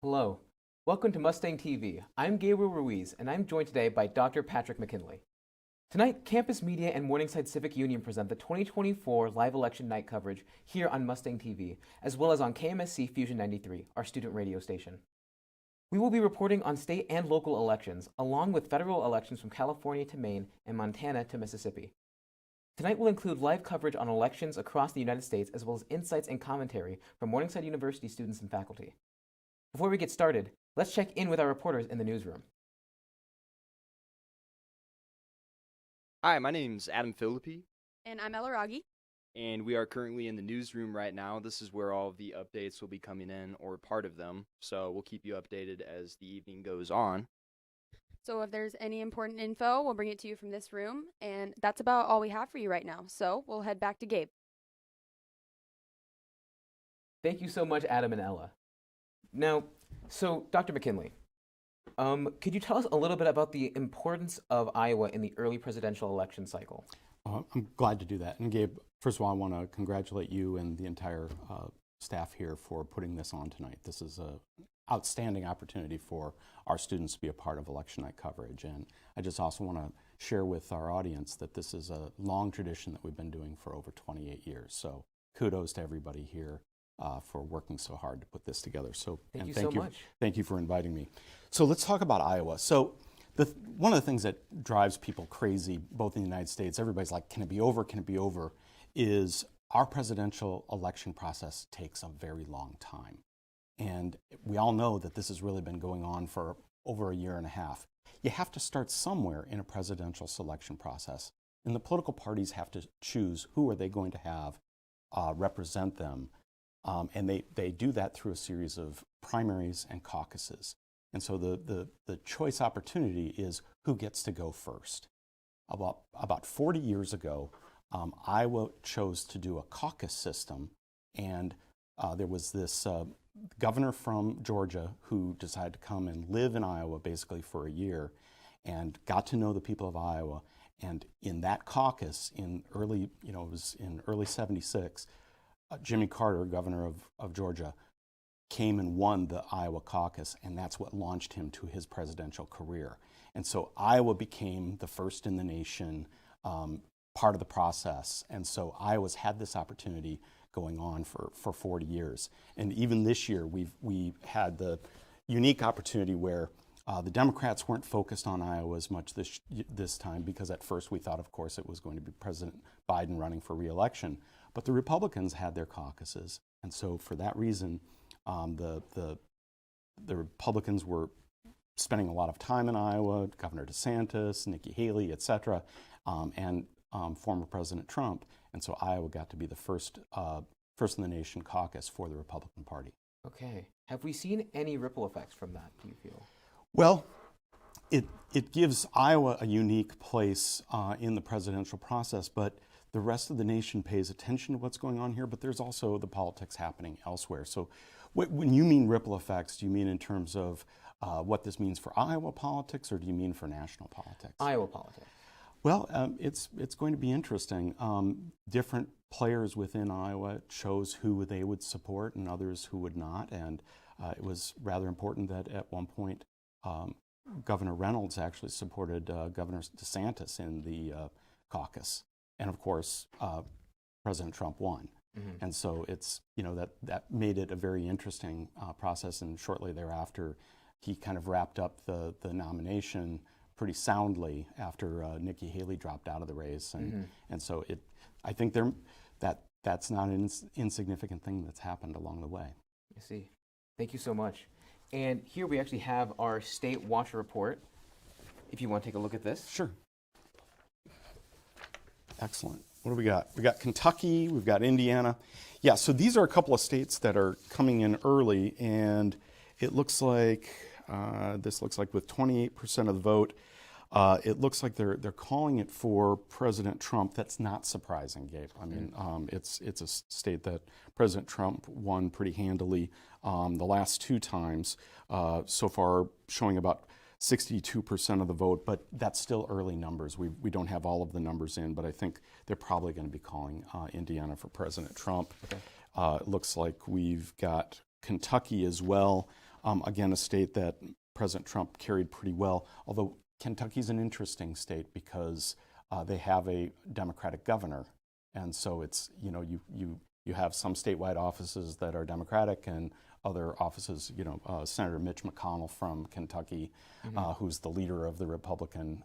Hello. Welcome to Mustang TV. I'm Gabriel Ruiz, and I'm joined today by Dr. Patrick McKinley. Tonight, Campus Media and Morningside Civic Union present the 2024 live election night coverage here on Mustang TV, as well as on KMSC Fusion 93, our student radio station. We will be reporting on state and local elections, along with federal elections from California to Maine and Montana to Mississippi. Tonight will include live coverage on elections across the United States, as well as insights and commentary from Morningside University students and faculty. Before we get started, let's check in with our reporters in the newsroom. Hi, my name's Adam Philippi. And I'm Ella Raggi. And we are currently in the newsroom right now. This is where all of the updates will be coming in, or part of them. So we'll keep you updated as the evening goes on. So if there's any important info, we'll bring it to you from this room. And that's about all we have for you right now. So we'll head back to Gabe. Thank you so much, Adam and Ella. Now, so Dr. McKinley, could you tell us a little bit about the importance of Iowa in the early presidential election cycle? I'm glad to do that. And Gabe, first of all, I want to congratulate you and the entire staff here for putting this on tonight. This is an outstanding opportunity for our students to be a part of election night coverage. And I just also want to share with our audience that this is a long tradition that we've been doing for over 28 years. So kudos to everybody here for working so hard to put this together. So thank you so much. Thank you for inviting me. So let's talk about Iowa. So one of the things that drives people crazy, both in the United States, everybody's like, can it be over, can it be over, is our presidential election process takes a very long time. And we all know that this has really been going on for over a year and a half. You have to start somewhere in a presidential selection process. And the political parties have to choose who are they going to have represent them. And they do that through a series of primaries and caucuses. And so the choice opportunity is who gets to go first. About 40 years ago, Iowa chose to do a caucus system, and there was this governor from Georgia who decided to come and live in Iowa basically for a year and got to know the people of Iowa. And in that caucus, it was in early 76, Jimmy Carter, governor of Georgia, came and won the Iowa caucus, and that's what launched him to his presidential career. And so Iowa became the first in the nation, part of the process. And so Iowa's had this opportunity going on for 40 years. And even this year, we had the unique opportunity where the Democrats weren't focused on Iowa as much this time, because at first we thought, of course, it was going to be President Biden running for re-election. But the Republicans had their caucuses, and so for that reason, the Republicans were spending a lot of time in Iowa. Governor DeSantis, Nikki Haley, et cetera, and former President Trump. And so Iowa got to be the first in the nation caucus for the Republican Party. Okay. Have we seen any ripple effects from that, do you feel? Well, it gives Iowa a unique place in the presidential process, but the rest of the nation pays attention to what's going on here, but there's also the politics happening elsewhere. So when you mean ripple effects, do you mean in terms of what this means for Iowa politics, or do you mean for national politics? Iowa politics. Well, it's going to be interesting. Different players within Iowa chose who they would support and others who would not, and it was rather important that at one point Governor Reynolds actually supported Governor DeSantis in the caucus. And of course, President Trump won. Mm-hmm. And so it's, that made it a very interesting process. And shortly thereafter, he kind of wrapped up the nomination pretty soundly after Nikki Haley dropped out of the race. And so I think that's not an insignificant thing that's happened along the way. I see. Thank you so much. And here we actually have our State Watcher Report, if you want to take a look at this. Sure. Excellent. What do we got? We got Kentucky, we've got Indiana. Yeah, so these are a couple of states that are coming in early, and it looks like, this looks like with 28% of the vote, it looks like they're calling it for President Trump. That's not surprising, Gabe. I mean, it's a state that President Trump won pretty handily the last two times, so far showing about 62% of the vote, but that's still early numbers. We don't have all of the numbers in, but I think they're probably going to be calling Indiana for President Trump. Okay. It looks like we've got Kentucky as well. Again, a state that President Trump carried pretty well, although Kentucky's an interesting state because they have a Democratic governor. And so it's, you have some statewide offices that are Democratic and other offices, Senator Mitch McConnell from Kentucky, who's the leader of the Republican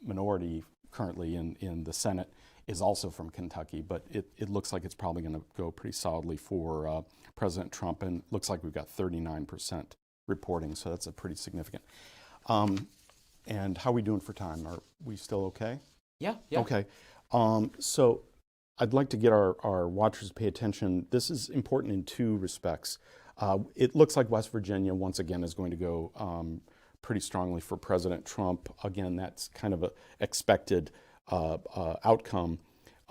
minority currently in the Senate, is also from Kentucky. But it looks like it's probably going to go pretty solidly for President Trump, and looks like we've got 39% reporting, so that's a pretty significant. And how are we doing for time? Are we still okay? Yeah. Okay. So I'd like to get our watchers to pay attention. This is important in two respects. It looks like West Virginia, once again, is going to go pretty strongly for President Trump. Again, that's kind of an expected outcome.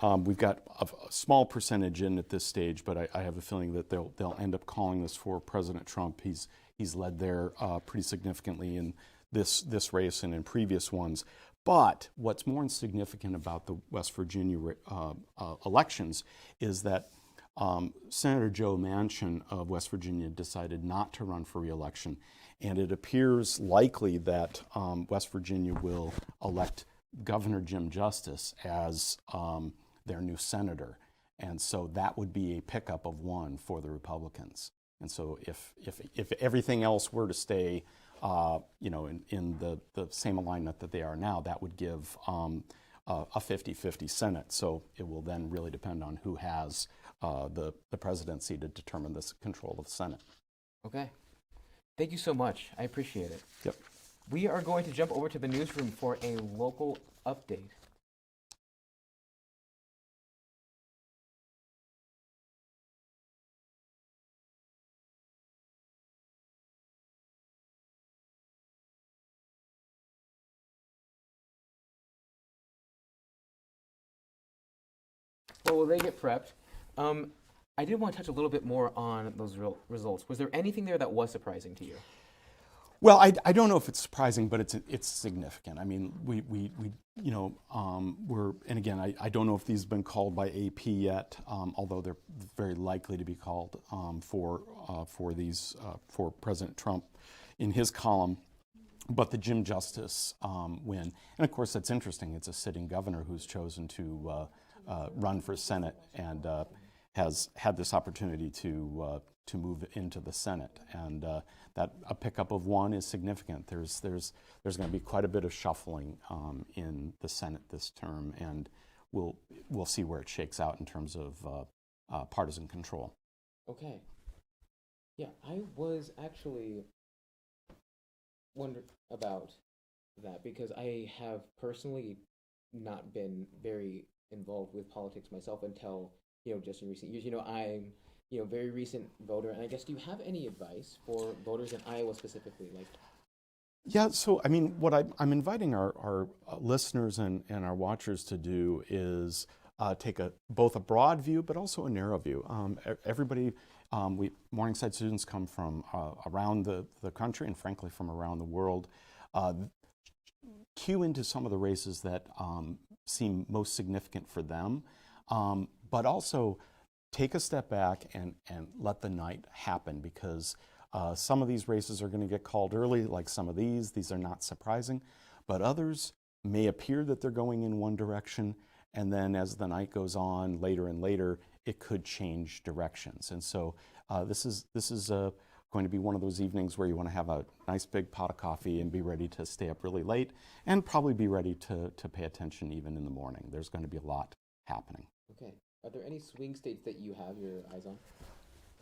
We've got a small percentage in at this stage, but I have a feeling that they'll end up calling this for President Trump. He's led there pretty significantly in this race and in previous ones. But what's more significant about the West Virginia elections is that Senator Joe Manchin of West Virginia decided not to run for re-election, and it appears likely that West Virginia will elect Governor Jim Justice as their new senator, and so that would be a pickup of one for the Republicans. And so if everything else were to stay in the same alignment that they are now, that would give a 50-50 Senate. So it will then really depend on who has the presidency to determine this control of the Senate. Okay. Thank you so much. I appreciate it. Yep. We are going to jump over to the newsroom for a local update. Well, they get prepped. I did want to touch a little bit more on those results. Was there anything there that was surprising to you? Well, I don't know if it's surprising, but it's significant. I mean, and again, I don't know if these have been called by AP yet, although they're very likely to be called for President Trump in his column. But the Jim Justice win, and of course that's interesting. It's a sitting governor who's chosen to run for Senate and has had this opportunity to move into the Senate, and that a pickup of one is significant. There's going to be quite a bit of shuffling in the Senate this term, and we'll see where it shakes out in terms of partisan control. Okay. Yeah, I was actually wondering about that because I have personally not been very involved with politics myself until just in recent years. I'm very recent voter, and I guess, do you have any advice for voters in Iowa specifically? Yeah, so I mean, what I'm inviting our listeners and our watchers to do is take both a broad view but also a narrow view. Everybody, Morningside students come from around the country and frankly from around the world. Cue into some of the races that seem most significant for them, but also take a step back and let the night happen, because some of these races are going to get called early, like some of these. These are not surprising, but others may appear that they're going in one direction, and then as the night goes on, later and later, it could change directions. And so this is going to be one of those evenings where you want to have a nice big pot of coffee and be ready to stay up really late, and probably be ready to pay attention even in the morning. There's going to be a lot happening. Okay. Are there any swing states that you have your eyes on?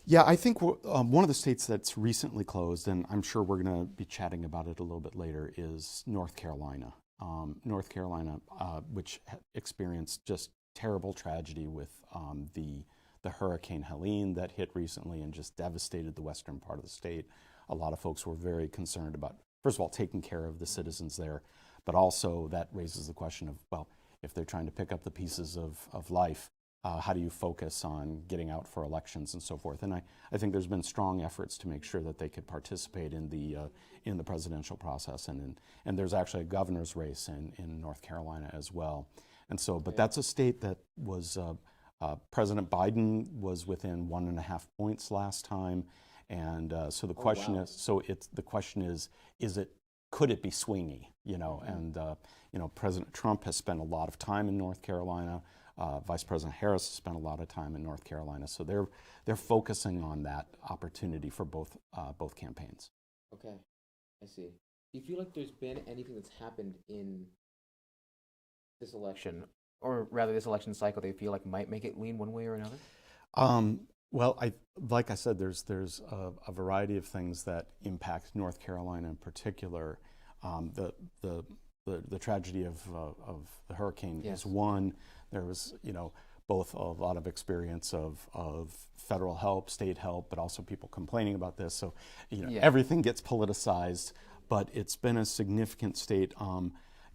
Yeah, I think one of the states that's recently closed, and I'm sure we're going to be chatting about it a little bit later, is North Carolina. North Carolina, which experienced just terrible tragedy with the Hurricane Helene that hit recently and just devastated the western part of the state. A lot of folks were very concerned about, first of all, taking care of the citizens there, but also that raises the question of, well, if they're trying to pick up the pieces of life, how do you focus on getting out for elections and so forth? And I think there's been strong efforts to make sure that they could participate in the presidential process, and there's actually a governor's race in North Carolina as well. And so, but that's a state that was President Biden was within 1.5 points last time, And so the question wow. is, the question is could it be swingy? You know, and you know, President Trump has spent a lot of time in North Carolina. Vice President Harris has spent a lot of time in North Carolina, so they're focusing on that opportunity for both campaigns. Okay, I see. Do you feel like there's been anything that's happened in this election, or rather this election cycle, that you feel like might make it lean one way or another? Well, like I said, there's a variety of things that impact North Carolina in particular. The tragedy of the hurricane Yes. is one. There was, you know, both a lot of experience of federal help, state help, but also people complaining about this. So, you know, Yeah. everything gets politicized, but it's been a significant state.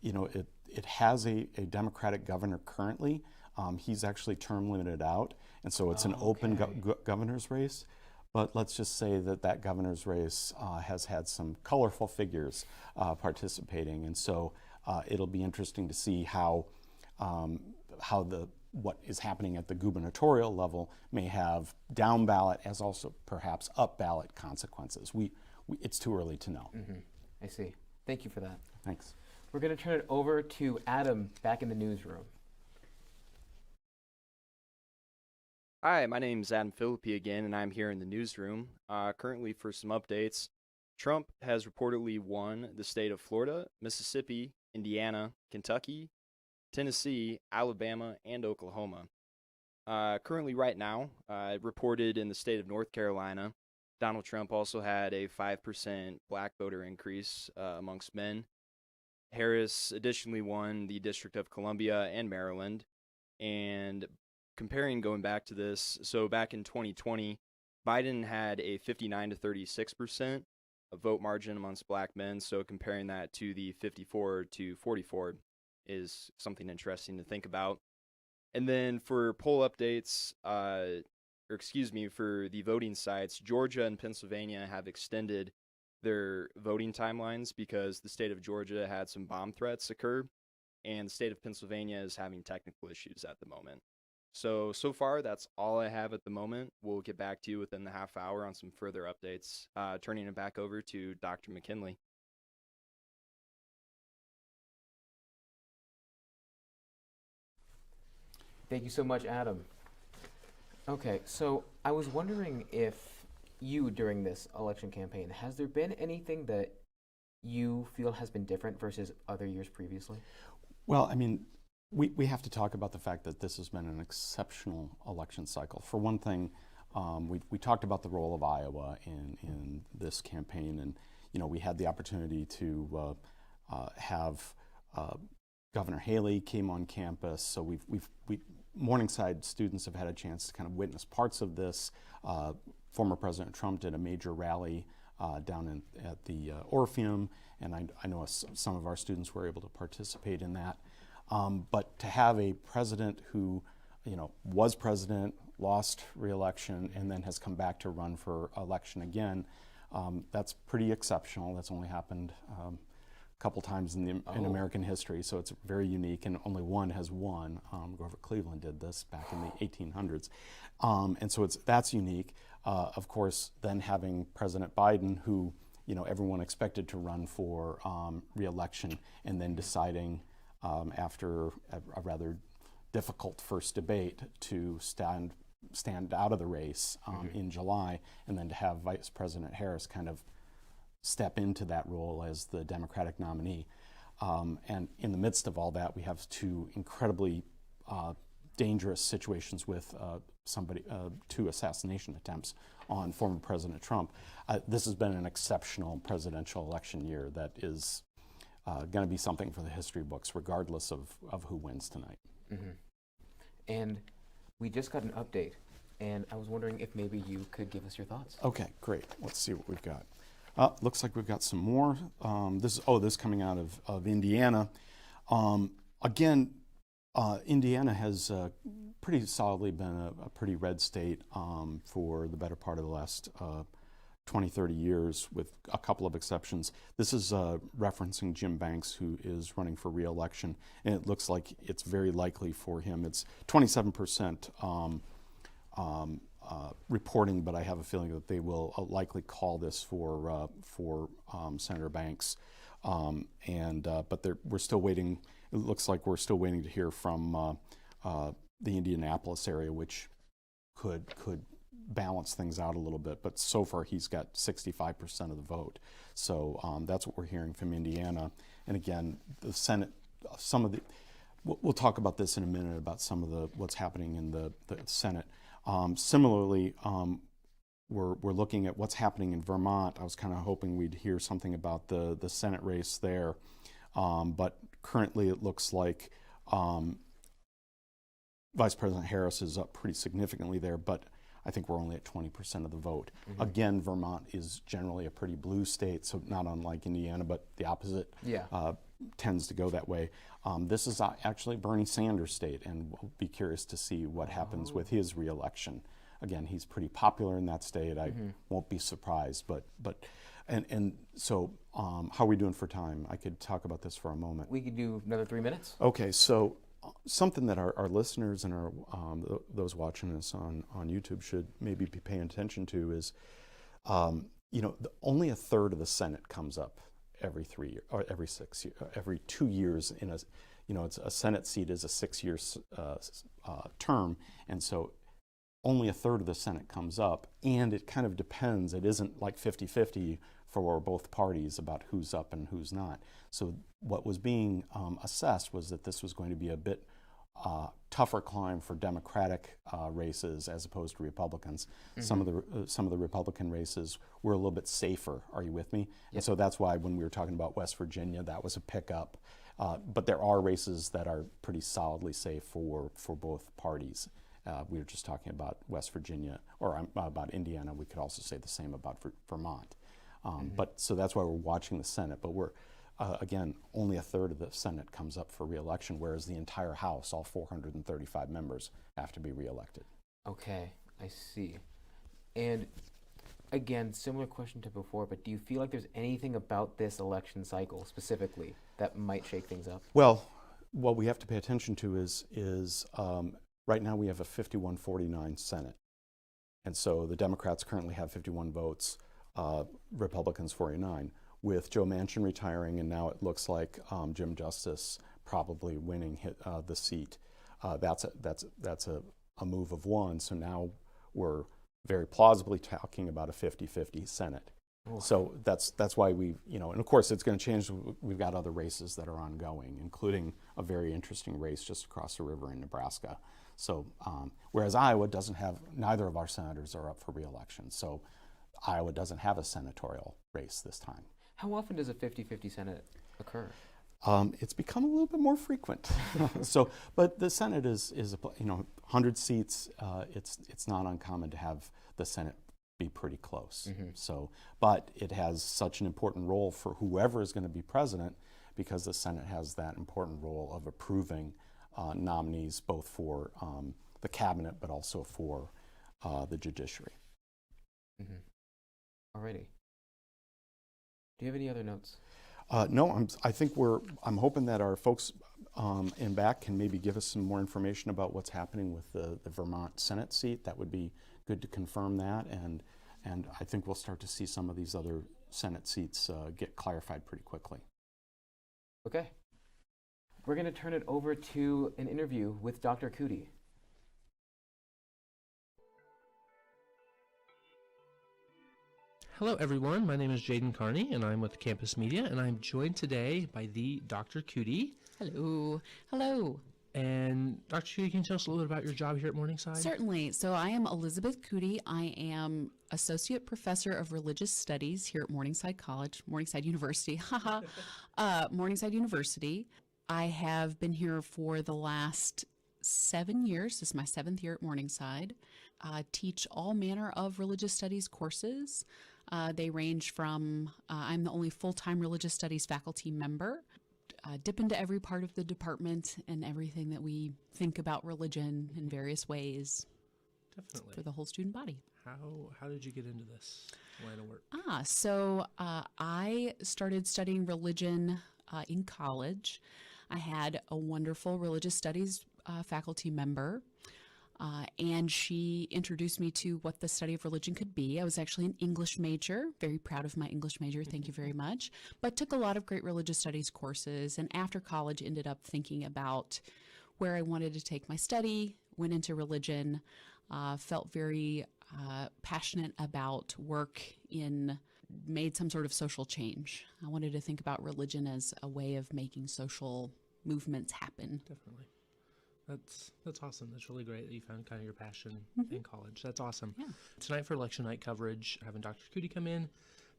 You know, it has a Democratic governor currently. He's actually term limited out, and so it's an open governor's race. But let's just say that governor's race has had some colorful figures participating, and so it'll be interesting to see how what is happening at the gubernatorial level may have down ballot as also perhaps up ballot consequences. It's too early to know. Mm-hmm. I see. Thank you for that. Thanks. We're going to turn it over to Adam back in the newsroom. Hi, my name's Adam Philippi again, and I'm here in the newsroom. Currently, for some updates, Trump has reportedly won the state of Florida, Mississippi, Indiana, Kentucky, Tennessee, Alabama, and Oklahoma. Currently, right now, reported in the state of North Carolina, Donald Trump also had a 5% black voter increase amongst men. Harris additionally won the District of Columbia and Maryland. And going back to this, so back in 2020, Biden had a 59 to 36% vote margin amongst black men. So comparing that to the 54 to 44 is something interesting to think about. And then for poll updates, for the voting sites, Georgia and Pennsylvania have extended their voting timelines because the state of Georgia had some bomb threats occur, and the state of Pennsylvania is having technical issues at the moment. So far, that's all I have at the moment. We'll get back to you within the half hour on some further updates. Turning it back over to Dr. McKinley. Thank you so much, Adam. Okay, so I was wondering if during this election campaign, has there been anything that you feel has been different versus other years previously? Well, I mean, we have to talk about the fact that this has been an exceptional election cycle. For one thing, we talked about the role of Iowa in this campaign, and you know, we had the opportunity to have Governor Haley came on campus, so we Morningside students have had a chance to kind of witness parts of this. Former President Trump did a major rally down at the Orpheum, and I know some of our students were able to participate in that. But to have a president who, you know, was president, lost re-election, and then has come back to run for election again, that's pretty exceptional. That's only happened a couple times in American history, so it's very unique, and only one has won. Grover Cleveland did this back in the 1800s, and so that's unique. Of course, then having President Biden, who, you know, everyone expected to run for re-election, and then deciding after a rather difficult first debate to stand out of the race in July, and then to have Vice President Harris kind of step into that role as the Democratic nominee. And in the midst of all that, we have two incredibly dangerous situations with two assassination attempts on former President Trump. This has been an exceptional presidential election year that is going to be something for the history books, regardless of who wins tonight. Mm-hmm. And we just got an update, and I was wondering if maybe you could give us your thoughts. Okay, great. Let's see what we've got. Looks like we've got some more. This is coming out of Indiana. Again, Indiana has pretty solidly been a pretty red state for the better part of the last 20, 30 years, with a couple of exceptions. This is referencing Jim Banks, who is running for re-election, and it looks like it's very likely for him. It's 27% reporting, but I have a feeling that they will likely call this for Senator Banks. But we're still waiting. It looks like we're still waiting to hear from the Indianapolis area, which could balance things out a little bit. But so far, he's got 65% of the vote. So that's what we're hearing from Indiana. And again, the Senate, we'll talk about this in a minute about some of what's happening in the Senate. Similarly, we're looking at what's happening in Vermont. I was kind of hoping we'd hear something about the Senate race there, but currently it looks like Vice President Harris is up pretty significantly there, but I think we're only at 20% of the vote. Mm-hmm. Again, Vermont is generally a pretty blue state, so not unlike Indiana, but the opposite tends to go that way. This is actually Bernie Sanders' state, and we'll be curious to see what happens with his reelection. Again, he's pretty popular in that state. I won't be surprised, so how are we doing for time? I could talk about this for a moment. We could do another 3 minutes. Okay, so something that our listeners and those watching us on YouTube should maybe be paying attention to is, only a third of the Senate comes up every 3 years or every 6 years, every 2 years in a Senate seat is a 6-year term, and so only a third of the Senate comes up, and it kind of depends. It isn't like 50-50 for both parties about who's up and who's not. So what was being assessed was that this was going to be a bit tougher climb for Democratic races as opposed to Republicans. Mm-hmm. Some of the Republican races were a little bit safer. Are you with me? Yep. And so that's why when we were talking about West Virginia, that was a pickup. But there are races that are pretty solidly safe for both parties. We were just talking about West Virginia, or about Indiana. We could also say the same about Vermont. But so that's why we're watching the Senate. But we're again, only a third of the Senate comes up for re-election, whereas the entire House, all 435 members, have to be re-elected. Okay, I see. And again, similar question to before, but do you feel like there's anything about this election cycle specifically that might shake things up? Well, what we have to pay attention to is right now we have a 51-49 Senate. And so the Democrats currently have 51 votes, Republicans 49. With Joe Manchin retiring, and now it looks like Jim Justice probably winning the seat, that's a move of one. So now we're very plausibly talking about a 50-50 Senate. Oh. So that's why and of course it's going to change. We've got other races that are ongoing, including a very interesting race just across the river in Nebraska. So whereas Iowa doesn't have, neither of our senators are up for re-election. So Iowa doesn't have a senatorial race this time. How often does a 50-50 Senate occur? It's become a little bit more frequent. But the Senate is 100 seats. It's not uncommon to have the Senate be pretty close. Mm-hmm. But it has such an important role for whoever is going to be president, because the Senate has that important role of approving nominees both for the cabinet but also for the judiciary. Mm-hmm. Alrighty. Do you have any other notes? No, I'm hoping that our folks in back can maybe give us some more information about what's happening with the Vermont Senate seat. That would be good to confirm that, and I think we'll start to see some of these other Senate seats get clarified pretty quickly. Okay. We're going to turn it over to an interview with Dr. Cootie. Hello everyone, my name is Jaden Carney and I'm with Campus Media, and I'm joined today by the Dr. Cootie. Hello. Hello. And Dr. Cootie, can you tell us a little bit about your job here at Morningside? Certainly. So I am Elizabeth Cootie. I am Associate Professor of Religious Studies here at Morningside University. Morningside University. I have been here for the last 7 years. This is my 7th year at Morningside. Teach all manner of religious studies courses. They range from, I'm the only full-time religious studies faculty member, dip into every part of the department and everything that we think about religion in various ways. Definitely. For the whole student body. How did you get into this line of work? So I started studying religion in college. I had a wonderful religious studies faculty member And she introduced me to what the study of religion could be. I was actually an English major, very proud of my English major, thank you very much, but took a lot of great religious studies courses, and after college ended up thinking about where I wanted to take my study, went into religion, felt very passionate about work made some sort of social change. I wanted to think about religion as a way of making social movements happen. Definitely. That's awesome. That's really great that you found kind of your passion in college. That's awesome. Yeah. Tonight for election night coverage, having Dr. Cootie come in,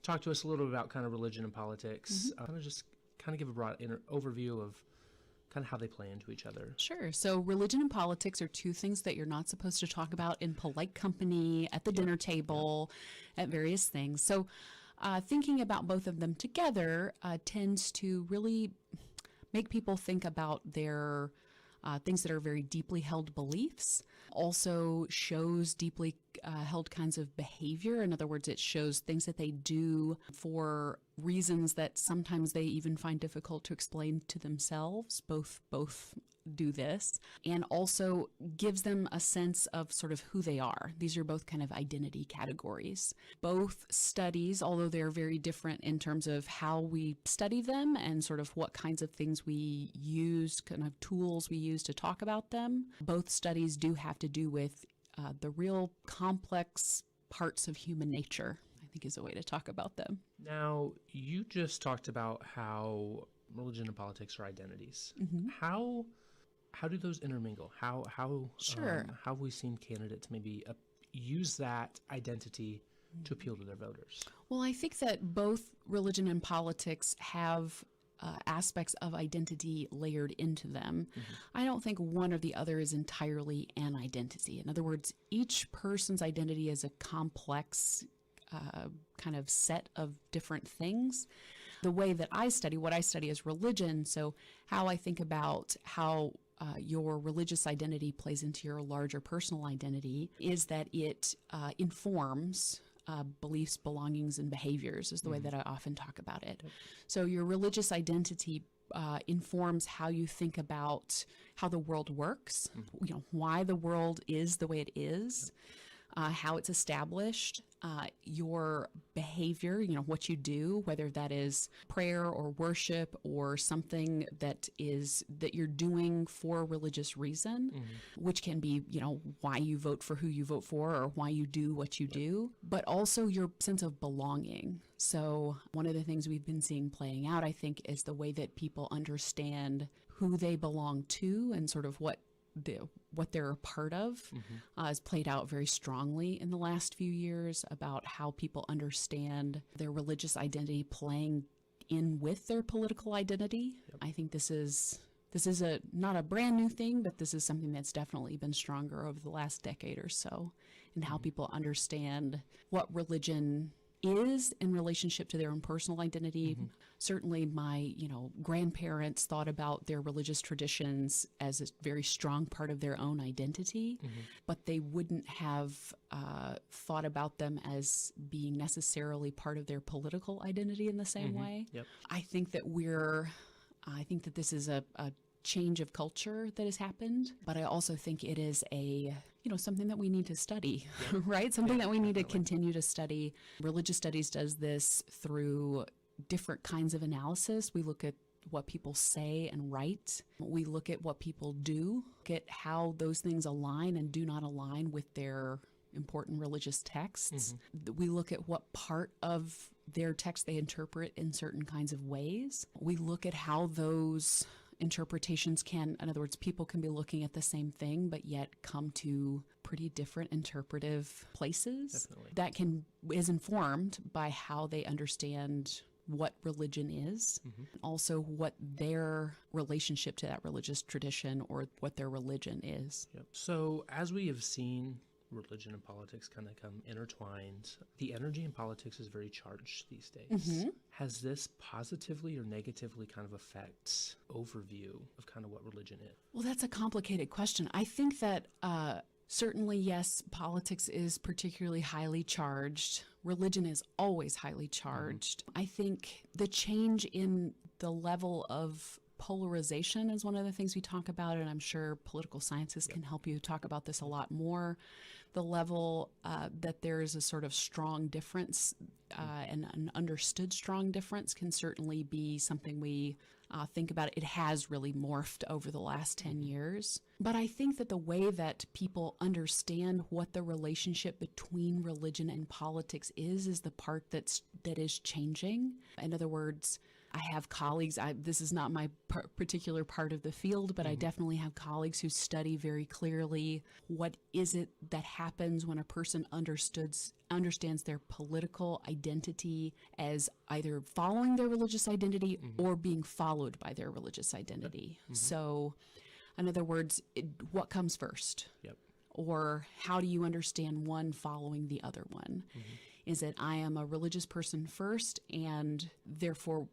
talk to us a little bit about kind of religion and politics, kind of give a broad overview of kind of how they play into each other. Sure. So religion and politics are two things that you're not supposed to talk about in polite company, at the dinner table, at various things. So thinking about both of them together tends to really make people think about their things that are very deeply held beliefs. Also shows deeply held kinds of behavior. In other words, it shows things that they do for reasons that sometimes they even find difficult to explain to themselves. Both do this, and also gives them a sense of sort of who they are. These are both kind of identity categories. Both studies, although they're very different in terms of how we study them and sort of what kinds of things we use, kind of tools we use to talk about them, both studies do have to do with the real complex parts of human nature, I think is a way to talk about them. Now, you just talked about how religion and politics are identities. How do those intermingle? How Sure. how have we seen candidates maybe use that identity to appeal to their voters? Well, I think that both religion and politics have aspects of identity layered into them. I don't think one or the other is entirely an identity. In other words, each person's identity is a complex kind of set of different things. The way that what I study is religion, so how I think about how your religious identity plays into your larger personal identity is that it informs beliefs, belongings, and behaviors is the way that I often talk about it. So your religious identity informs how you think about how the world works, why the world is the way it is, how it's established, your behavior, what you do, whether that is prayer or worship or something that you're doing for a religious reason, which can be, why you vote for who you vote for or why you do what you do, but also your sense of belonging. So one of the things we've been seeing playing out, I think, is the way that people understand who they belong to and sort of what they're a part of has played out very strongly in the last few years about how people understand their religious identity playing in with their political identity. I think this is not a brand new thing, but this is something that's definitely been stronger over the last decade or so in how people understand what religion is in relationship to their own personal identity. Certainly my, grandparents thought about their religious traditions as a very strong part of their own identity, but they wouldn't have thought about them as being necessarily part of their political identity in the same way. I think that this is a change of culture that has happened, but I also think it is something that we need to study, right? Something that we need to continue to study. Religious studies does this through different kinds of analysis. We look at what people say and write. We look at what people do, look at how those things align and do not align with their important religious texts. We look at what part of their text they interpret in certain kinds of ways. We look at how those interpretations in other words, people can be looking at the same thing, but yet come to pretty different interpretive places. That is informed by how they understand what religion is, also what their relationship to that religious tradition or what their religion is. So as we have seen religion and politics kind of come intertwined, the energy in politics is very charged these days. Has this positively or negatively kind of affect overview of kind of what religion is? Well, that's a complicated question. I think that certainly, yes, politics is particularly highly charged. Religion is always highly charged. I think the change in the level of polarization is one of the things we talk about, and I'm sure political scientists can help you talk about this a lot more. The level that there is a sort of strong difference and an understood strong difference can certainly be something we think about. It has really morphed over the last 10 years. But I think that the way that people understand what the relationship between religion and politics is the part that is changing. In other words, I have colleagues, this is not my particular part of the field, but I definitely have colleagues who study very clearly what is it that happens when a person understands their political identity as either following their religious identity or being followed by their religious identity. So, in other words, what comes first? Yep. Or how do you understand one following the other one? Is it I am a religious person first, and therefore,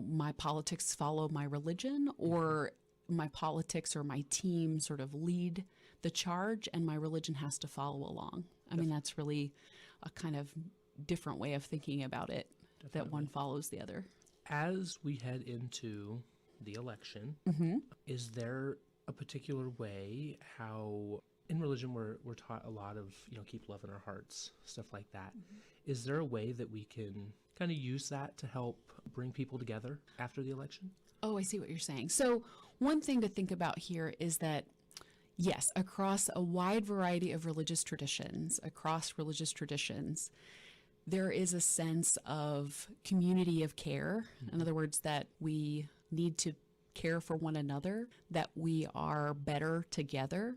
my politics follow my religion, or my politics or my team sort of lead the charge and my religion has to follow along? I mean, that's really a kind of different way of thinking about it, that one follows the other. As we head into the election, is there a particular way how in religion we're taught a lot of, keep love in our hearts, stuff like that. Is there a way that we can kind of use that to help bring people together after the election? Oh, I see what you're saying. So one thing to think about here is that, yes, across a wide variety of religious traditions, there is a sense of community of care. In other words, that we need to care for one another, that we are better together.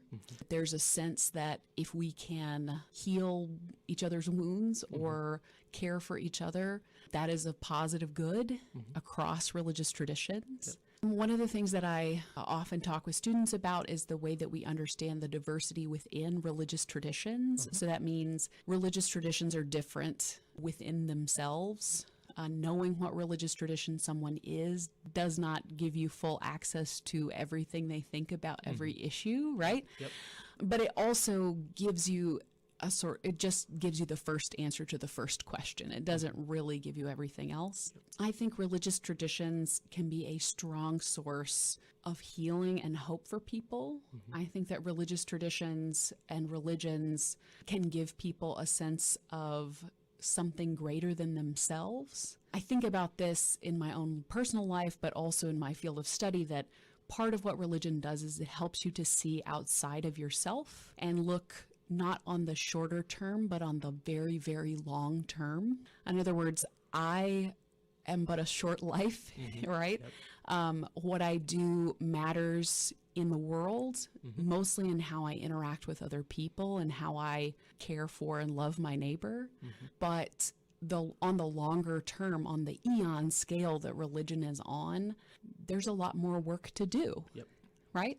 There's a sense that if we can heal each other's wounds or care for each other, that is a positive good across religious traditions. One of the things that I often talk with students about is the way that we understand the diversity within religious traditions. So that means religious traditions are different within themselves. Knowing what religious tradition someone is does not give you full access to everything they think about every issue, right? Yep. But it also gives you it just gives you the first answer to the first question. It doesn't really give you everything else. I think religious traditions can be a strong source of healing and hope for people. I think that religious traditions and religions can give people a sense of something greater than themselves. I think about this in my own personal life, but also in my field of study, that part of what religion does is it helps you to see outside of yourself and look not on the shorter term, but on the very, very long term. In other words, I am but a short life, right? What I do matters in the world, mostly in how I interact with other people and how I care for and love my neighbor. But on the longer term, on the eon scale that religion is on, there's a lot more work to do. Right?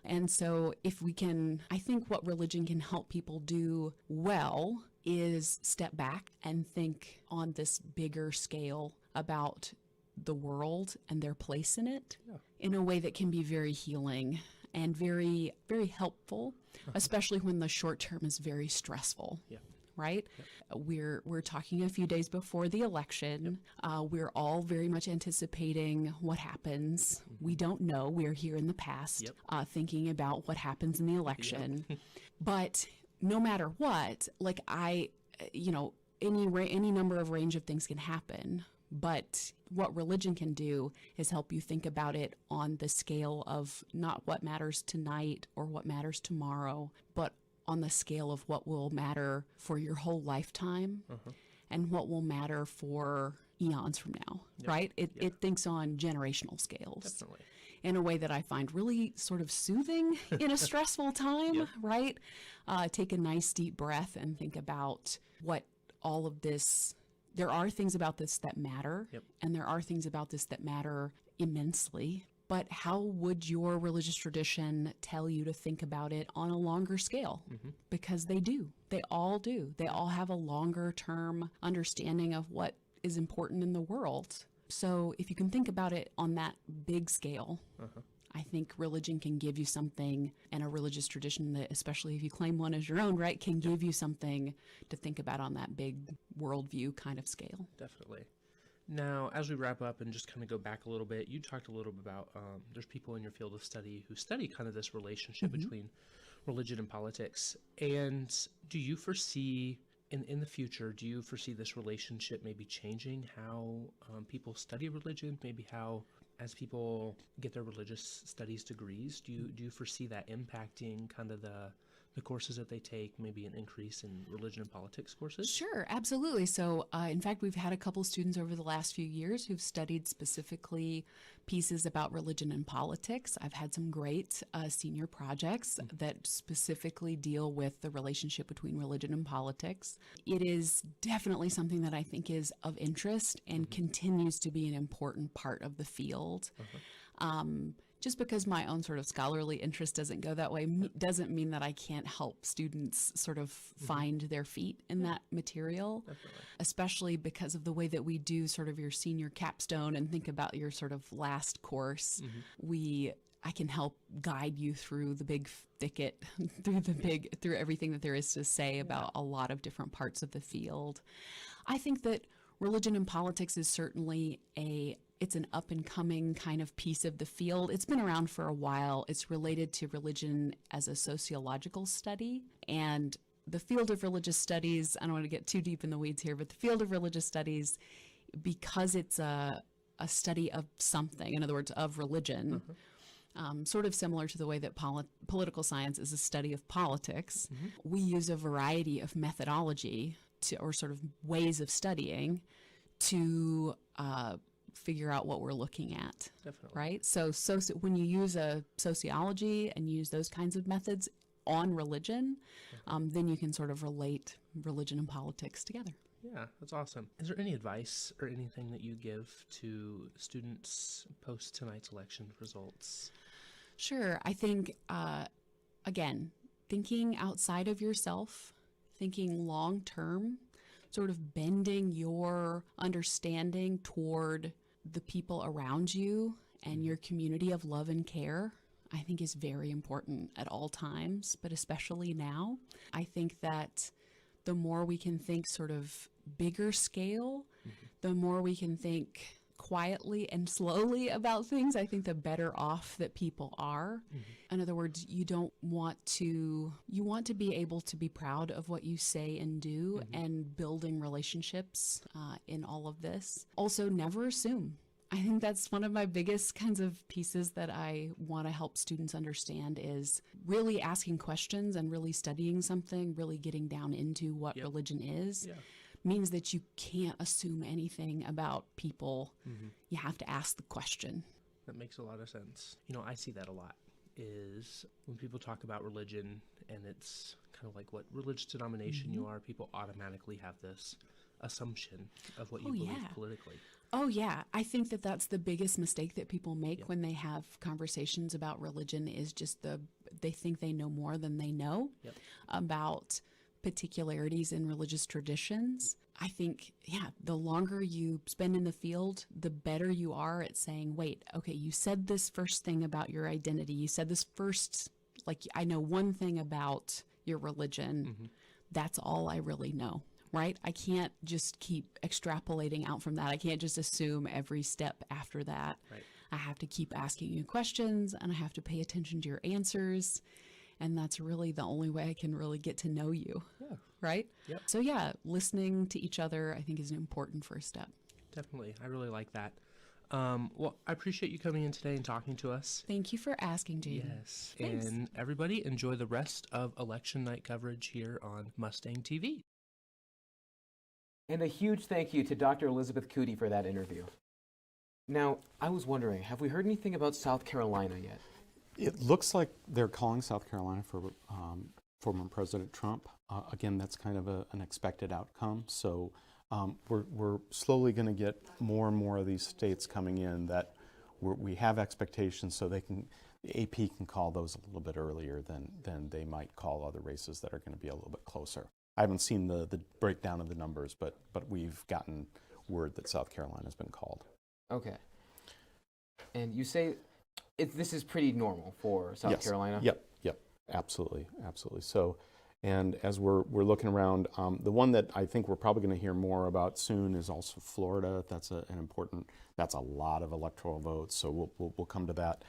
And so if we can, I think what religion can help people do well is step back and think on this bigger scale about the world and their place in it in a way that can be very healing and very, very helpful, especially when the short term is very stressful. Right? We're talking a few days before the election. We're all very much anticipating what happens. We don't know. We're here in the past thinking about what happens in the election. But no matter what, like any number of range of things can happen. But what religion can do is help you think about it on the scale of not what matters tonight or what matters tomorrow, but on the scale of what will matter for your whole lifetime and what will matter for eons from now, right? It thinks on generational scales. Definitely. In a way that I find really sort of soothing in a stressful time, right? Take a nice deep breath and think about what all of this, there are things about this that matter, and there are things about this that matter immensely. But how would your religious tradition tell you to think about it on a longer scale? Because they do. They all do. They all have a longer term understanding of what is important in the world. So if you can think about it on that big scale, I think religion can give you something, and a religious tradition that, especially if you claim one as your own, right, can give you something to think about on that big worldview kind of scale. Definitely. Now, as we wrap up and just kind of go back a little bit, you talked a little bit about there's people in your field of study who study kind of this relationship between religion and politics. And do you foresee, in the future, do you foresee this relationship maybe changing how people study religion, maybe how, as people get their religious studies degrees, do you foresee that impacting kind of the courses that they take, maybe an increase in religion and politics courses? Sure, absolutely. So, in fact, we've had a couple students over the last few years who've studied specifically pieces about religion and politics. I've had some great senior projects that specifically deal with the relationship between religion and politics. It is definitely something that I think is of interest and continues to be an important part of the field. Just because my own sort of scholarly interest doesn't go that way doesn't mean that I can't help students sort of find their feet in that material, especially because of the way that we do sort of your senior capstone and think about your sort of last course. I can help guide you through the big thicket, through everything that there is to say about a lot of different parts of the field. I think that religion and politics is certainly it's an up and coming kind of piece of the field. It's been around for a while. It's related to religion as a sociological study. And the field of religious studies, I don't want to get too deep in the weeds here, but the field of religious studies, because it's a study of something, in other words, of religion, sort of similar to the way that political science is a study of politics, we use a variety of methodology or sort of ways of studying to figure out what we're looking at. Definitely. Right? So when you use a sociology and use those kinds of methods on religion, then you can sort of relate religion and politics together. Yeah, that's awesome. Is there any advice or anything that you give to students post tonight's election results? Sure. I think, again, thinking outside of yourself, thinking long term, sort of bending your understanding toward the people around you and your community of love and care, I think is very important at all times, but especially now. I think that the more we can think sort of bigger scale, the more we can think quietly and slowly about things, I think the better off that people are. In other words, you want to be able to be proud of what you say and do, and building relationships in all of this. Also, never assume. I think that's one of my biggest kinds of pieces that I want to help students understand is really asking questions and really studying something, really getting down into what religion is. Means that you can't assume anything about people. You have to ask the question. That makes a lot of sense. You know, I see that a lot, is when people talk about religion and it's kind of like what religious denomination you are, people automatically have this assumption of what you believe politically. Oh, yeah. I think that that's the biggest mistake that people make when they have conversations about religion is just they think they know more than they know about particularities in religious traditions. I think, the longer you spend in the field, the better you are at saying, wait, okay, you said this first thing about your identity. You said this first, like, I know one thing about your religion. That's all I really know, right? I can't just keep extrapolating out from that. I can't just assume every step after that. Right. I have to keep asking you questions and I have to pay attention to your answers. And that's really the only way I can really get to know you. Yeah. Right? Yep. So listening to each other, I think, is an important first step. Definitely. I really like that. Well, I appreciate you coming in today and talking to us. Thank you for asking, Jaden. Yes. Thanks. And everybody, enjoy the rest of election night coverage here on Mustang TV. And a huge thank you to Dr. Elizabeth Cootie for that interview. Now, I was wondering, have we heard anything about South Carolina yet? It looks like they're calling South Carolina for former President Trump. Again, that's kind of an expected outcome. So we're slowly going to get more and more of these states coming in that we have expectations, so the AP can call those a little bit earlier than they might call other races that are going to be a little bit closer. I haven't seen the breakdown of the numbers, but we've gotten word that South Carolina has been called. Okay. And you say this is pretty normal for South Carolina? Yep, absolutely. So And as we're looking around, the one that I think we're probably going to hear more about soon is also Florida. That's an important. That's a lot of electoral votes. So we'll come to that.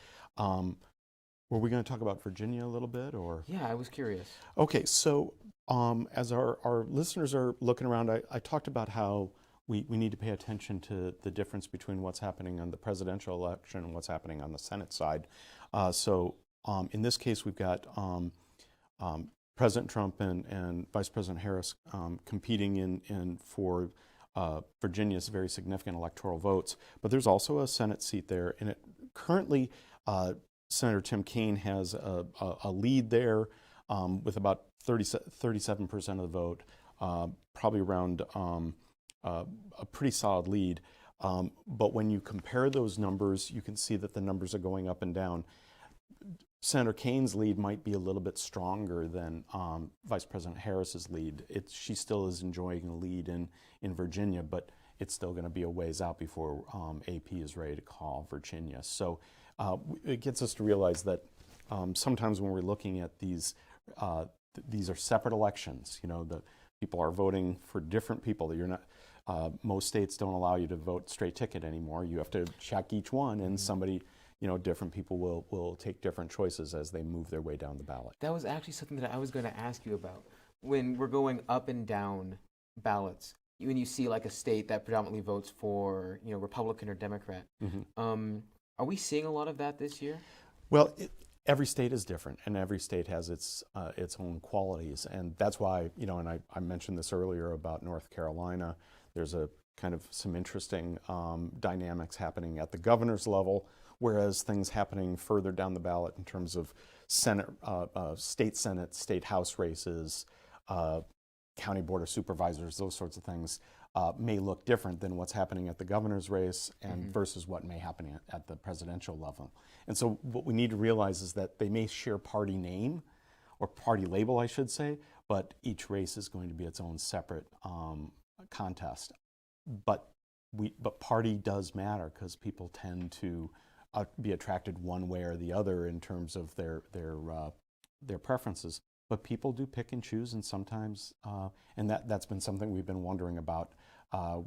Were we going to talk about Virginia a little bit, or? Yeah, I was curious. Okay, so as our listeners are looking around, I talked about how we need to pay attention to the difference between what's happening on the presidential election and what's happening on the Senate side. So in this case, we've got President Trump and Vice President Harris competing in for Virginia's very significant electoral votes. But there's also a Senate seat there, and currently Senator Tim Kaine has a lead there with about 37% of the vote, probably around a pretty solid lead. But when you compare those numbers, you can see that the numbers are going up and down. Senator Kaine's lead might be a little bit stronger than Vice President Harris's lead. She still is enjoying a lead in Virginia, but it's still going to be a ways out before AP is ready to call Virginia. So it gets us to realize that sometimes when we're looking at these are separate elections. You know, the people are voting for different people. You're not. Most states don't allow you to vote straight ticket anymore. You have to check each one, and somebody. Different people will take different choices as they move their way down the ballot. That was actually something that I was going to ask you about. When we're going up and down ballots, when you see like a state that predominantly votes for, Republican or Democrat, are we seeing a lot of that this year? Well, every state is different, and every state has its own qualities, and that's why, and I mentioned this earlier about North Carolina. There's a kind of some interesting dynamics happening at the governor's level, whereas things happening further down the ballot in terms of Senate, state house races, county board of supervisors, those sorts of things may look different than what's happening at the governor's race and versus what may happen at the presidential level. And so what we need to realize is that they may share party name or party label, I should say, but each race is going to be its own separate contest. But party does matter because people tend to be attracted one way or the other in terms of their preferences. But people do pick and choose, and sometimes, and that's been something we've been wondering about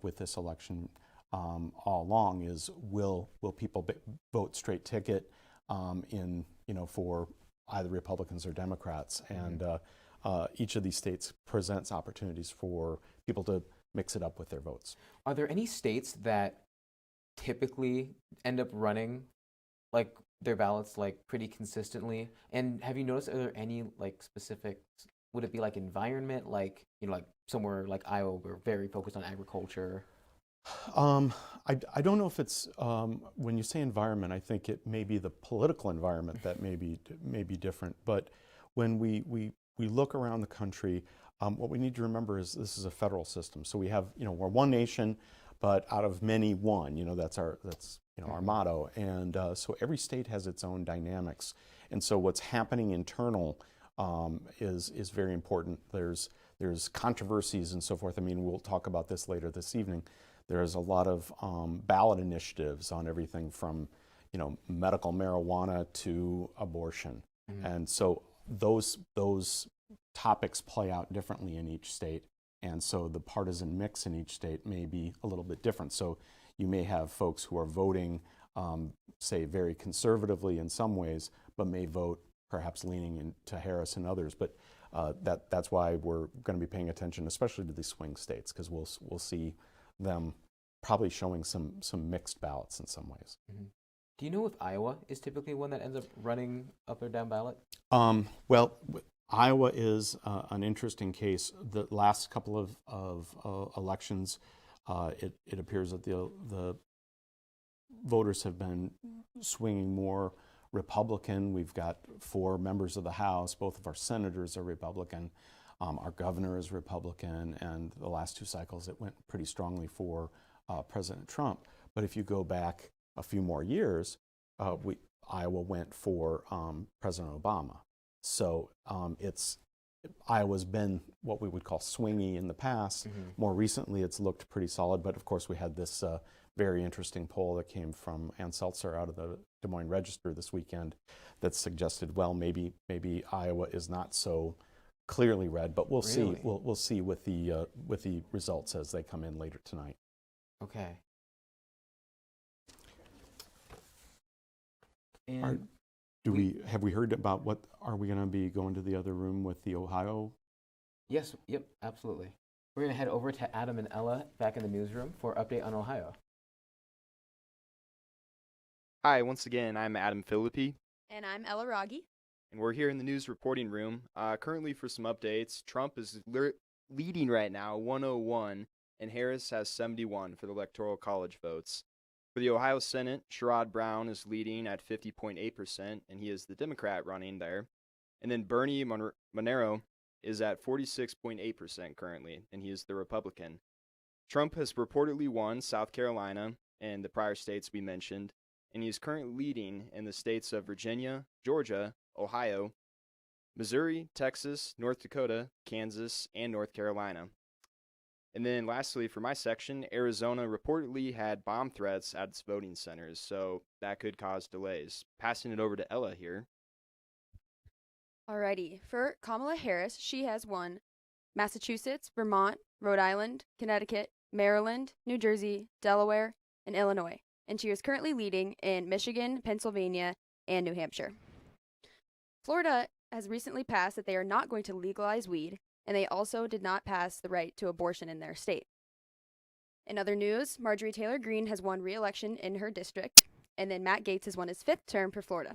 with this election all along, is will people vote straight ticket for either Republicans or Democrats? And each of these states presents opportunities for people to mix it up with their votes. Are there any states that typically end up running like their ballots like pretty consistently? And have you noticed, are there any like specific, would it be like environment, like like somewhere like Iowa, we're very focused on agriculture? I don't know if it's when you say environment, I think it may be the political environment that may be different. But when we look around the country, what we need to remember is this is a federal system. So we have we're one nation, but out of many one. That's our motto. And so every state has its own dynamics. And so what's happening internal is very important. There's controversies and so forth. I mean, we'll talk about this later this evening. There's a lot of ballot initiatives on everything from medical marijuana to abortion. And so those topics play out differently in each state. And so the partisan mix in each state may be a little bit different. So you may have folks who are voting, say, very conservatively in some ways, but may vote perhaps leaning into Harris and others. But that's why we're going to be paying attention, especially to these swing states, because we'll see them probably showing some mixed ballots in some ways. Do you know if Iowa is typically one that ends up running up or down ballot? Well, Iowa is an interesting case. The last couple of elections, it appears that the voters have been swinging more Republican. We've got 4 members of the House. Both of our senators are Republican. Our governor is Republican. And the last 2 cycles, it went pretty strongly for President Trump. But if you go back a few more years, Iowa went for President Obama. So Iowa's been what we would call swingy in the past. More recently, it's looked pretty solid. But of course, we had this very interesting poll that came from Ann Seltzer out of the Des Moines Register this weekend that suggested, well, maybe Iowa is not so clearly red, but we'll see. Really? We'll see with the results as they come in later tonight. Okay. And Have we heard about what are we going to be going to the other room with the Ohio? yes, yep, absolutely. We're going to head over to Adam and Ella back in the newsroom for update on Ohio. Hi, once again, I'm Adam Philippi, And I'm Ella Rogge. and we're here in the news reporting room. Currently, for some updates, Trump is leading right now, 101, and Harris has 71 for the Electoral College votes. For the Ohio Senate, Sherrod Brown is leading at 50.8%, and he is the Democrat running there. And then Bernie Monero is at 46.8% currently, and he is the Republican. Trump has reportedly won South Carolina and the prior states we mentioned, and he is currently leading in the states of Virginia, Georgia, Ohio, Missouri, Texas, North Dakota, Kansas, and North Carolina. And then lastly, for my section, Arizona reportedly had bomb threats at its voting centers, so that could cause delays. Passing it over to Ella here. Alrighty, for Kamala Harris, she has won Massachusetts, Vermont, Rhode Island, Connecticut, Maryland, New Jersey, Delaware, and Illinois. And she is currently leading in Michigan, Pennsylvania, and New Hampshire. Florida has recently passed that they are not going to legalize weed, and they also did not pass the right to abortion in their state. In other news, Marjorie Taylor Greene has won re-election in her district, and then Matt Gaetz has won his 5th term for Florida.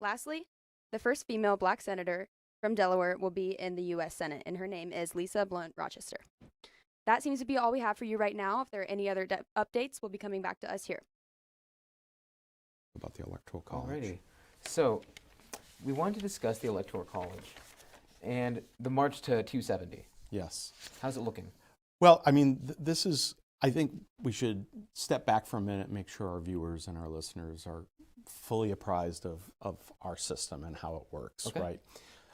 Lastly, the first female black senator from Delaware will be in the U.S. Senate, and her name is Lisa Blunt Rochester. That seems to be all we have for you right now. If there are any other updates, we'll be coming back to us here. About the Electoral College. Alrighty. So, we wanted to discuss the Electoral College and the march to 270. Yes. How's it looking? Well, I mean, this is, I think we should step back for a minute and make sure our viewers and our listeners are fully apprised of our system and how it works, Okay. right?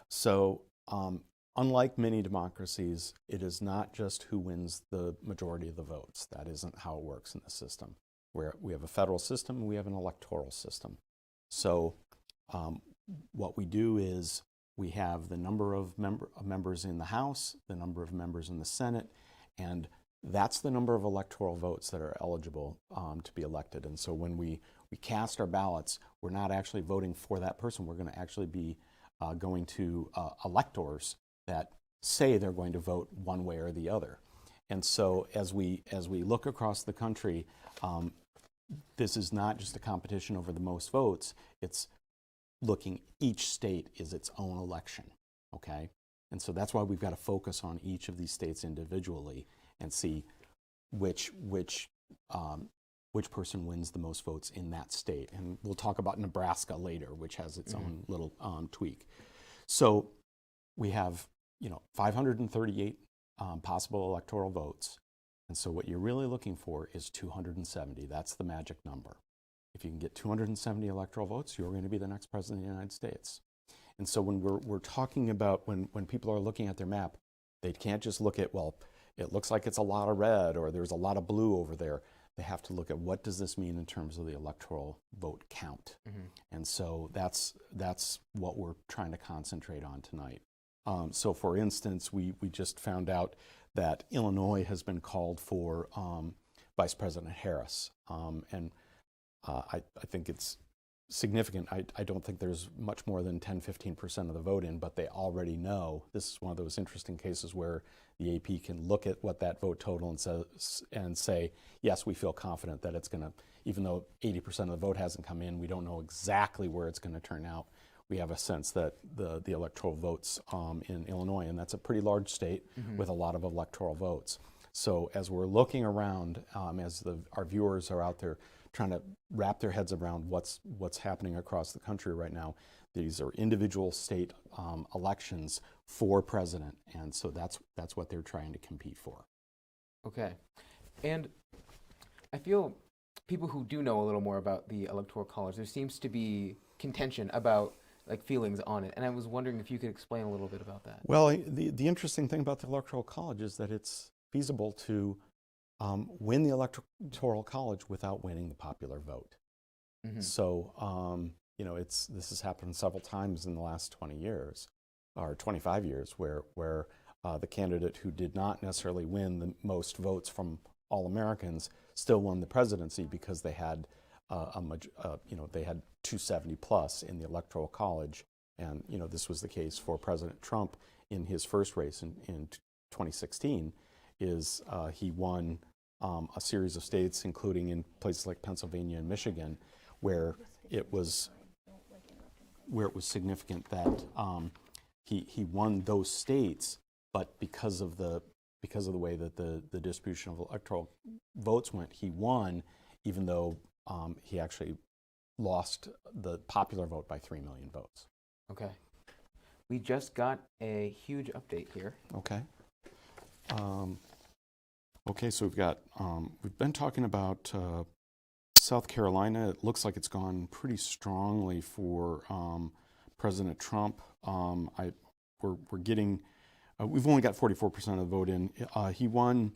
So, unlike many democracies, it is not just who wins the majority of the votes. That isn't how it works in the system. Where we have a federal system and we have an electoral system. So, what we do is we have the number of members in the House, the number of members in the Senate, and that's the number of electoral votes that are eligible to be elected. And so when we cast our ballots, we're not actually voting for that person. We're going to actually be going to electors that say they're going to vote one way or the other. And so as we look across the country, this is not just a competition over the most votes. It's looking, each state is its own election, okay? And so that's why we've got to focus on each of these states individually and see which person wins the most votes in that state. And we'll talk about Nebraska later, which has its own little tweak. So we have, 538 possible electoral votes. And so what you're really looking for is 270. That's the magic number. If you can get 270 electoral votes, you're going to be the next president of the United States. And so when we're talking about, when people are looking at their map, they can't just look at, well, it looks like it's a lot of red or there's a lot of blue over there. They have to look at what does this mean in terms of the electoral vote count. And so that's what we're trying to concentrate on tonight. So for instance, we just found out that Illinois has been called for Vice President Harris. I think it's significant. I don't think there's much more than 10-15% of the vote in, but they already know. This is one of those interesting cases where the AP can look at what that vote total and say, yes, we feel confident that it's going to, even though 80% of the vote hasn't come in, we don't know exactly where it's going to turn out. We have a sense that the electoral votes in Illinois, and that's a pretty large state with a lot of electoral votes. So as we're looking around, as our viewers are out there trying to wrap their heads around what's happening across the country right now, these are individual state elections for president, and so that's what they're trying to compete for. Okay. And I feel people who do know a little more about the Electoral College, there seems to be contention about feelings on it, and I was wondering if you could explain a little bit about that. Well, the interesting thing about the Electoral College is that it's feasible to win the Electoral College without winning the popular vote. So, this has happened several times in the last 20 years. or 25 years where the candidate who did not necessarily win the most votes from all Americans still won the presidency because they had they had 270 plus in the Electoral College, and this was the case for President Trump in his first race in 2016. He won a series of states, including in places like Pennsylvania and Michigan, where it was significant that he won those states, but because of the way that the distribution of electoral votes went, he won, even though he actually lost the popular vote by 3 million votes. Okay. We just got a huge update here. Okay. Okay, so we've been talking about South Carolina. It looks like it's gone pretty strongly for President Trump. We're getting, we've only got 44% of the vote in. He won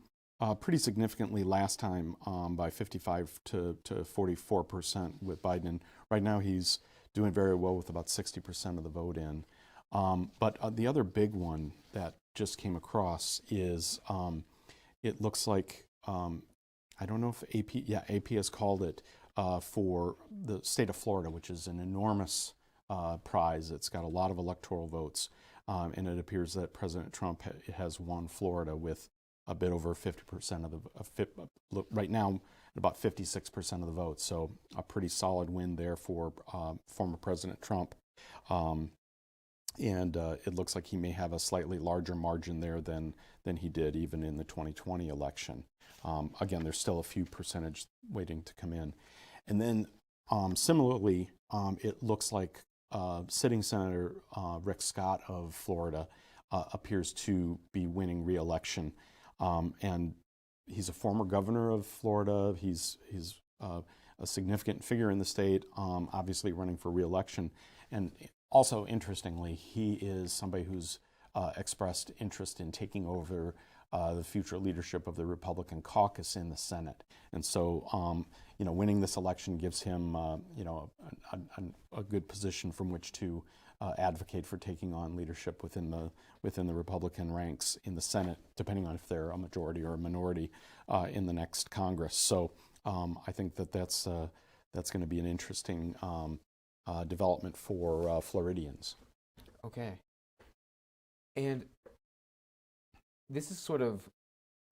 pretty significantly last time by 55 to 44% with Biden. And right now he's doing very well with about 60% of the vote in. But the other big one that just came across is it looks like, I don't know if AP has called it for the state of Florida, which is an enormous prize. It's got a lot of electoral votes, and it appears that President Trump has won Florida with a bit over 50% of the, right now, about 56% of the votes. So a pretty solid win there for former President Trump. And it looks like he may have a slightly larger margin there than he did even in the 2020 election. Again, there's still a few percentage waiting to come in. And then similarly, it looks like sitting Senator Rick Scott of Florida appears to be winning re-election. And he's a former governor of Florida. He's a significant figure in the state, obviously running for re-election. And also, interestingly, he is somebody who's expressed interest in taking over the future leadership of the Republican caucus in the Senate. And so, winning this election gives him, a good position from which to advocate for taking on leadership within the Republican ranks in the Senate, depending on if they're a majority or a minority in the next Congress. So, I think that's going to be an interesting development for Floridians. Okay. And this is sort of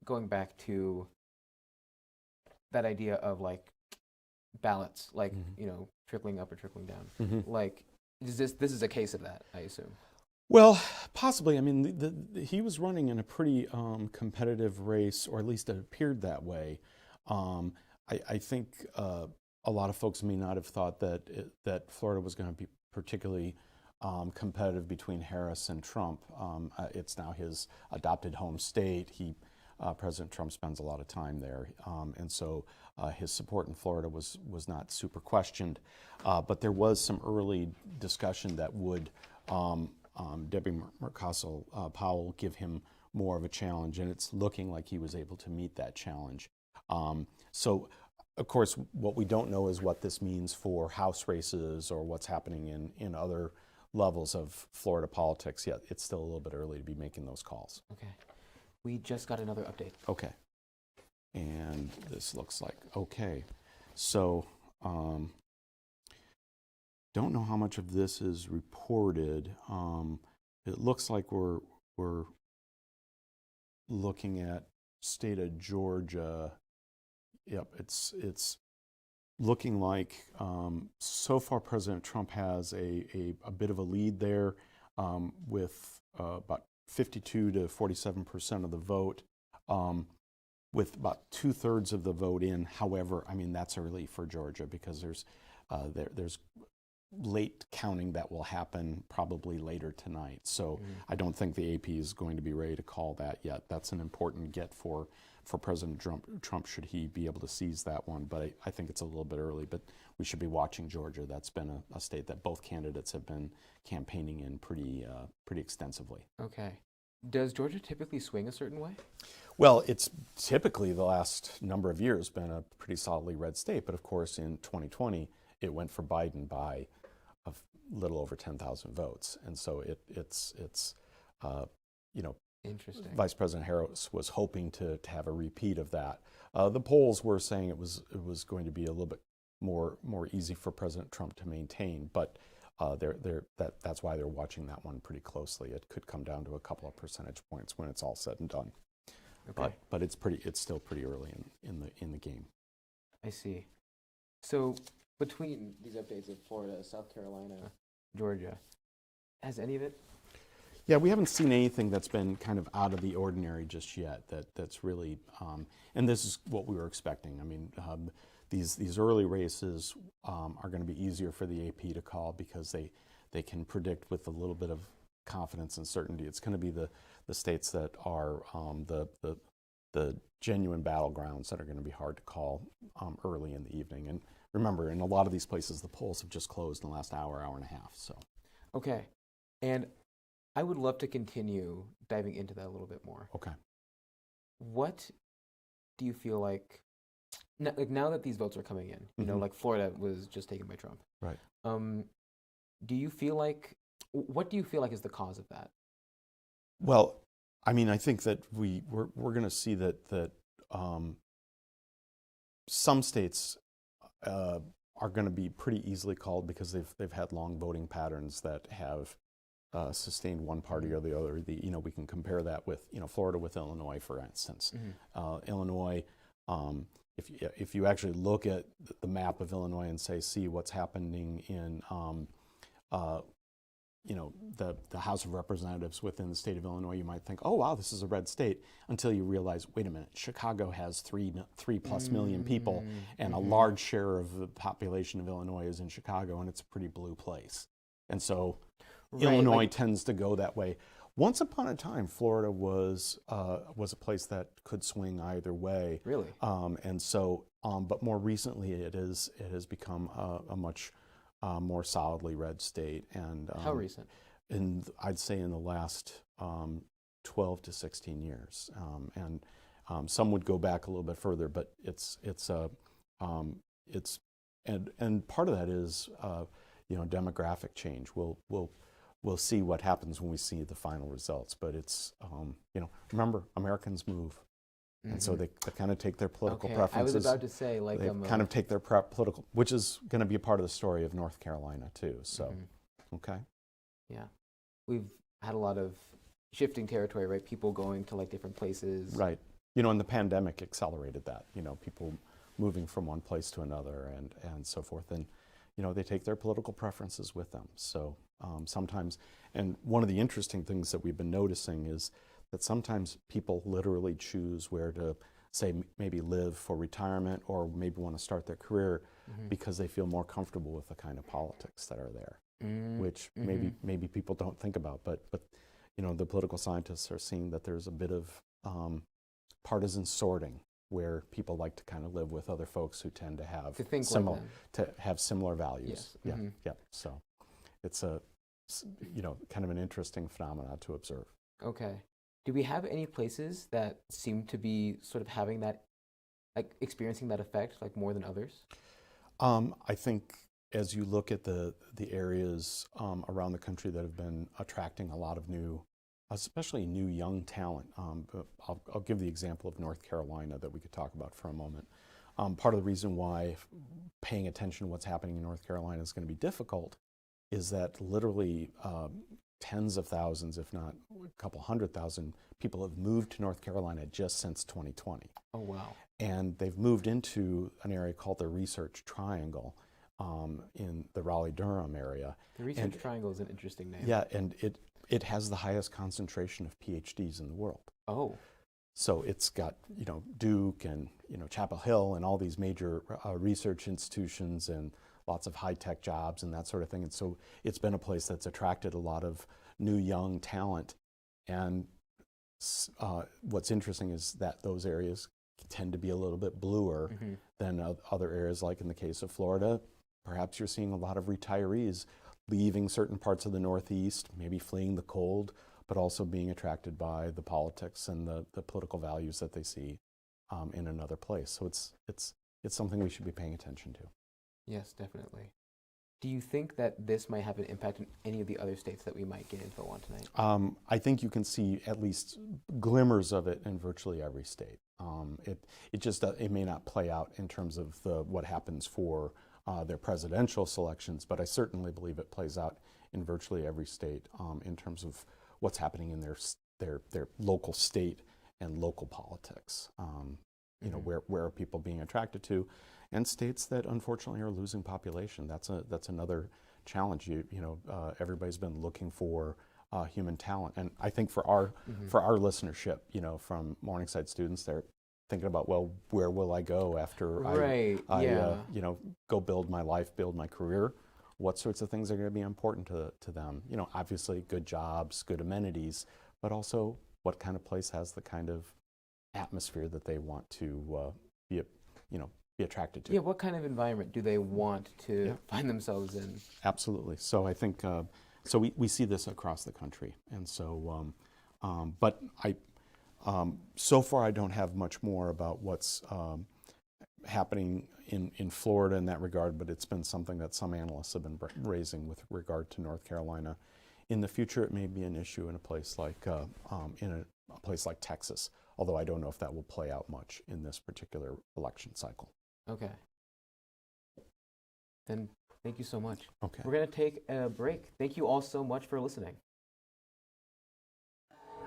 going back to that idea of like ballots, like, trickling up or trickling down. Mm-hmm. Like, this is a case of that, I assume. Well, possibly. I mean, he was running in a pretty competitive race, or at least it appeared that way. I think a lot of folks may not have thought that Florida was going to be particularly competitive between Harris and Trump. It's now his adopted home state. President Trump spends a lot of time there, and so his support in Florida was not super questioned. But there was some early discussion that would Debbie Murcaso-Powell give him more of a challenge, and it's looking like he was able to meet that challenge. So, of course, what we don't know is what this means for House races or what's happening in other levels of Florida politics yet. It's still a little bit early to be making those calls. Okay. We just got another update. Okay. And this looks like, okay. So, don't know how much of this is reported. It looks like we're looking at state of Georgia. Yep, it's looking like so far President Trump has a bit of a lead there with about 52 to 47% of the vote, with about 2/3 of the vote in. However, I mean, that's early for Georgia because there's late counting that will happen probably later tonight. So I don't think the AP is going to be ready to call that yet. That's an important get for President Trump should he be able to seize that one. But I think it's a little bit early, but we should be watching Georgia. That's been a state that both candidates have been campaigning in pretty extensively. Okay. Does Georgia typically swing a certain way? Well, it's typically the last number of years been a pretty solidly red state, but of course in 2020 it went for Biden by little over 10,000 votes, and so it's you know, Interesting. Vice President Harris was hoping to have a repeat of that. The polls were saying it was going to be a little bit more easy for President Trump to maintain, but that's why they're watching that one pretty closely. It could come down to a couple of percentage points when it's all said and done. Okay. But it's still pretty early in the game. I see. So between these updates of Florida, South Carolina, Georgia, has any of it? Yeah, we haven't seen anything that's been kind of out of the ordinary just yet. That's really, and this is what we were expecting. I mean, these early races are going to be easier for the AP to call because they can predict with a little bit of confidence and certainty. It's going to be the states that are the genuine battlegrounds that are going to be hard to call early in the evening. And remember, in a lot of these places, the polls have just closed in the last hour and a half. So. Okay, and I would love to continue diving into that a little bit more. Okay. What do you feel like now that these votes are coming in? You know, like Florida was just taken by Trump. Right. Do you feel like what do you feel like is the cause of that? Well, I mean, I think that we're going to see that some states are going to be pretty easily called because they've had long voting patterns that have sustained one party or the other. We can compare that with Florida with Illinois, for instance. Illinois, if you actually look at the map of Illinois and see what's happening in the House of Representatives within the state of Illinois, you might think, oh wow, this is a red state, until you realize, wait a minute, Chicago has 3+ million people, and a large share of the population of Illinois is in Chicago, and it's a pretty blue place. And so Illinois tends to go that way. Once upon a time, Florida was a place that could swing either way. Really? And so, but more recently, it has become a much more solidly red state. And how recent? I'd say in the last 12 to 16 years. And some would go back a little bit further, but it's and part of that is demographic change. We'll see what happens when we see the final results, but it's remember, Americans move, and so they kind of take their political preferences. I was about to say, like, they kind of take their political, which is going to be a part of the story of North Carolina too. So, okay. Yeah, we've had a lot of shifting territory, right? People going to like different places. Right. And the pandemic accelerated that. People moving from one place to another and so forth, and they take their political preferences with them. So. Sometimes, and one of the interesting things that we've been noticing is that sometimes people literally choose where to, say, maybe live for retirement or maybe want to start their career because they feel more comfortable with the kind of politics that are there, which maybe people don't think about. But the political scientists are seeing that there's a bit of partisan sorting where people like to kind of live with other folks who tend to have similar values. Yes. Yeah. So it's a kind of an interesting phenomenon to observe. Okay. Do we have any places that seem to be sort of having that, like experiencing that effect, like more than others? I think as you look at the areas around the country that have been attracting a lot of especially new young talent. I'll give the example of North Carolina that we could talk about for a moment. Part of the reason why paying attention to what's happening in North Carolina is going to be difficult is that literally tens of thousands, if not a couple 100,000 people have moved to North Carolina just since 2020. Oh, wow. And they've moved into an area called the Research Triangle in the Raleigh-Durham area. The Research Triangle is an interesting name. Yeah, and it has the highest concentration of PhDs in the world. Oh. So it's got, Duke and, Chapel Hill and all these major research institutions and lots of high-tech jobs and that sort of thing. And so it's been a place that's attracted a lot of new young talent. And what's interesting is that those areas tend to be a little bit bluer than other areas, like in the case of Florida. Perhaps you're seeing a lot of retirees leaving certain parts of the Northeast, maybe fleeing the cold, but also being attracted by the politics and the political values that they see in another place. So it's something we should be paying attention to. Yes, definitely. Do you think that this might have an impact on any of the other states that we might get info on tonight? I think you can see at least glimmers of it in virtually every state. It may not play out in terms of what happens for their presidential selections, but I certainly believe it plays out in virtually every state in terms of what's happening in their local state and local politics. You know, where are people being attracted to, and states that unfortunately are losing population. That's another challenge. Everybody's been looking for human talent, and I think for our listenership, you know, from Morningside students, they're thinking about, well, where will I go after I go build my life, build my career? What sorts of things are going to be important to them? You know, obviously good jobs, good amenities, but also what kind of place has the kind of atmosphere that they want to be attracted to. Yeah, what kind of environment do they want to find themselves in? Absolutely. So I think we see this across the country, and so but so far I don't have much more about what's happening in Florida in that regard, but it's been something that some analysts have been raising with regard to North Carolina. In the future, it may be an issue in a place like Texas, although I don't know if that will play out much in this particular election cycle. Okay. Then thank you so much. Okay. We're going to take a break. Thank you all so much for listening.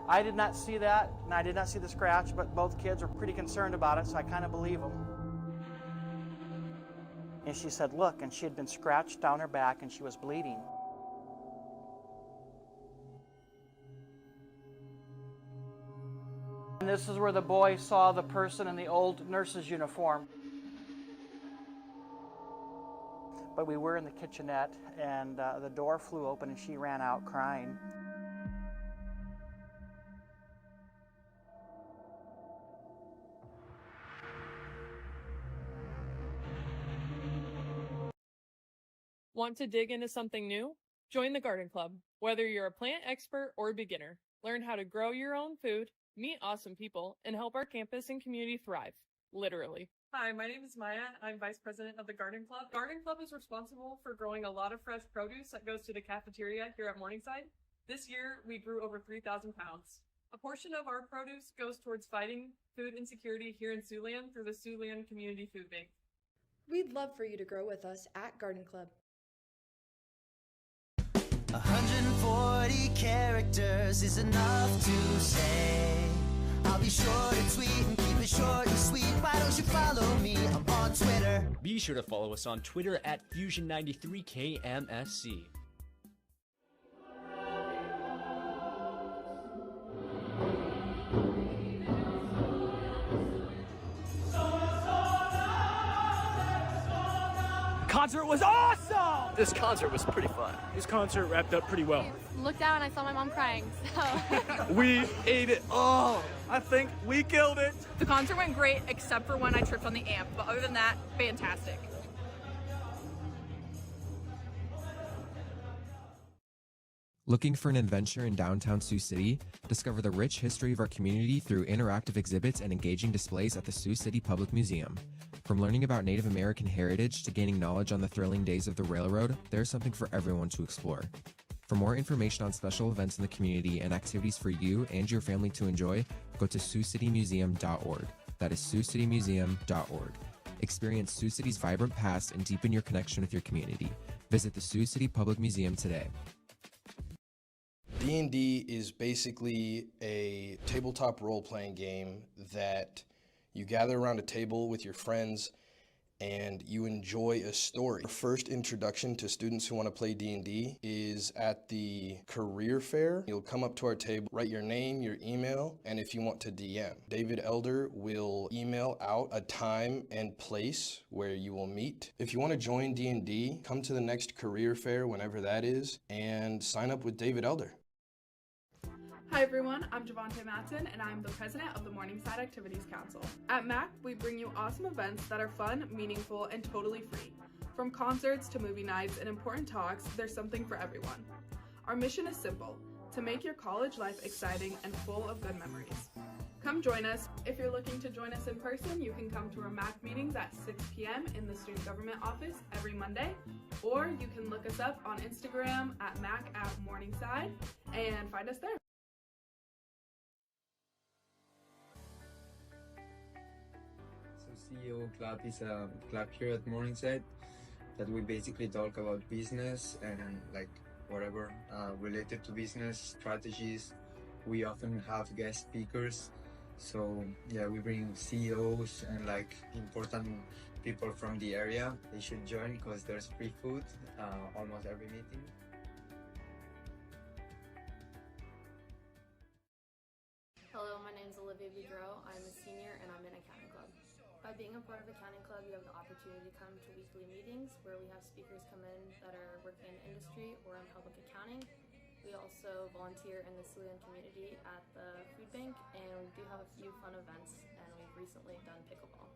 I did not see that, and I did not see the scratch, but both kids were pretty concerned about it, so I kind of believe them. And she said, look, and she had been scratched down her back and she was bleeding. And this is where the boy saw the person in the old nurse's uniform. But we were in the kitchenette, and the door flew open and she ran out crying. Want to dig into something new? Join the Garden Club. Whether you're a plant expert or beginner, learn how to grow your own food, meet awesome people, and help our campus and community thrive. Literally. Hi, my name is Maya. I'm Vice President of the Garden Club. Garden Club is responsible for growing a lot of fresh produce that goes to the cafeteria here at Morningside. This year, we grew over 3,000 pounds. A portion of our produce goes towards fighting food insecurity here in Siouxland through the Siouxland Community Food Bank. We'd love for you to grow with us at Garden Club. 140 characters is enough to say. I'll be short and sweet and keep it short and sweet. Why don't you follow me? I'm on Twitter. Be sure to follow us on Twitter at Fusion93KMSC. Concert was awesome! This concert was pretty fun. This concert wrapped up pretty well. I looked out and I saw my mom crying, so. We ate it all. I think we killed it. The concert went great, except for when I tripped on the amp, but other than that, fantastic. Looking for an adventure in downtown Sioux City? Discover the rich history of our community through interactive exhibits and engaging displays at the Sioux City Public Museum. From learning about Native American heritage to gaining knowledge on the thrilling days of the railroad, there's something for everyone to explore. For more information on special events in the community and activities for you and your family to enjoy, go to SiouxCityMuseum.org. That is SiouxCityMuseum.org. Experience Sioux City's vibrant past and deepen your connection with your community. Visit the Sioux City Public Museum today. D&D is basically a tabletop role-playing game that you gather around a table with your friends and you enjoy a story. Our first introduction to students who want to play D&D is at the career fair. You'll come up to our table, write your name, your email, and if you want to DM. David Elder will email out a time and place where you will meet. If you want to join D&D, come to the next career fair, whenever that is, and sign up with David Elder. Hi everyone, I'm Javante Matson and I'm the president of the Morningside Activities Council. At MAC, we bring you awesome events that are fun, meaningful, and totally free. From concerts to movie nights and important talks, there's something for everyone. Our mission is simple, to make your college life exciting and full of good memories. Come join us. If you're looking to join us in person, you can come to our MAC meetings at 6 p.m. in the Student Government Office every Monday, or you can look us up on Instagram at MAC@Morningside and find us there. So CEO Club is a club here at Morningside that we basically talk about business and like whatever related to business strategies. We often have guest speakers. So yeah, we bring CEOs and like important people from the area. They should join because there's free food almost every meeting. Hello, my name is Olivia Boudreau. I'm a senior and I'm in accounting club. By being a part of accounting club, you have the opportunity to come to weekly meetings where we have speakers come in that are working in industry or in public accounting. We also volunteer in the civilian community at the food bank, and we do have a few fun events, and we've recently done pickleball.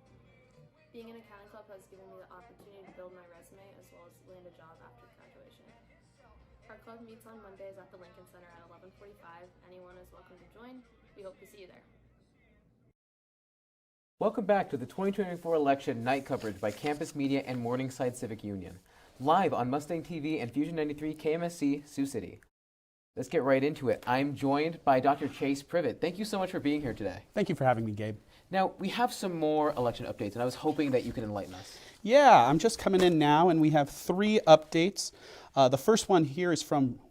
Being in accounting club has given me the opportunity to build my resume as well as land a job after graduation. Our club meets on Mondays at the Lincoln Center at 11:45. Anyone is welcome to join. We hope to see you there. Welcome back to the 2024 election night coverage by Campus Media and Morningside Civic Union, live on Mustang TV and Fusion 93 KMSC, Sioux City. Let's get right into it. I'm joined by Dr. Chase Privet. Thank you so much for being here today. Thank you for having me, Gabe. Now, we have some more election updates, and I was hoping that you could enlighten us. Yeah, I'm just coming in now, and we have 3 updates. The first one here is from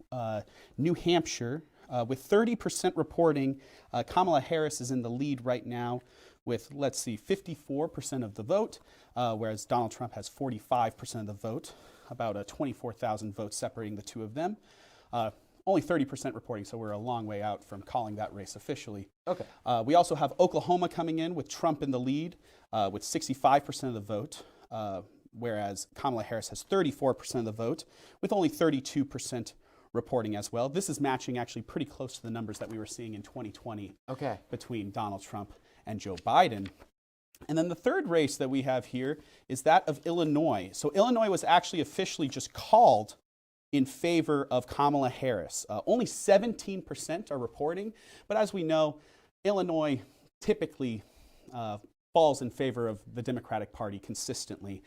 New Hampshire. With 30% reporting, Kamala Harris is in the lead right now with, 54% of the vote, whereas Donald Trump has 45% of the vote, about 24,000 votes separating the two of them. Only 30% reporting, so we're a long way out from calling that race officially. Okay. We also have Oklahoma coming in with Trump in the lead with 65% of the vote, whereas Kamala Harris has 34% of the vote with only 32% reporting as well. This is matching actually pretty close to the numbers that we were seeing in 2020 between Donald Trump and Joe Biden. And then the third race that we have here is that of Illinois. So Illinois was actually officially just called in favor of Kamala Harris. Only 17% are reporting, but as we know, Illinois typically falls in favor of the Democratic Party consistently.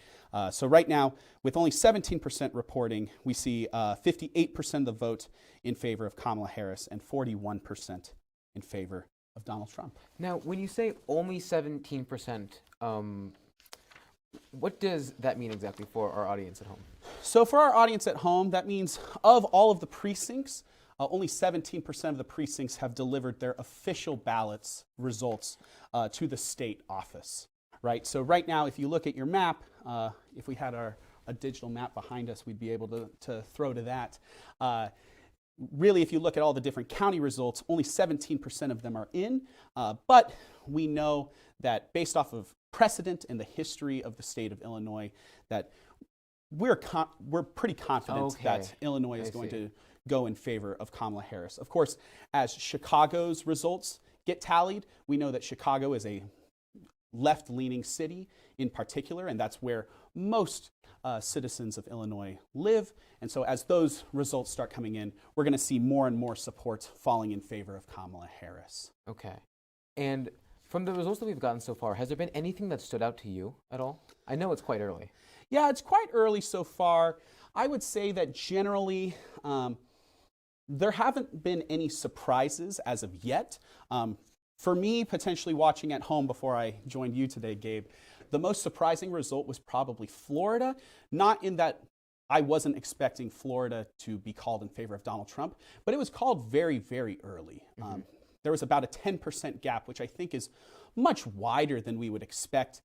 So right now, with only 17% reporting, we see 58% of the vote in favor of Kamala Harris and 41% in favor of Donald Trump. Now, when you say only 17%, what does that mean exactly for our audience at home? So for our audience at home, that means of all of the precincts, only 17% of the precincts have delivered their official ballots results to the state office, right? So right now, if you look at your map, if we had a digital map behind us, we'd be able to throw to that. Really, if you look at all the different county results, only 17% of them are in, but we know that based off of precedent in the history of the state of Illinois, that we're pretty confident that Illinois is going to go in favor of Kamala Harris. Of course, as Chicago's results get tallied, we know that Chicago is a left-leaning city in particular, and that's where most citizens of Illinois live. And so as those results start coming in, we're going to see more and more support falling in favor of Kamala Harris. Okay. And from the results that we've gotten so far, has there been anything that stood out to you at all? I know it's quite early. Yeah, it's quite early so far. I would say that generally there haven't been any surprises as of yet. For me, potentially watching at home before I joined you today, Gabe, the most surprising result was probably Florida, not in that I wasn't expecting Florida to be called in favor of Donald Trump, but it was called very, very early. There was about a 10% gap, which I think is much wider than we would expect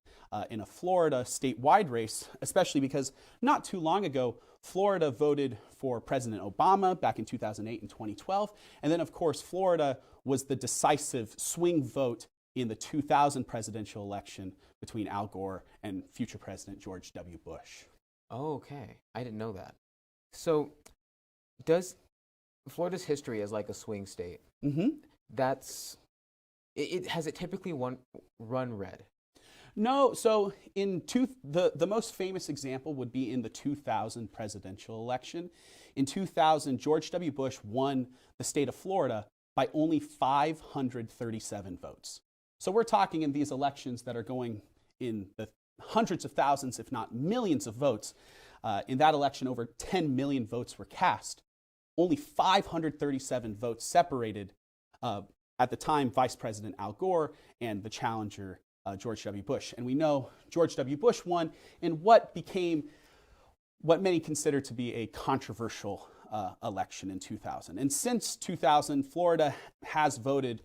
in a Florida statewide race, especially because not too long ago, Florida voted for President Obama back in 2008 and 2012. And then, of course, Florida was the decisive swing vote in the 2000 presidential election between Al Gore and future President George W. Bush. Oh, okay. I didn't know that. So does Florida's history as like a swing state, has it typically run red? No, so the most famous example would be in the 2000 presidential election. In 2000, George W. Bush won the state of Florida by only 537 votes. So we're talking in these elections that are going in the hundreds of thousands, if not millions of votes. In that election, over 10 million votes were cast. Only 537 votes separated at the time Vice President Al Gore and the challenger George W. Bush. And we know George W. Bush won in what became what many consider to be a controversial election in 2000. And since 2000, Florida has voted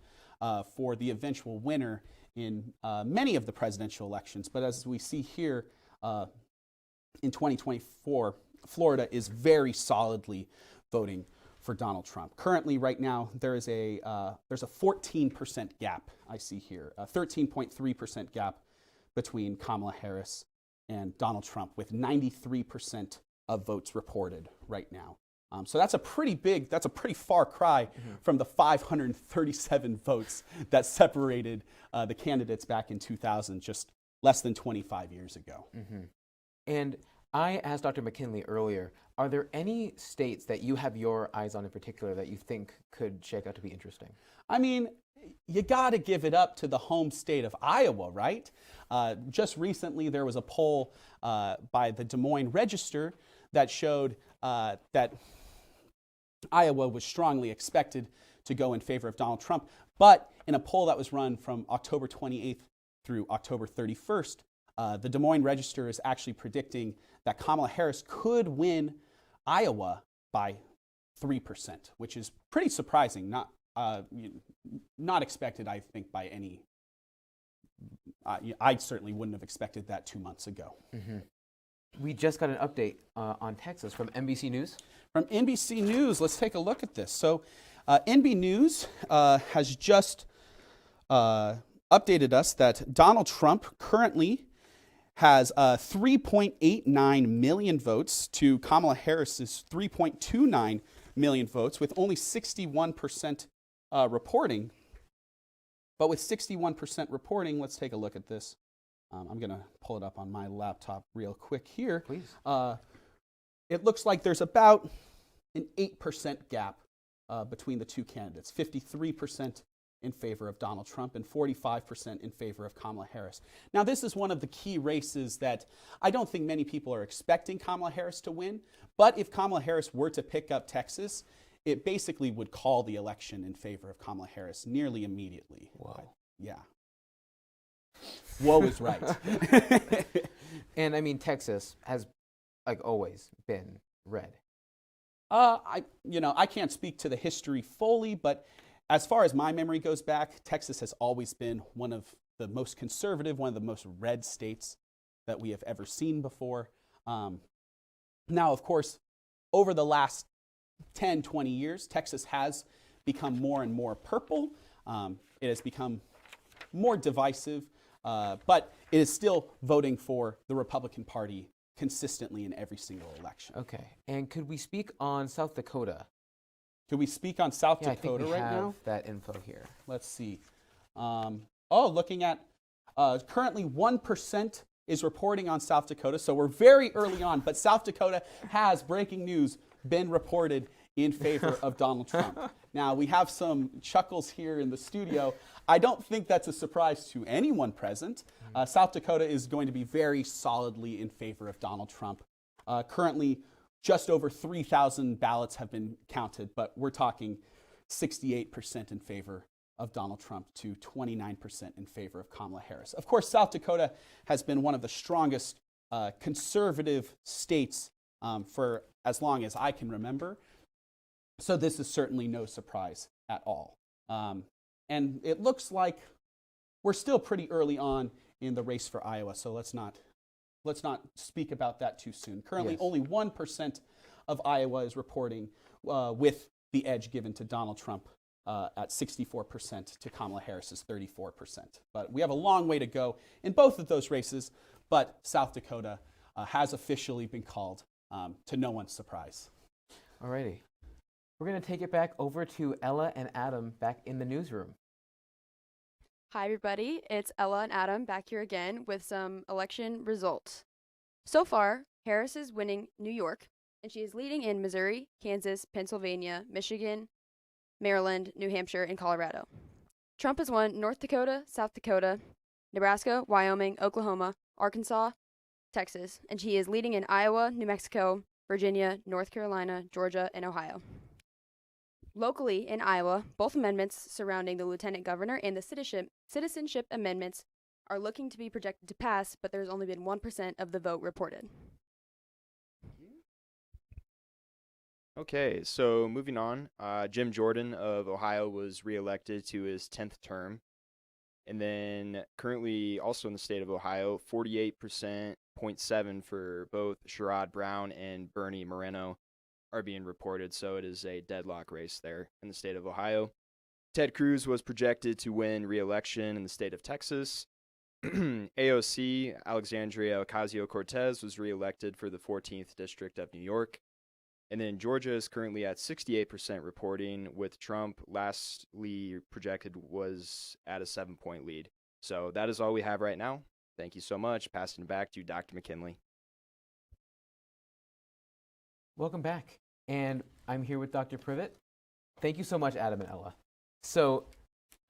for the eventual winner in many of the presidential elections. But as we see here in 2024, Florida is very solidly voting for Donald Trump. Currently, right now, there's a 14% gap, I see here, a 13.3% gap between Kamala Harris and Donald Trump, with 93% of votes reported right now. So that's a pretty far cry from the 537 votes that separated the candidates back in 2000, just less than 25 years ago. And I asked Dr. McKinley earlier, are there any states that you have your eyes on in particular that you think could shake out to be interesting? I mean, you got to give it up to the home state of Iowa, right? Just recently, there was a poll by the Des Moines Register that showed that Iowa was strongly expected to go in favor of Donald Trump. But in a poll that was run from October 28th through October 31st, the Des Moines Register is actually predicting that Kamala Harris could win Iowa by 3%, which is pretty surprising. Not expected, I think, by any. I certainly wouldn't have expected that 2 months ago. We just got an update on Texas from NBC News. From NBC News, let's take a look at this. So NB News has just updated us that Donald Trump currently has 3.89 million votes to Kamala Harris's 3.29 million votes, with only 61% reporting. But with 61% reporting, let's take a look at this. I'm going to pull it up on my laptop real quick here. Please. It looks like there's about an 8% gap between the two candidates, 53% in favor of Donald Trump and 45% in favor of Kamala Harris. Now, this is one of the key races that I don't think many people are expecting Kamala Harris to win. But if Kamala Harris were to pick up Texas, it basically would call the election in favor of Kamala Harris nearly immediately. Wow. Yeah. Whoa is right. And I mean, Texas has, like always, been red. I can't speak to the history fully, but as far as my memory goes back, Texas has always been one of the most conservative, one of the most red states that we have ever seen before. Now, of course, over the last 10, 20 years, Texas has become more and more purple. It has become more divisive, but it is still voting for the Republican Party consistently in every single election. Okay. And could we speak on South Dakota? Could we speak on South Yeah, Dakota I think we right have now? that info here. Let's see. Looking at currently 1% is reporting on South Dakota, so we're very early on, but South Dakota has, breaking news, been reported in favor of Donald Trump. Now, we have some chuckles here in the studio. I don't think that's a surprise to anyone present. South Dakota is going to be very solidly in favor of Donald Trump. Currently, just over 3,000 ballots have been counted, but we're talking 68% in favor of Donald Trump to 29% in favor of Kamala Harris. Of course, South Dakota has been one of the strongest conservative states for as long as I can remember. So this is certainly no surprise at all. And it looks like we're still pretty early on in the race for Iowa, so let's not speak about that too soon. Currently, only 1% of Iowa is reporting with the edge given to Donald Trump at 64% to Kamala Harris's 34%. But we have a long way to go in both of those races, but South Dakota has officially been called to no one's surprise. Alrighty. We're going to take it back over to Ella and Adam back in the newsroom. Hi, everybody. It's Ella and Adam back here again with some election results. So far, Harris is winning New York, and she is leading in Missouri, Kansas, Pennsylvania, Michigan, Maryland, New Hampshire, and Colorado. Trump has won North Dakota, South Dakota, Nebraska, Wyoming, Oklahoma, Arkansas, Texas, and he is leading in Iowa, New Mexico, Virginia, North Carolina, Georgia, and Ohio. Locally in Iowa, both amendments surrounding the lieutenant governor and the citizenship amendments are looking to be projected to pass, but there's only been 1% of the vote reported. Okay, so moving on, Jim Jordan of Ohio was reelected to his 10th term. And then currently also in the state of Ohio, 48.7% for both Sherrod Brown and Bernie Moreno are being reported. So it is a deadlock race there in the state of Ohio. Ted Cruz was projected to win re-election in the state of Texas. AOC, Alexandria Ocasio-Cortez, was reelected for the 14th District of New York. And then Georgia is currently at 68% reporting, with Trump lastly projected was at a 7-point lead. So that is all we have right now. Thank you so much. Passing it back to Dr. McKinley. Welcome back. And I'm here with Dr. Privet. Thank you so much, Adam and Ella. So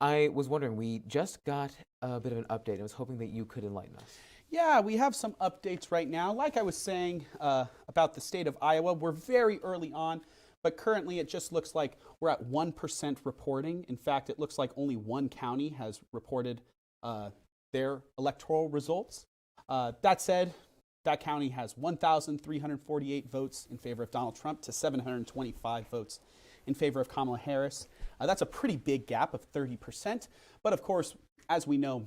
I was wondering, we just got a bit of an update. I was hoping that you could enlighten us. Yeah, we have some updates right now. Like I was saying about the state of Iowa, we're very early on, but currently it just looks like we're at 1% reporting. In fact, it looks like only one county has reported their electoral results. That said, that county has 1,348 votes in favor of Donald Trump to 725 votes in favor of Kamala Harris. That's a pretty big gap of 30%. But of course, as we know,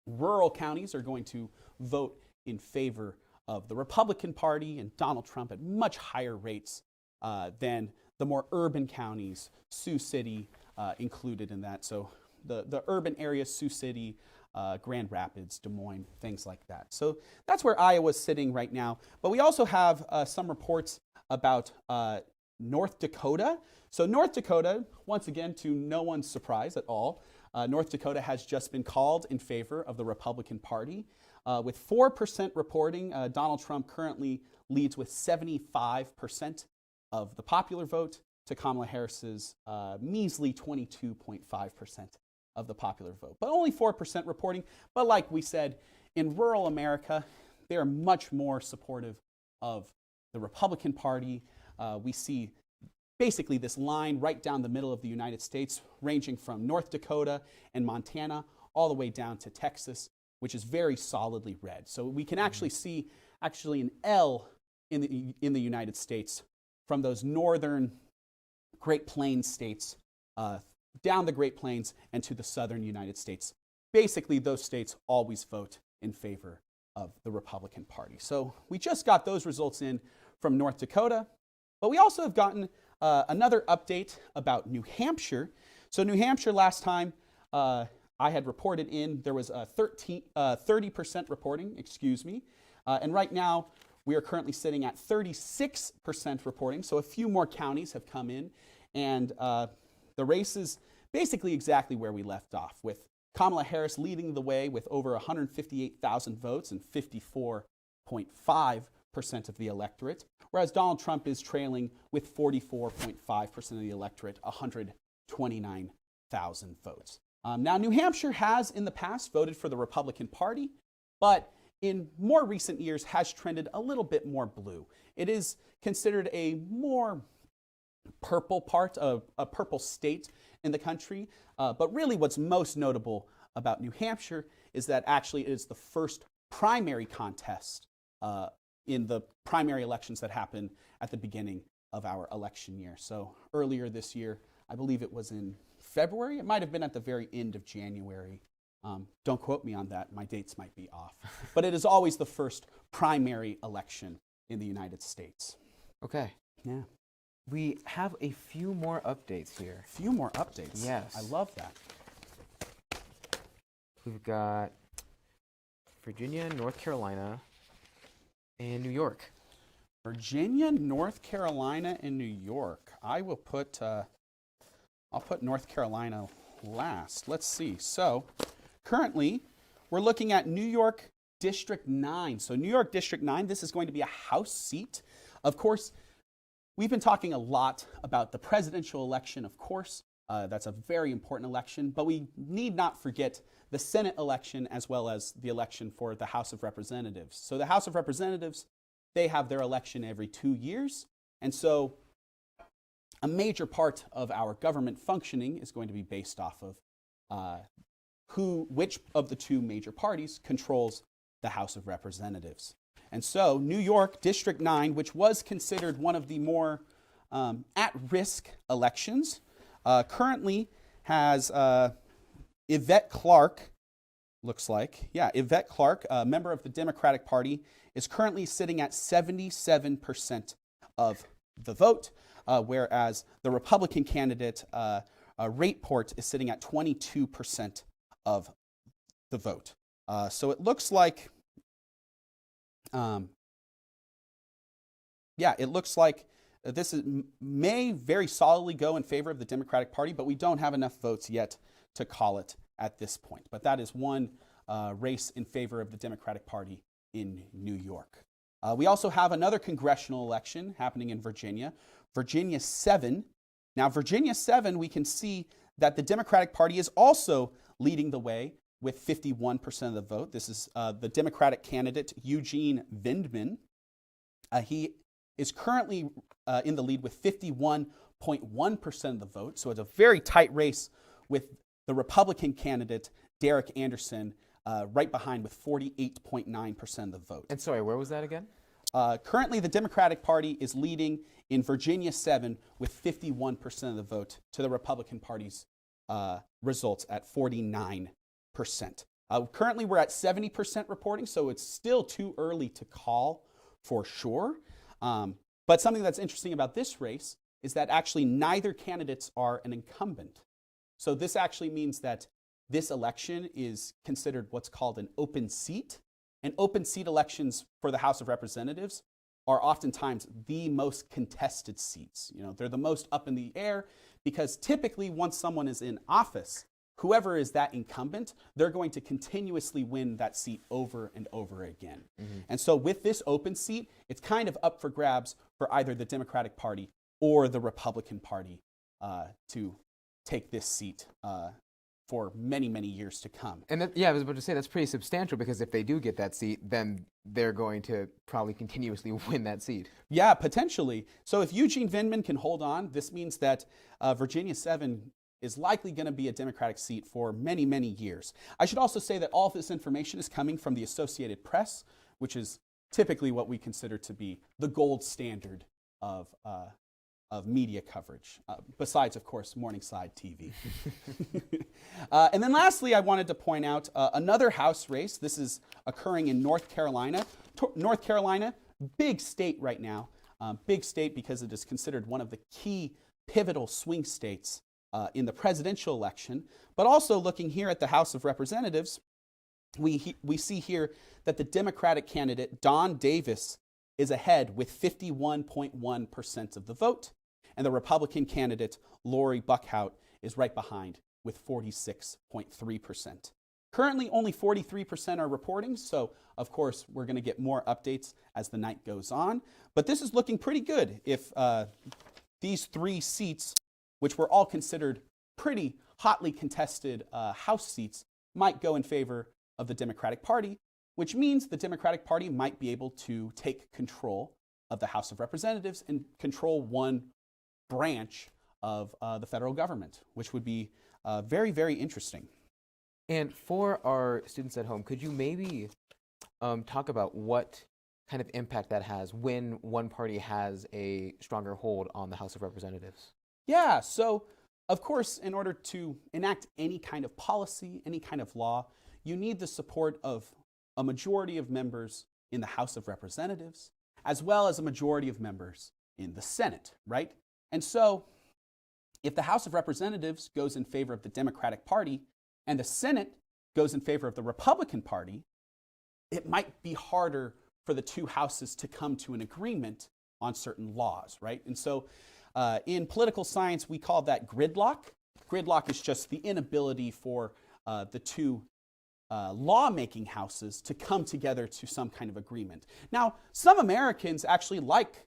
rural counties are going to vote in favor of the Republican Party and Donald Trump at much higher rates than the more urban counties, Sioux City included in that. So the urban areas, Sioux City, Grand Rapids, Des Moines, things like that. So that's where Iowa's sitting right now. But we also have some reports about North Dakota. So North Dakota, once again, to no one's surprise at all, North Dakota has just been called in favor of the Republican Party. With 4% reporting, Donald Trump currently leads with 75% of the popular vote to Kamala Harris's measly 22.5% of the popular vote. But only 4% reporting. But like we said, in rural America, they are much more supportive of the Republican Party. We see basically this line right down the middle of the United States, ranging from North Dakota and Montana all the way down to Texas, which is very solidly red. So we can actually see an L in the United States from those northern Great Plains states down the Great Plains and to the southern United States. Basically, those states always vote in favor of the Republican Party. So we just got those results in from North Dakota, but we also have gotten another update about New Hampshire. So New Hampshire, last time I had reported in, there was a 30% reporting, and right now we are currently sitting at 36% reporting. So a few more counties have come in, and the race is basically exactly where we left off, with Kamala Harris leading the way with over 158,000 votes and 54.5% of the electorate, whereas Donald Trump is trailing with 44.5% of the electorate, 129,000 votes. Now, New Hampshire has in the past voted for the Republican Party, but in more recent years has trended a little bit more blue. It is considered a more purple part of a purple state in the country, but really what's most notable about New Hampshire is that actually it is the first primary contest in the primary elections that happened at the beginning of our election year. So earlier this year, I believe it was in February, it might have been at the very end of January. Don't quote me on that, my dates might be off. But it is always the first primary election in the United States. Okay. Yeah. We have a few more updates here. Few more updates? Yes. I love that. We've got Virginia, North Carolina, and New York. Virginia, North Carolina, and New York. I will put, I'll put North Carolina last. Let's see. So currently, we're looking at New York District 9. So New York District 9, this is going to be a House seat. Of course, we've been talking a lot about the presidential election, of course, That's a very important election, but we need not forget the Senate election as well as the election for the House of Representatives. So the House of Representatives, they have their election every 2 years, and so a major part of our government functioning is going to be based off of which of the two major parties controls the House of Representatives. And so New York District 9, which was considered one of the more at-risk elections, currently has Yvette Clarke, looks like. Yeah, Yvette Clarke, a member of the Democratic Party, is currently sitting at 77% of the vote, whereas the Republican candidate, Rateport, is sitting at 22% of the vote. So it looks like, this may very solidly go in favor of the Democratic Party, but we don't have enough votes yet to call it at this point. But that is one race in favor of the Democratic Party in New York. We also have another congressional election happening in Virginia, Virginia 7. Now, Virginia 7, we can see that the Democratic Party is also leading the way with 51% of the vote. This is the Democratic candidate, Eugene Vindman. He is currently in the lead with 51.1% of the vote. So it's a very tight race with the Republican candidate, Derek Anderson, right behind with 48.9% of the vote. And sorry, where was that again? Currently, the Democratic Party is leading in Virginia 7 with 51% of the vote to the Republican Party's results at 49%. Currently, we're at 70% reporting, so it's still too early to call for sure. But something that's interesting about this race is that actually neither candidates are an incumbent. So this actually means that this election is considered what's called an open seat. And open seat elections for the House of Representatives are oftentimes the most contested seats. You know, they're the most up in the air because typically once someone is in office, whoever is that incumbent, they're going to continuously win that seat over and over again. Mm-hmm. And so with this open seat, it's kind of up for grabs for either the Democratic Party or the Republican Party to take this seat for many, many years to come. And that, yeah, I was about to say that's pretty substantial because if they do get that seat, then they're going to probably continuously win that seat. Yeah, potentially. So if Eugene Vindman can hold on, this means that Virginia 7 is likely going to be a Democratic seat for many, many years. I should also say that all of this information is coming from the Associated Press, which is typically what we consider to be the gold standard of media coverage, besides, of course, Morningside TV. And then lastly, I wanted to point out another House race. This is occurring in North Carolina. North Carolina, big state right now. Big state because it is considered one of the key pivotal swing states in the presidential election. But also looking here at the House of Representatives, we see here that the Democratic candidate, Don Davis, is ahead with 51.1% of the vote. And the Republican candidate, Lori Buckhout, is right behind with 46.3%. Currently, only 43% are reporting, so of course we're going to get more updates as the night goes on. But this is looking pretty good if these three seats, which were all considered pretty hotly contested House seats, might go in favor of the Democratic Party, which means the Democratic Party might be able to take control of the House of Representatives and control one branch of the federal government, which would be very, very interesting. And for our students at home, could you maybe talk about what kind of impact that has when one party has a stronger hold on the House of Representatives? Yeah, so of course, in order to enact any kind of policy, any kind of law, you need the support of a majority of members in the House of Representatives, as well as a majority of members in the Senate, right? And so if the House of Representatives goes in favor of the Democratic Party and the Senate goes in favor of the Republican Party, it might be harder for the two houses to come to an agreement on certain laws, right? And so in political science, we call that gridlock. Gridlock is just the inability for the two lawmaking houses to come together to some kind of agreement. Now, some Americans actually like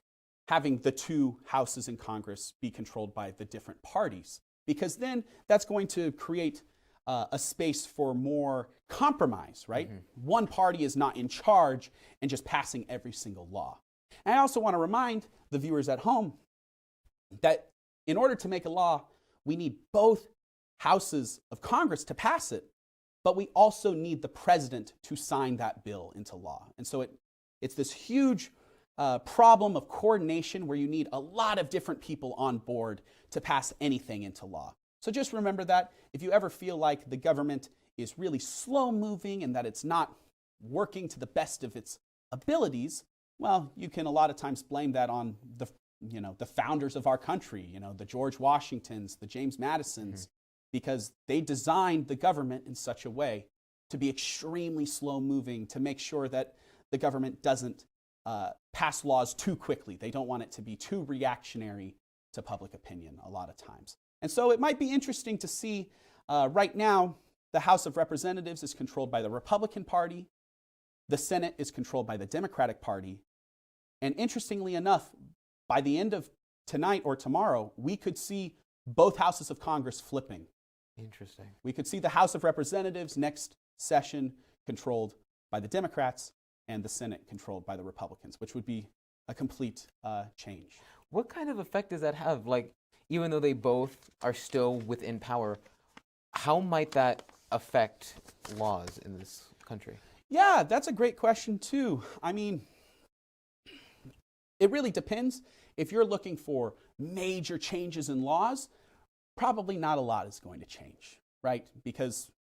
having the two houses in Congress be controlled by the different parties. because then that's going to create a space for more compromise, right? One party is not in charge and just passing every single law. And I also want to remind the viewers at home that in order to make a law, we need both houses of Congress to pass it, but we also need the president to sign that bill into law. And so it's this huge problem of coordination where you need a lot of different people on board to pass anything into law. So just remember that if you ever feel like the government is really slow moving and that it's not working to the best of its abilities, well, you can a lot of times blame that on the founders of our country, the George Washingtons, the James Madisons, because they designed the government in such a way to be extremely slow moving, to make sure that the government doesn't pass laws too quickly. They don't want it to be too reactionary to public opinion a lot of times. And so it might be interesting to see right now the House of Representatives is controlled by the Republican Party. The Senate is controlled by the Democratic Party. And interestingly enough, by the end of tonight or tomorrow, we could see both houses of Congress flipping. Interesting. We could see the House of Representatives next session controlled by the Democrats and the Senate controlled by the Republicans, which would be a complete change. What kind of effect does that have? Like, even though they both are still within power, how might that affect laws in this country? Yeah, that's a great question too. I mean, it really depends. If you're looking for major changes in laws, probably not a lot is going to change, right? Because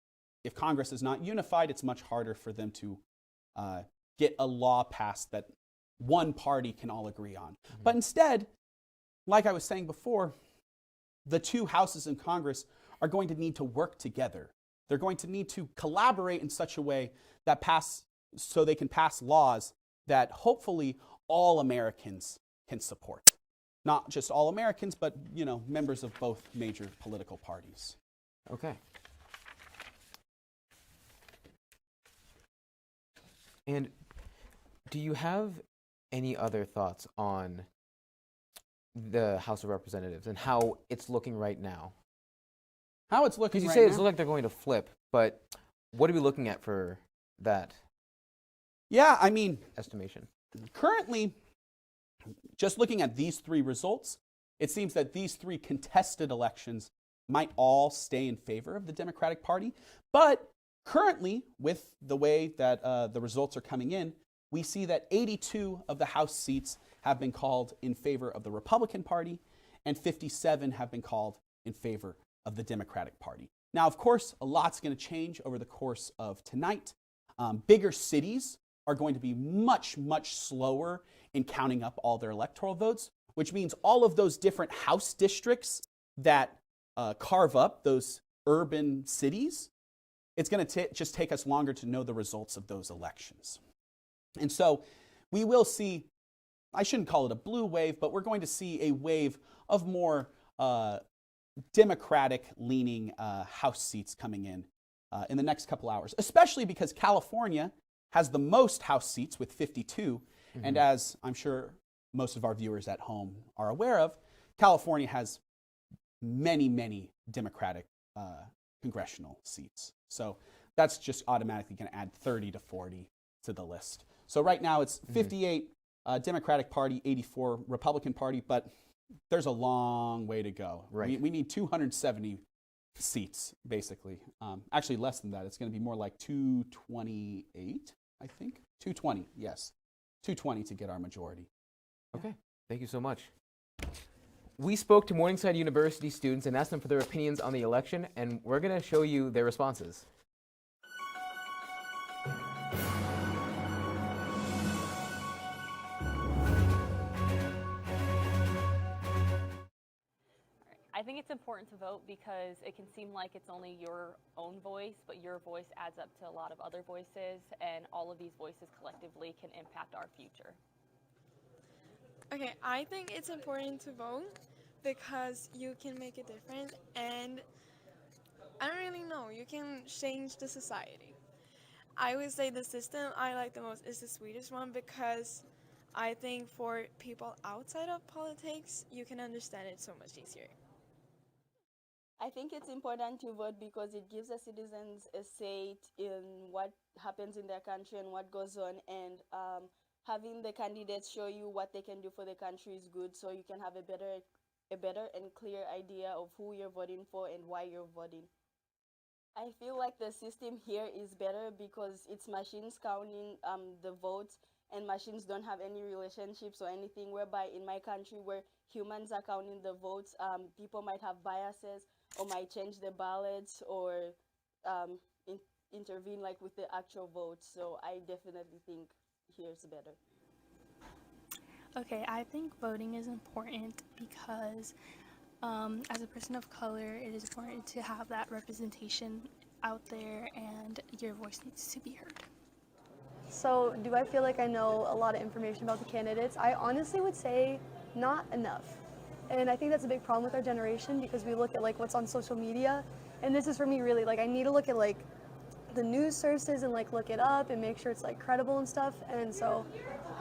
if Congress is not unified, it's much harder for them to get a law passed that one party can all agree on. But instead, like I was saying before, the two houses in Congress are going to need to work together. They're going to need to collaborate in such a way that so they can pass laws that hopefully all Americans can support. Not just all Americans, but members of both major political parties. Okay. And do you have any other thoughts on the House of Representatives and how it's looking right now? How it's looking right now? Because you say it's like they're going to flip, but what are we looking at for that? Yeah, I mean, estimation. Currently, just looking at these three results, it seems that these three contested elections might all stay in favor of the Democratic Party. But currently, with the way that the results are coming in, we see that 82 of the House seats have been called in favor of the Republican Party, and 57 have been called in favor of the Democratic Party. Now, of course, a lot's going to change over the course of tonight. Bigger cities are going to be much, much slower in counting up all their electoral votes, which means all of those different House districts that carve up those urban cities, it's going to just take us longer to know the results of those elections. And so we will see, I shouldn't call it a blue wave, but we're going to see a wave of more Democratic-leaning House seats coming in the next couple hours, especially because California has the most House seats with 52. And as I'm sure most of our viewers at home are aware of, California has many, many Democratic congressional seats. So that's just automatically going to add 30 to 40 to the list. So right now it's 58 Democratic Party, 84 Republican Party, but there's a long way to go. Right. We need 270 seats, basically. Actually, less than that. It's going to be more like 228, I think. 220, yes. 220 to get our majority. Okay, thank you so much. We spoke to Morningside University students and asked them for their opinions on the election, and we're going to show you their responses. I think it's important to vote because it can seem like it's only your own voice, but your voice adds up to a lot of other voices, and all of these voices collectively can impact our future. Okay, I think it's important to vote because you can make a difference, and I don't really know, you can change the society. I would say the system I like the most is the Swedish one because I think for people outside of politics, you can understand it so much easier. I think it's important to vote because it gives the citizens a say in what happens in their country and what goes on, and having the candidates show you what they can do for the country is good, so you can have a better and clear idea of who you're voting for and why you're voting. I feel like the system here is better because it's machines counting the votes, and machines don't have any relationships or anything, whereby in my country where humans are counting the votes, people might have biases or might change the ballots or intervene like with the actual votes. So I definitely think here's better. Okay, I think voting is important because as a person of color, it is important to have that representation out there, and your voice needs to be heard. So, do I feel like I know a lot of information about the candidates? I honestly would say not enough. And I think that's a big problem with our generation because we look at like what's on social media, and this is for me really like I need to look at like the news sources and like look it up and make sure it's like credible and stuff. And so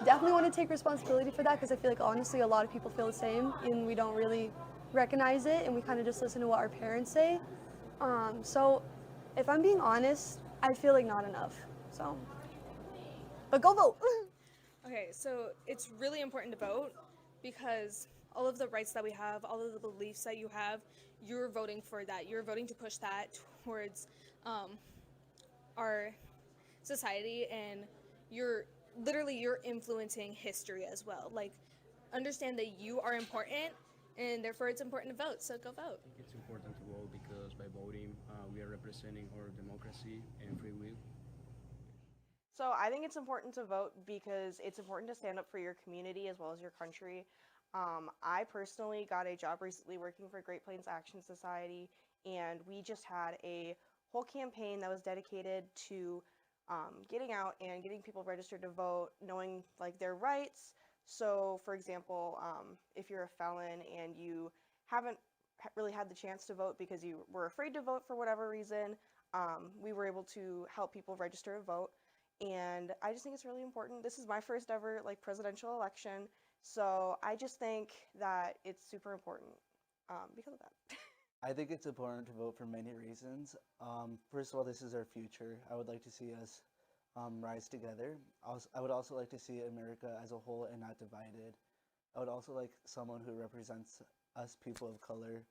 definitely want to take responsibility for that because I feel like honestly a lot of people feel the same and we don't really recognize it and we kind of just listen to what our parents say. So if I'm being honest, I feel like not enough. So, but go vote. Okay, so it's really important to vote because all of the rights that we have, all of the beliefs that you have, you're voting for that. You're voting to push that towards our society, and you're influencing history as well. Like, understand that you are important, and therefore it's important to vote, so go vote. I think it's important to vote because by voting, we are representing our democracy and free will. So I think it's important to vote because it's important to stand up for your community as well as your country. I personally got a job recently working for Great Plains Action Society, and we just had a whole campaign that was dedicated to getting out and getting people registered to vote, knowing like their rights. So for example, if you're a felon and you haven't really had the chance to vote because you were afraid to vote for whatever reason, we were able to help people register to vote. And I just think it's really important. This is my first ever like presidential election, so I just think that it's super important because of that. I think it's important to vote for many reasons. First of all, this is our future. I would like to see us rise together. I would also like to see America as a whole and not divided. I would also like someone who represents us people of color.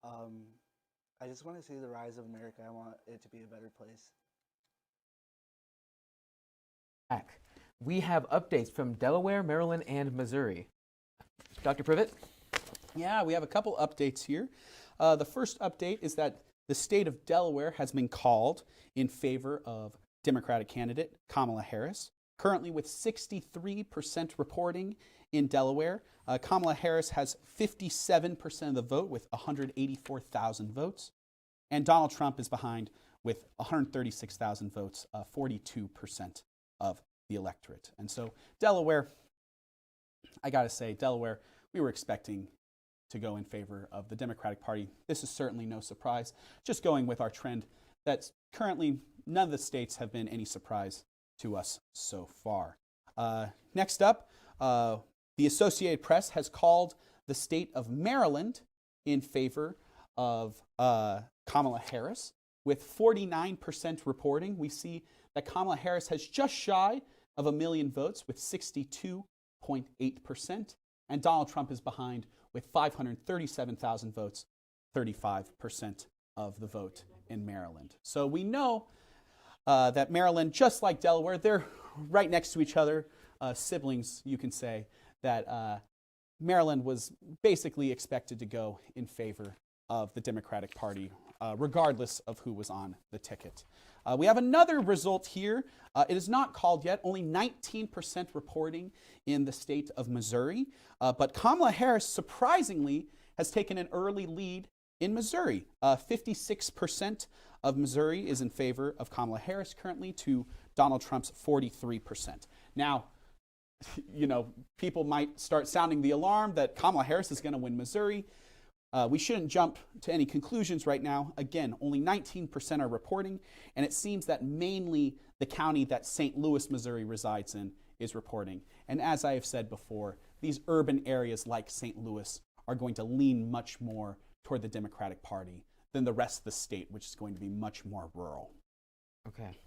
I just want to see the rise of America. I want it to be a better place. We have updates from Delaware, Maryland, and Missouri. Dr. Privet? Yeah, we have a couple updates here. The first update is that the state of Delaware has been called in favor of Democratic candidate Kamala Harris. Currently with 63% reporting in Delaware, Kamala Harris has 57% of the vote with 184,000 votes. And Donald Trump is behind with 136,000 votes, 42% of the electorate. And so Delaware, I got to say, Delaware, we were expecting to go in favor of the Democratic Party. This is certainly no surprise. Just going with our trend that currently none of the states have been any surprise to us so far. Next up, the Associated Press has called the state of Maryland in favor of Kamala Harris. With 49% reporting, we see that Kamala Harris has just shy of 1 million votes with 62.8%, and Donald Trump is behind with 537,000 votes, 35% of the vote in Maryland. So we know that Maryland, just like Delaware, they're right next to each other, siblings, you can say, that Maryland was basically expected to go in favor of the Democratic Party, regardless of who was on the ticket. We have another result here. It is not called yet, only 19% reporting in the state of Missouri. But Kamala Harris, surprisingly, has taken an early lead in Missouri. 56% of Missouri is in favor of Kamala Harris currently to Donald Trump's 43%. Now, you know, people might start sounding the alarm that Kamala Harris is going to win Missouri. We shouldn't jump to any conclusions right now. Again, only 19% are reporting, and it seems that mainly the county that St. Louis, Missouri resides in is reporting. And as I have said before, these urban areas like St. Louis are going to lean much more toward the Democratic Party than the rest of the state, which is going to be much more rural. Okay.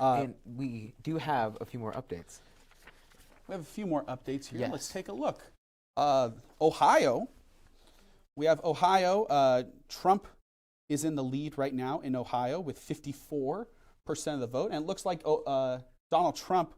And we do have a few more updates. We have a few more updates here. Yes. Let's take a look. Ohio. We have Ohio. Trump is in the lead right now in Ohio with 54% of the vote. And it looks like Donald Trump,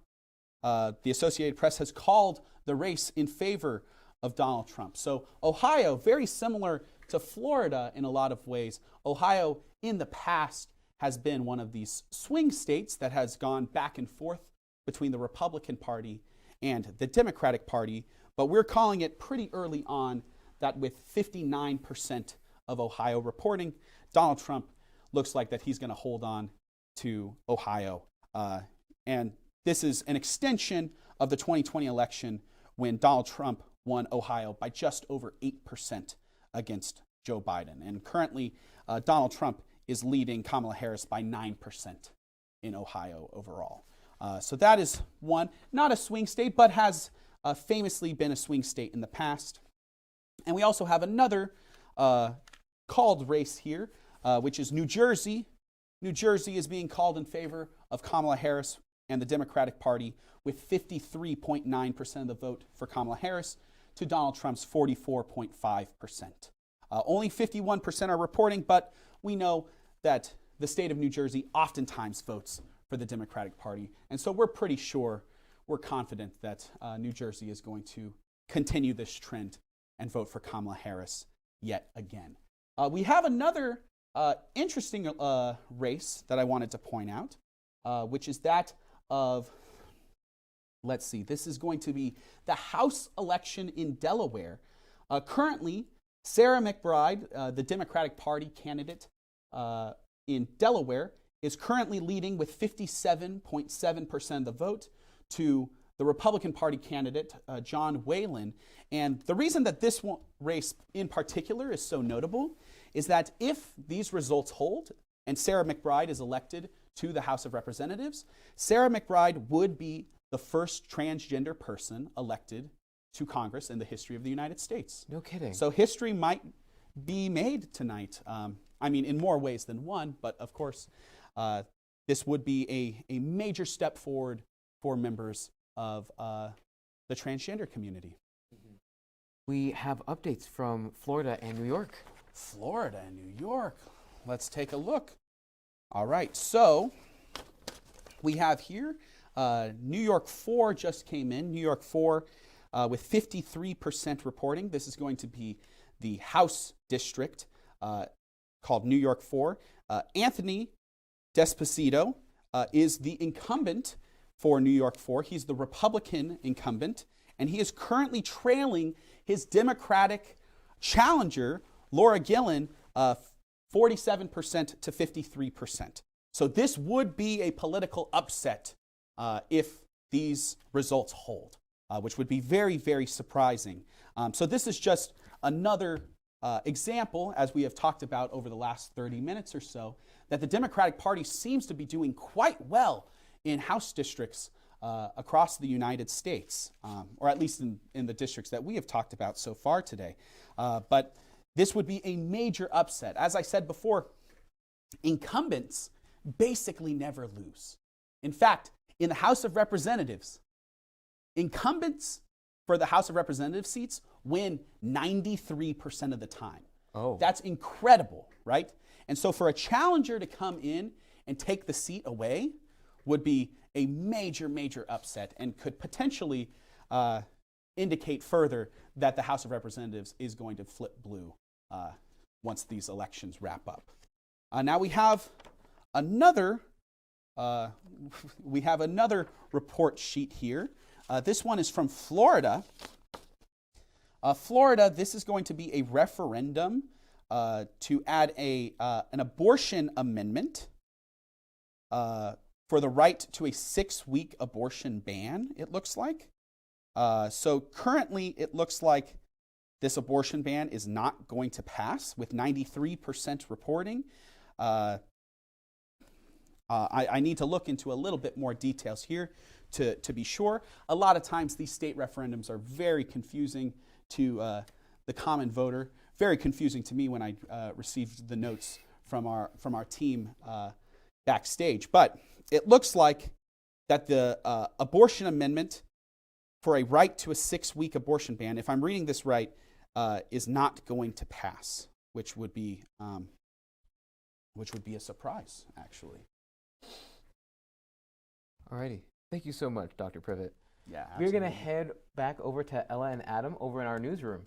the Associated Press, has called the race in favor of Donald Trump. So Ohio, very similar to Florida in a lot of ways. Ohio, in the past, has been one of these swing states that has gone back and forth between the Republican Party and the Democratic Party. But we're calling it pretty early on that with 59% of Ohio reporting, Donald Trump looks like that he's going to hold on to Ohio. And this is an extension of the 2020 election when Donald Trump won Ohio by just over 8% against Joe Biden. And currently, Donald Trump is leading Kamala Harris by 9% in Ohio overall. So that is one, not a swing state, but has famously been a swing state in the past. And we also have another called race here, which is New Jersey. New Jersey is being called in favor of Kamala Harris and the Democratic Party with 53.9% of the vote for Kamala Harris to Donald Trump's 44.5%. Only 51% are reporting, but we know that the state of New Jersey oftentimes votes for the Democratic Party. And so we're pretty sure, we're confident that New Jersey is going to continue this trend and vote for Kamala Harris yet again. We have another interesting race that I wanted to point out, which is that of, let's see, this is going to be the House election in Delaware. Currently, Sarah McBride, the Democratic Party candidate in Delaware, is currently leading with 57.7% of the vote to the Republican Party candidate, John Whalen. And the reason that this race in particular is so notable is that if these results hold and Sarah McBride is elected to the House of Representatives, Sarah McBride would be the first transgender person elected to Congress in the history of the United States. No kidding. So history might be made tonight. I mean, in more ways than one, but of course, this would be a major step forward for members of the transgender community. We have updates from Florida and New York. Florida and New York. Let's take a look. All right, so we have here New York 4 just came in. New York 4 with 53% reporting. This is going to be the House district called New York 4. Anthony Despacito is the incumbent for New York 4. He's the Republican incumbent, and he is currently trailing his Democratic challenger, Laura Gillen, 47% to 53%. So this would be a political upset if these results hold, which would be very, very surprising. So this is just another example, as we have talked about over the last 30 minutes or so, that the Democratic Party seems to be doing quite well in House districts across the United States, or at least in the districts that we have talked about so far today. But this would be a major upset. As I said before, incumbents basically never lose. In fact, in the House of Representatives, incumbents for the House of Representative seats win 93% of the time. Oh. That's incredible, right? And so for a challenger to come in and take the seat away would be a major, major upset and could potentially indicate further that the House of Representatives is going to flip blue once these elections wrap up. Now we have another report sheet here. This one is from Florida. Florida, this is going to be a referendum to add an abortion amendment for the right to a 6-week abortion ban, it looks like. So currently, it looks like this abortion ban is not going to pass, with 93% reporting. I need to look into a little bit more details here to be sure. A lot of times, these state referendums are very confusing to the common voter. very confusing to me when I received the notes from our team backstage. But it looks like that the abortion amendment for a right to a 6-week abortion ban, if I'm reading this right, is not going to pass, which would be a surprise, actually. Alrighty. Thank you so much, Dr. Privet. Yeah, We're going to head back over to Ella and Adam over in our newsroom.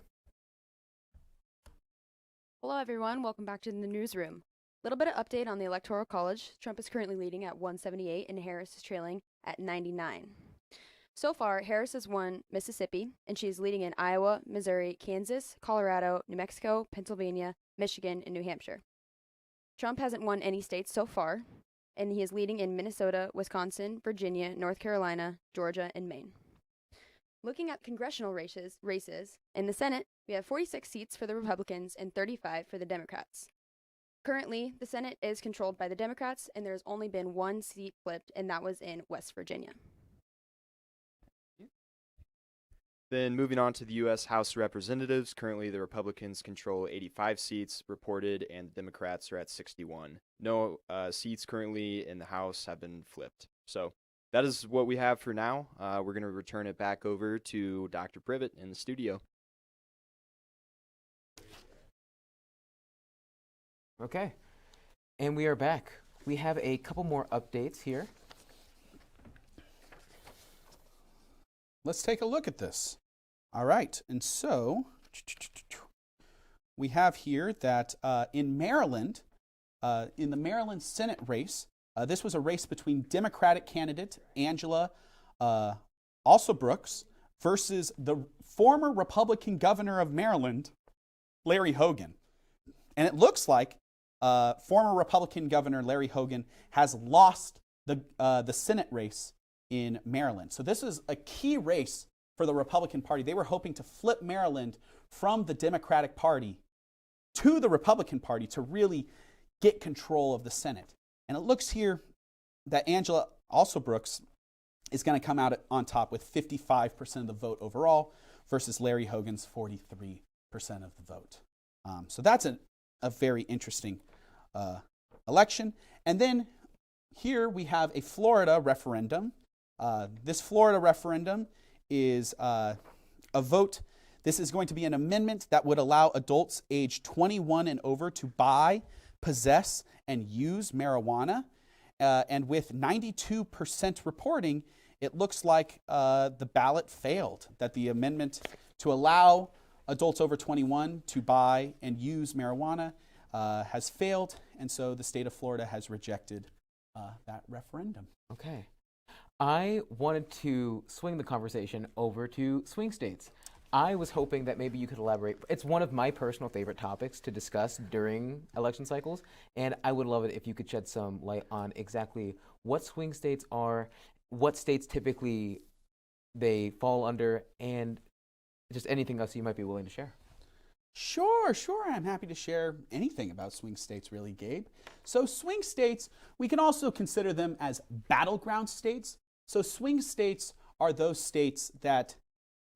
Hello, everyone. Welcome back to the newsroom. Little bit of update on the Electoral College. Trump is currently leading at 178, and Harris is trailing at 99. So far, Harris has won Mississippi, and she is leading in Iowa, Missouri, Kansas, Colorado, New Mexico, Pennsylvania, Michigan, and New Hampshire. Trump hasn't won any states so far, and he is leading in Minnesota, Wisconsin, Virginia, North Carolina, Georgia, and Maine. Looking at congressional races, in the Senate, we have 46 seats for the Republicans and 35 for the Democrats. Currently, the Senate is controlled by the Democrats, and there's only been one seat flipped, and that was in West Virginia. Then moving on to the U.S. House of Representatives, currently the Republicans control 85 seats reported, and the Democrats are at 61. No seats currently in the House have been flipped. So that is what we have for now. We're going to return it back over to Dr. Privet in the studio. Okay. And we are back. We have a couple more updates here. Let's take a look at this. All right, and so we have here that in Maryland, in the Maryland Senate race, this was a race between Democratic candidate Angela Alsobrooks versus the former Republican governor of Maryland, Larry Hogan. And it looks like former Republican Governor Larry Hogan has lost the Senate race in Maryland. So this is a key race for the Republican Party. They were hoping to flip Maryland from the Democratic Party to the Republican Party to really get control of the Senate. And it looks here that Angela Alsobrooks is going to come out on top with 55% of the vote overall versus Larry Hogan's 43% of the vote. So that's a very interesting election. And then here we have a Florida referendum. This Florida referendum is a vote. This is going to be an amendment that would allow adults age 21 and over to buy, possess, and use marijuana. And with 92% reporting, it looks like the ballot failed, that the amendment to allow adults over 21 to buy and use marijuana has failed, and so the state of Florida has rejected that referendum. Okay. I wanted to swing the conversation over to swing states. I was hoping that maybe you could elaborate. It's one of my personal favorite topics to discuss during election cycles, and I would love it if you could shed some light on exactly what swing states are, what states typically they fall under, and just anything else you might be willing to share. Sure. I'm happy to share anything about swing states, really, Gabe. So swing states, we can also consider them as battleground states. So swing states are those states that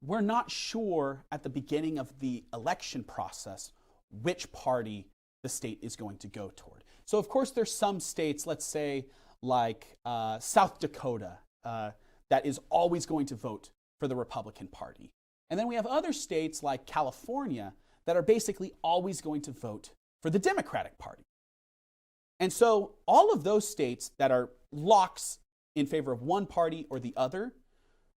we're not sure at the beginning of the election process which party the state is going to go toward. So of course there's some states, let's say like South Dakota, that is always going to vote for the Republican Party. And then we have other states like California that are basically always going to vote for the Democratic Party. And so all of those states that are locks in favor of one party or the other,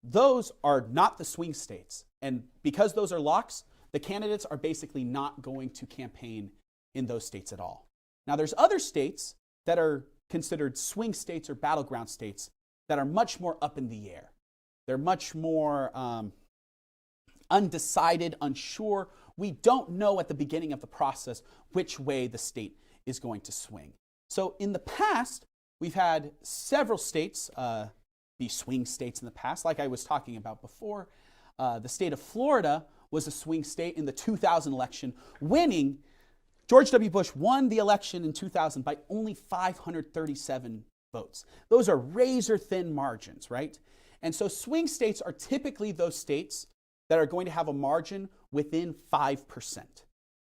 those are not the swing states. And because those are locks, the candidates are basically not going to campaign in those states at all. Now there's other states that are considered swing states or battleground states that are much more up in the air. They're much more undecided, unsure. We don't know at the beginning of the process which way the state is going to swing. So in the past, we've had several states be swing states in the past. Like I was talking about before, the state of Florida was a swing state in the 2000 election, winning. George W. Bush won the election in 2000 by only 537 votes. Those are razor-thin margins, right? And so swing states are typically those states that are going to have a margin within 5%.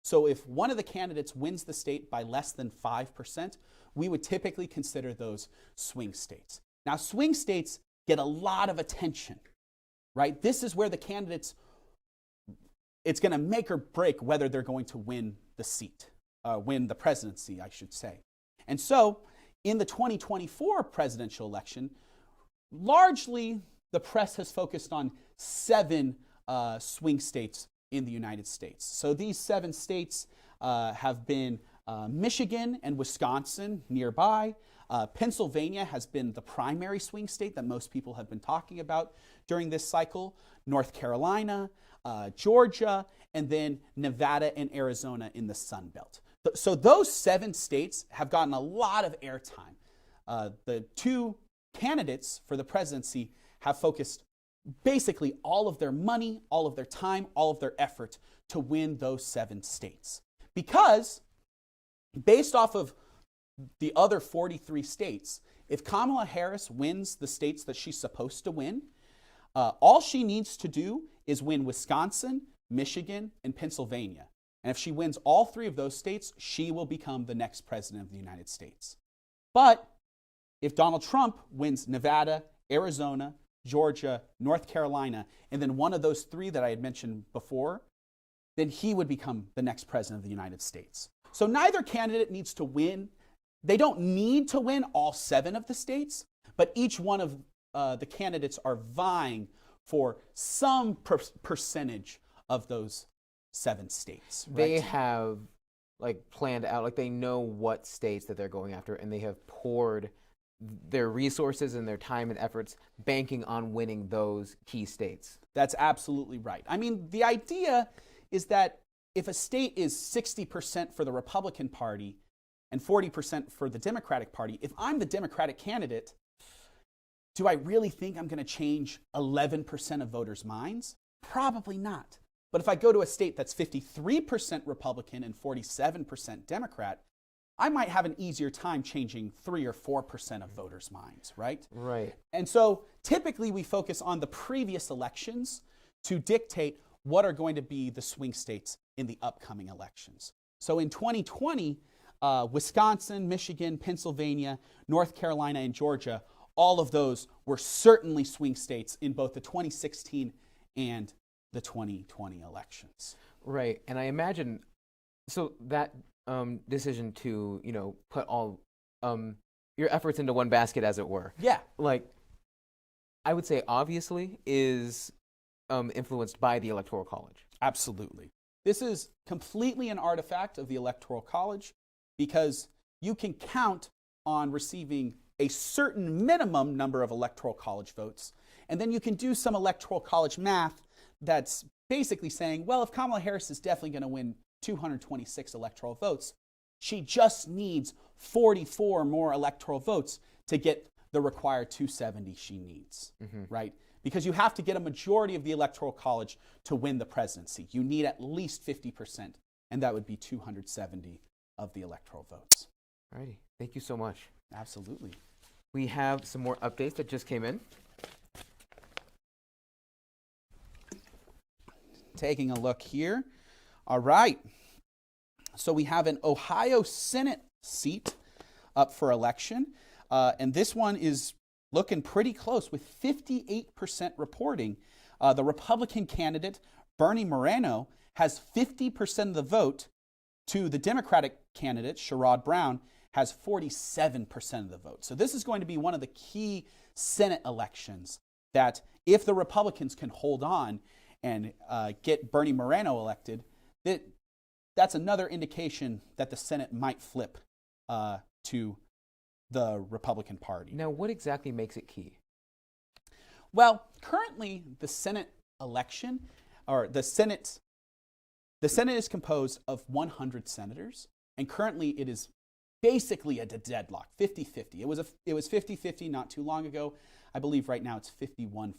So if one of the candidates wins the state by less than 5%, we would typically consider those swing states. Now, swing states get a lot of attention, right? This is where the candidates, it's going to make or break whether they're going to win the seat, win the presidency, I should say. And so in the 2024 presidential election, largely the press has focused on 7 swing states in the United States. So these 7 states have been Michigan and Wisconsin nearby. Pennsylvania has been the primary swing state that most people have been talking about during this cycle. North Carolina, Georgia, and then Nevada and Arizona in the Sun Belt. So those 7 states have gotten a lot of airtime. The 2 candidates for the presidency have focused basically all of their money, all of their time, all of their effort to win those 7 states. Because based off of the other 43 states, if Kamala Harris wins the states that she's supposed to win, all she needs to do is win Wisconsin, Michigan, and Pennsylvania. And if she wins all 3 of those states, she will become the next president of the United States. But if Donald Trump wins Nevada, Arizona, Georgia, North Carolina, and then one of those 3 that I had mentioned before, then he would become the next president of the United States. So neither candidate needs to win. They don't need to win all 7 of the states, but each one of the candidates are vying for some percentage of those 7 states. Right? They have planned out, they know what states that they're going after, and they have poured their resources and their time and efforts banking on winning those key states. That's absolutely right. I mean, the idea is that if a state is 60% for the Republican Party and 40% for the Democratic Party, if I'm the Democratic candidate, do I really think I'm going to change 11% of voters' minds? Probably not. But if I go to a state that's 53% Republican and 47% Democrat, I might have an easier time changing 3 or 4% of voters' minds, right? Right. And so typically we focus on the previous elections to dictate what are going to be the swing states in the upcoming elections. So in 2020, Wisconsin, Michigan, Pennsylvania, North Carolina, and Georgia, all of those were certainly swing states in both the 2016 and the 2020 elections. Right. And I imagine, so that decision to, put all your efforts into one basket, as it were. Yeah. I would say obviously is influenced by the Electoral College. Absolutely. This is completely an artifact of the Electoral College because you can count on receiving a certain minimum number of Electoral College votes, and then you can do some Electoral College math that's basically saying, well, if Kamala Harris is definitely going to win 226 electoral votes, she just needs 44 more electoral votes to get the required 270 she needs, right? Because you have to get a majority of the Electoral College to win the presidency. You need at least 50%, and that would be 270 of the electoral votes. All righty. Thank you so much. Absolutely. We have some more updates that just came in. Taking a look here. All right. So we have an Ohio Senate seat up for election. And this one is looking pretty close with 58% reporting. The Republican candidate, Bernie Moreno, has 50% of the vote to the Democratic candidate, Sherrod Brown, has 47% of the vote. So this is going to be one of the key Senate elections that if the Republicans can hold on and get Bernie Moreno elected, that's another indication that the Senate might flip to the Republican Party. Now, what exactly makes it key? Well, currently the Senate election, or the Senate is composed of 100 senators, and currently it is basically a deadlock, 50-50. It was 50-50 not too long ago. I believe right now it's 51-49.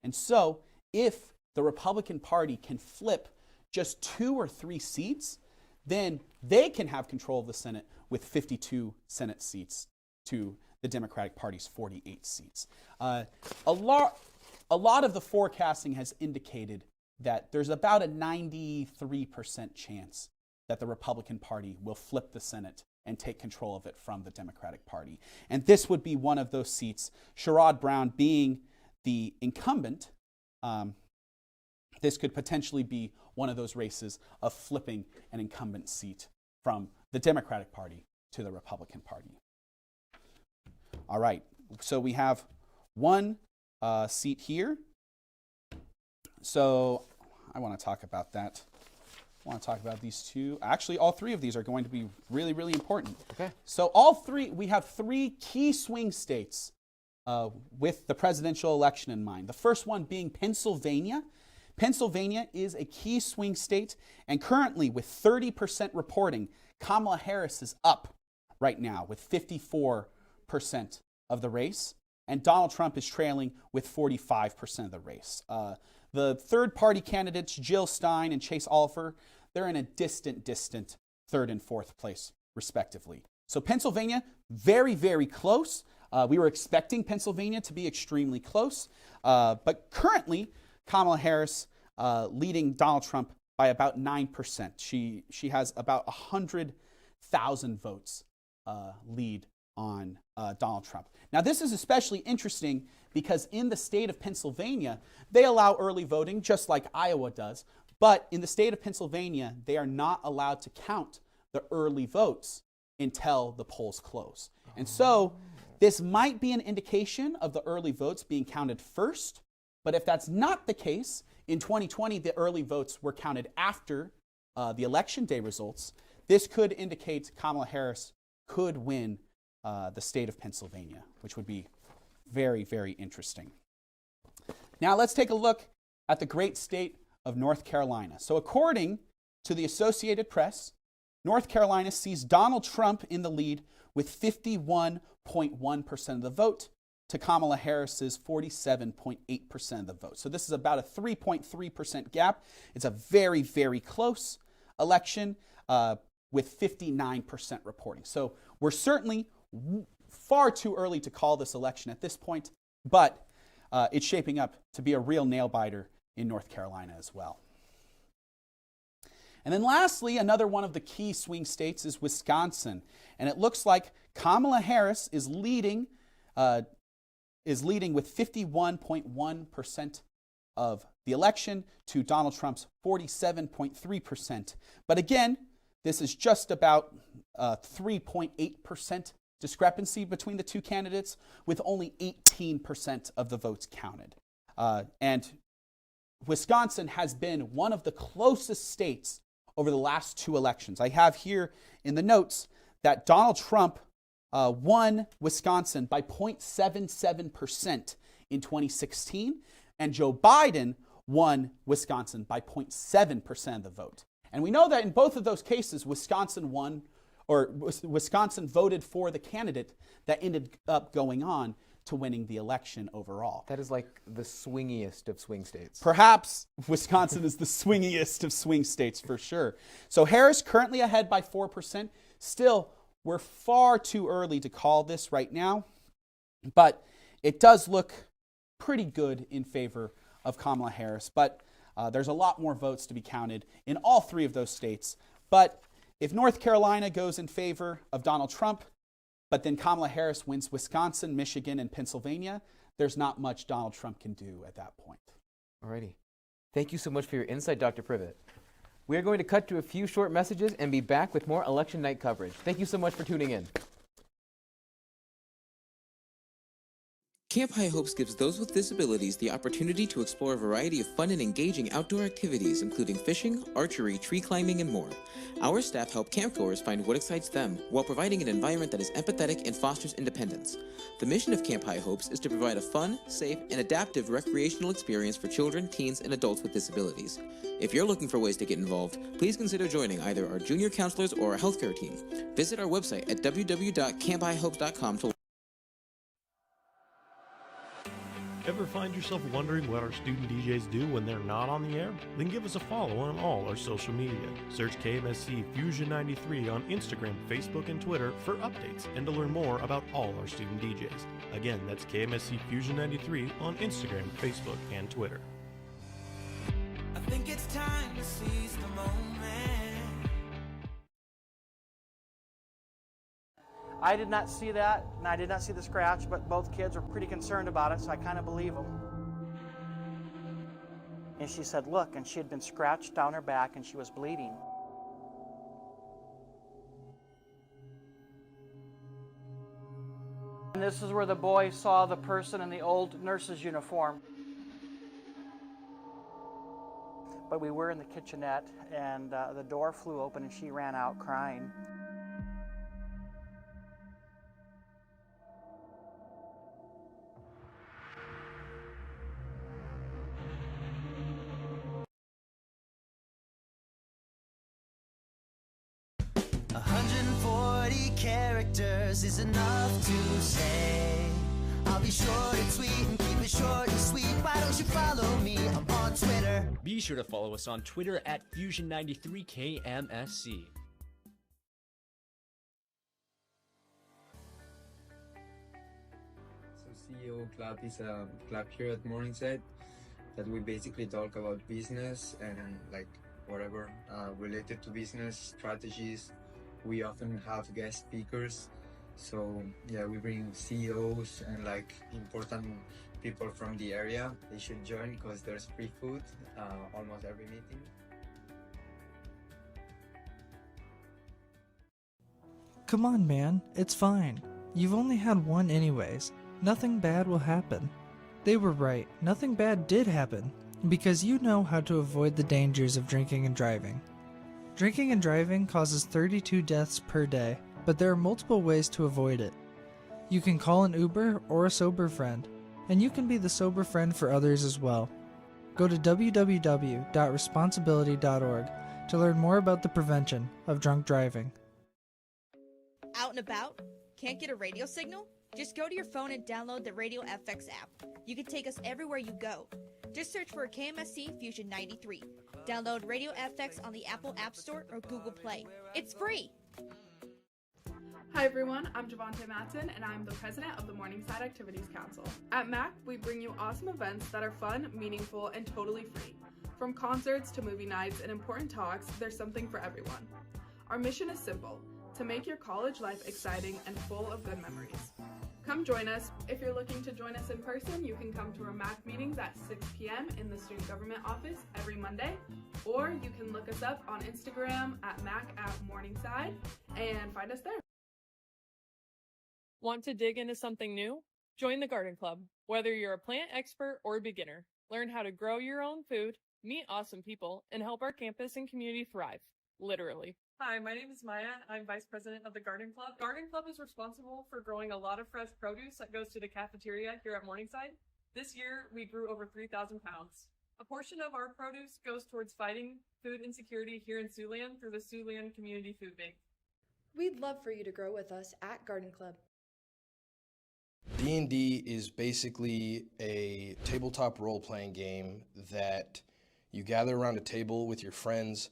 And so if the Republican Party can flip just 2 or 3 seats, then they can have control of the Senate with 52 Senate seats to the Democratic Party's 48 seats. A lot of the forecasting has indicated that there's about a 93% chance that the Republican Party will flip the Senate and take control of it from the Democratic Party. And this would be one of those seats. Sherrod Brown being the incumbent, this could potentially be one of those races of flipping an incumbent seat from the Democratic Party to the Republican Party. All right, so we have one seat here. So I want to talk about that. I want to talk about these two. Actually, all three of these are going to be really, really important. Okay. So we have three key swing states with the presidential election in mind. The first one being Pennsylvania. Pennsylvania is a key swing state, and currently with 30% reporting, Kamala Harris is up right now with 54% of the race, and Donald Trump is trailing with 45% of the race. The third-party candidates, Jill Stein and Chase Oliver, they're in a distant third and fourth place, respectively. So Pennsylvania, very, very close. We were expecting Pennsylvania to be extremely close, but currently Kamala Harris leading Donald Trump by about 9%. She has about 100,000 votes lead on Donald Trump. Now, this is especially interesting because in the state of Pennsylvania, they allow early voting just like Iowa does, but in the state of Pennsylvania, they are not allowed to count the early votes until the polls close. And so this might be an indication of the early votes being counted first, but if that's not the case, in 2020, the early votes were counted after the election day results. This could indicate Kamala Harris could win the state of Pennsylvania, which would be very, very interesting. Now let's take a look at the great state of North Carolina. So according to the Associated Press, North Carolina sees Donald Trump in the lead with 51.1% of the vote to Kamala Harris's 47.8% of the vote. So this is about a 3.3% gap. It's a very, very close election with 59% reporting. So we're certainly far too early to call this election at this point, but it's shaping up to be a real nail-biter in North Carolina as well. And then lastly, another one of the key swing states is Wisconsin. And it looks like Kamala Harris is leading with 51.1% of the election to Donald Trump's 47.3%. But again, this is just about 3.8% discrepancy between the two candidates, with only 18% of the votes counted. And Wisconsin has been one of the closest states over the last two elections. I have here in the notes that Donald Trump won Wisconsin by 0.77% in 2016, and Joe Biden won Wisconsin by 0.7% of the vote. And we know that in both of those cases, Wisconsin voted for the candidate that ended up going on to winning the election overall. That is like the swingiest of swing states. Perhaps Wisconsin is the swingiest of swing states for sure. So Harris currently ahead by 4%. Still, we're far too early to call this right now, but it does look pretty good in favor of Kamala Harris. But there's a lot more votes to be counted in all three of those states. But if North Carolina goes in favor of Donald Trump, but then Kamala Harris wins Wisconsin, Michigan, and Pennsylvania, there's not much Donald Trump can do at that point. Alrighty. Thank you so much for your insight, Dr. Privet. We are going to cut to a few short messages and be back with more election night coverage. Thank you so much for tuning in. Camp High Hopes gives those with disabilities the opportunity to explore a variety of fun and engaging outdoor activities, including fishing, archery, tree climbing, and more. Our staff help campgoers find what excites them while providing an environment that is empathetic and fosters independence. The mission of Camp High Hopes is to provide a fun, safe, and adaptive recreational experience for children, teens, and adults with disabilities. If you're looking for ways to get involved, please consider joining either our junior counselors or our healthcare team. Visit our website at www.camphighopes.com to Ever find yourself wondering what our student DJs do when they're not on the air? Then give us a follow on all our social media. Search KMSC Fusion 93 on Instagram, Facebook, and Twitter for updates and to learn more about all our student DJs. Again, that's KMSC Fusion 93 on Instagram, Facebook, and Twitter. think it's time to seize the moment. I did not see that, and I did not see the scratch, but both kids were pretty concerned about it, so I kind of believe them. And she said, look, and she had been scratched down her back and she was bleeding. And this is where the boy saw the person in the old nurse's uniform. But we were in the kitchenette, and the door flew open and she ran out crying. Characters is enough to say. I'll be short and sweet and keep it short and sweet. Why don't you follow me? I'm on Twitter. Be sure to follow us on Twitter at Fusion93KMSC. So CEO Club is a club here at Morningside that we basically talk about business and like whatever related to business strategies. We often have guest speakers, so yeah, we bring CEOs and like important people from the area. They should join because there's free food almost every meeting. Come on, man, it's fine. You've only had one anyways. Nothing bad will happen. They were right, nothing bad did happen, because you know how to avoid the dangers of drinking and driving. Drinking and driving causes 32 deaths per day, but there are multiple ways to avoid it. You can call an Uber or a sober friend, and you can be the sober friend for others as well. Go to www.responsibility.org to learn more about the prevention of drunk driving. Out and about? Can't get a radio signal? Just go to your phone and download the Radio FX app. You can take us everywhere you go. Just search for KMSC Fusion 93. Download Radio FX on the Apple App Store or Google Play. It's free! Hi everyone, I'm Javante Matson and I'm the president of the Morningside Activities Council. At MAC, we bring you awesome events that are fun, meaningful, and totally free. From concerts to movie nights and important talks, there's something for everyone. Our mission is simple, to make your college life exciting and full of good memories. Come join us. If you're looking to join us in person, you can come to our MAC meetings at 6 p.m. in the Student Government Office every Monday, or you can look us up on Instagram at MAC@Morningside and find us there. Want to dig into something new? Join the Garden Club. Whether you're a plant expert or a beginner, learn how to grow your own food, meet awesome people, and help our campus and community thrive. Literally. Hi, my name is Maya. I'm Vice President of the Garden Club. Garden Club is responsible for growing a lot of fresh produce that goes to the cafeteria here at Morningside. This year, we grew over 3,000 pounds. A portion of our produce goes towards fighting food insecurity here in Siouxland through the Siouxland Community Food Bank. We'd love for you to grow with us at Garden Club. D&D is basically a tabletop role-playing game that you gather around a table with your friends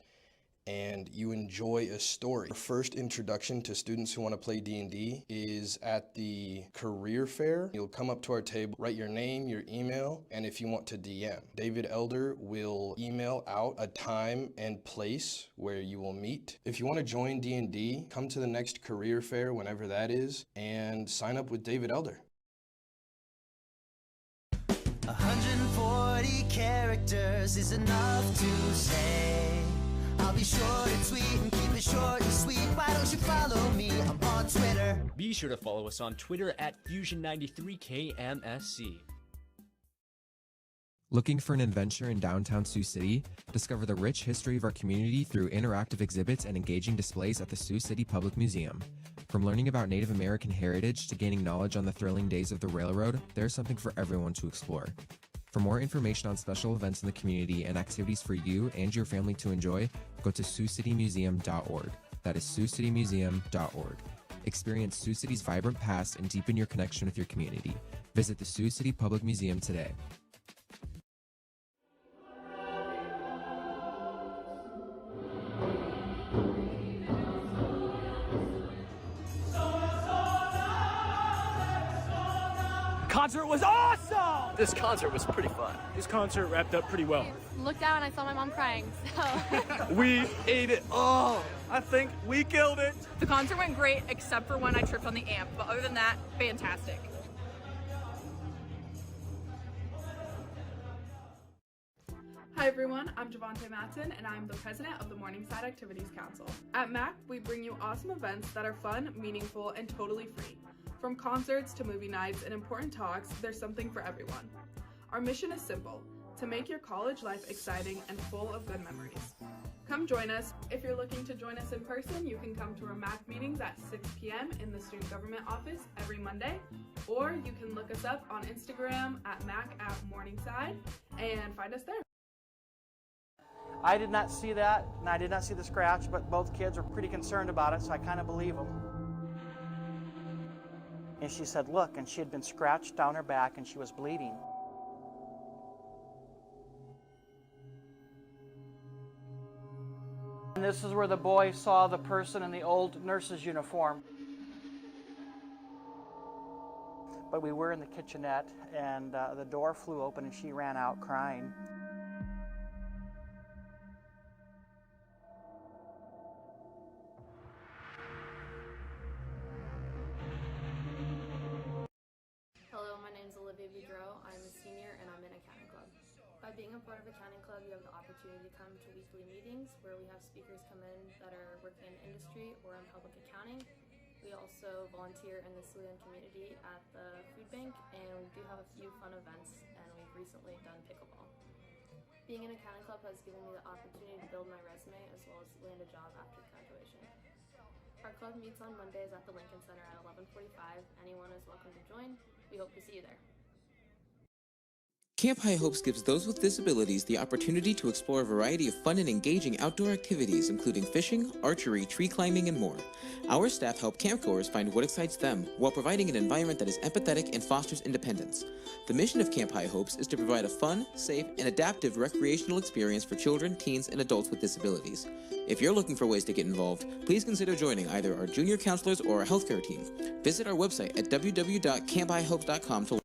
and you enjoy a story. Our first introduction to students who want to play D&D is at the career fair. You'll come up to our table, write your name, your email, and if you want to DM. David Elder will email out a time and place where you will meet. If you want to join D&D, come to the next career fair, whenever that is, and sign up with David Elder. 140 characters is enough to say. I'll be short and sweet and keep it short and sweet. Why don't you follow me? I'm on Twitter. Be sure to follow us on Twitter at Fusion93KMSC. Looking for an adventure in downtown Sioux City? Discover the rich history of our community through interactive exhibits and engaging displays at the Sioux City Public Museum. From learning about Native American heritage to gaining knowledge on the thrilling days of the railroad, there's something for everyone to explore. For more information on special events in the community and activities for you and your family to enjoy, go to SiouxCityMuseum.org. That is SiouxCityMuseum.org. Experience Sioux City's vibrant past and deepen your connection with your community. Visit the Sioux City Public Museum today. concert was awesome! This concert was pretty fun. This concert wrapped up pretty well. Looked out and I saw my mom crying, so. We ate it all. I think we killed it. The concert went great, except for when I tripped on the amp, but other than that, fantastic. Hi everyone, I'm Javante Matson and I'm the president of the Morningside Activities Council. At MAC, we bring you awesome events that are fun, meaningful, and totally free. From concerts to movie nights and important talks, there's something for everyone. Our mission is simple, to make your college life exciting and full of good memories. Come join us. If you're looking to join us in person, you can come to our MAC meetings at 6 p.m. in the Student Government Office every Monday, or you can look us up on Instagram at MAC@Morningside and find us there. I did not see that, and I did not see the scratch, but both kids were pretty concerned about it, so I kind of believe them. And she said, look, and she had been scratched down her back and she was bleeding. And this is where the boy saw the person in the old nurse's uniform. But we were in the kitchenette, and the door flew open and she ran out crying. Hello, my name is Olivia Boudreau. I'm a senior and I'm in accounting club. By being a part of accounting club, you have the opportunity to come to weekly meetings where we have speakers come in that are working in industry or in public accounting. We also volunteer in the Siouxland community at the food bank, and we do have a few fun events, and we've recently done pickleball. Being in accounting club has given me the opportunity to build my resume as well as land a job after graduation. Our club meets on Mondays at the Lincoln Center at 11:45. Anyone is welcome to join. We hope to see you there. Camp High Hopes gives those with disabilities the opportunity to explore a variety of fun and engaging outdoor activities, including fishing, archery, tree climbing, and more. Our staff help campgoers find what excites them while providing an environment that is empathetic and fosters independence. The mission of Camp High Hopes is to provide a fun, safe, and adaptive recreational experience for children, teens, and adults with disabilities. If you're looking for ways to get involved, please consider joining either our junior counselors or our healthcare team. Visit our website at www.camphighopes.com to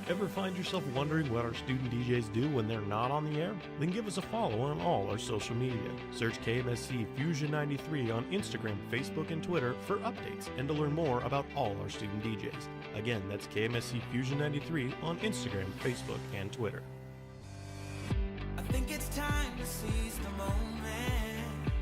Ever find yourself wondering what our student DJs do when they're not on the air? Then give us a follow on all our social media. Search KMSC Fusion 93 on Instagram, Facebook, and Twitter for updates and to learn more about all our student DJs. Again, that's KMSC Fusion 93 on Instagram, Facebook, and Twitter. I think it's time to seize the moment.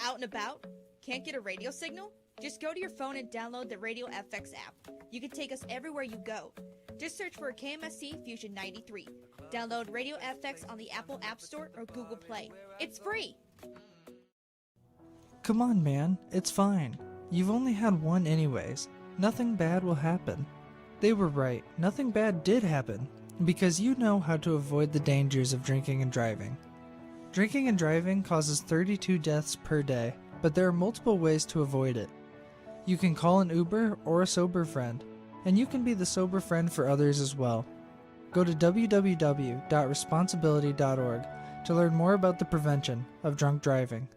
Out and about? Can't get a radio signal? Just go to your phone and download the Radio FX app. You can take us everywhere you go. Just search for KMSC Fusion 93. Download Radio FX on the Apple App Store or Google Play. It's free. Come on, man, it's fine. You've only had one anyways. Nothing bad will happen. They were right, nothing bad did happen, because you know how to avoid the dangers of drinking and driving. Drinking and driving causes 32 deaths per day, but there are multiple ways to avoid it. You can call an Uber or a sober friend, and you can be the sober friend for others as well. Go to www.responsibility.org to learn more about the prevention of drunk driving.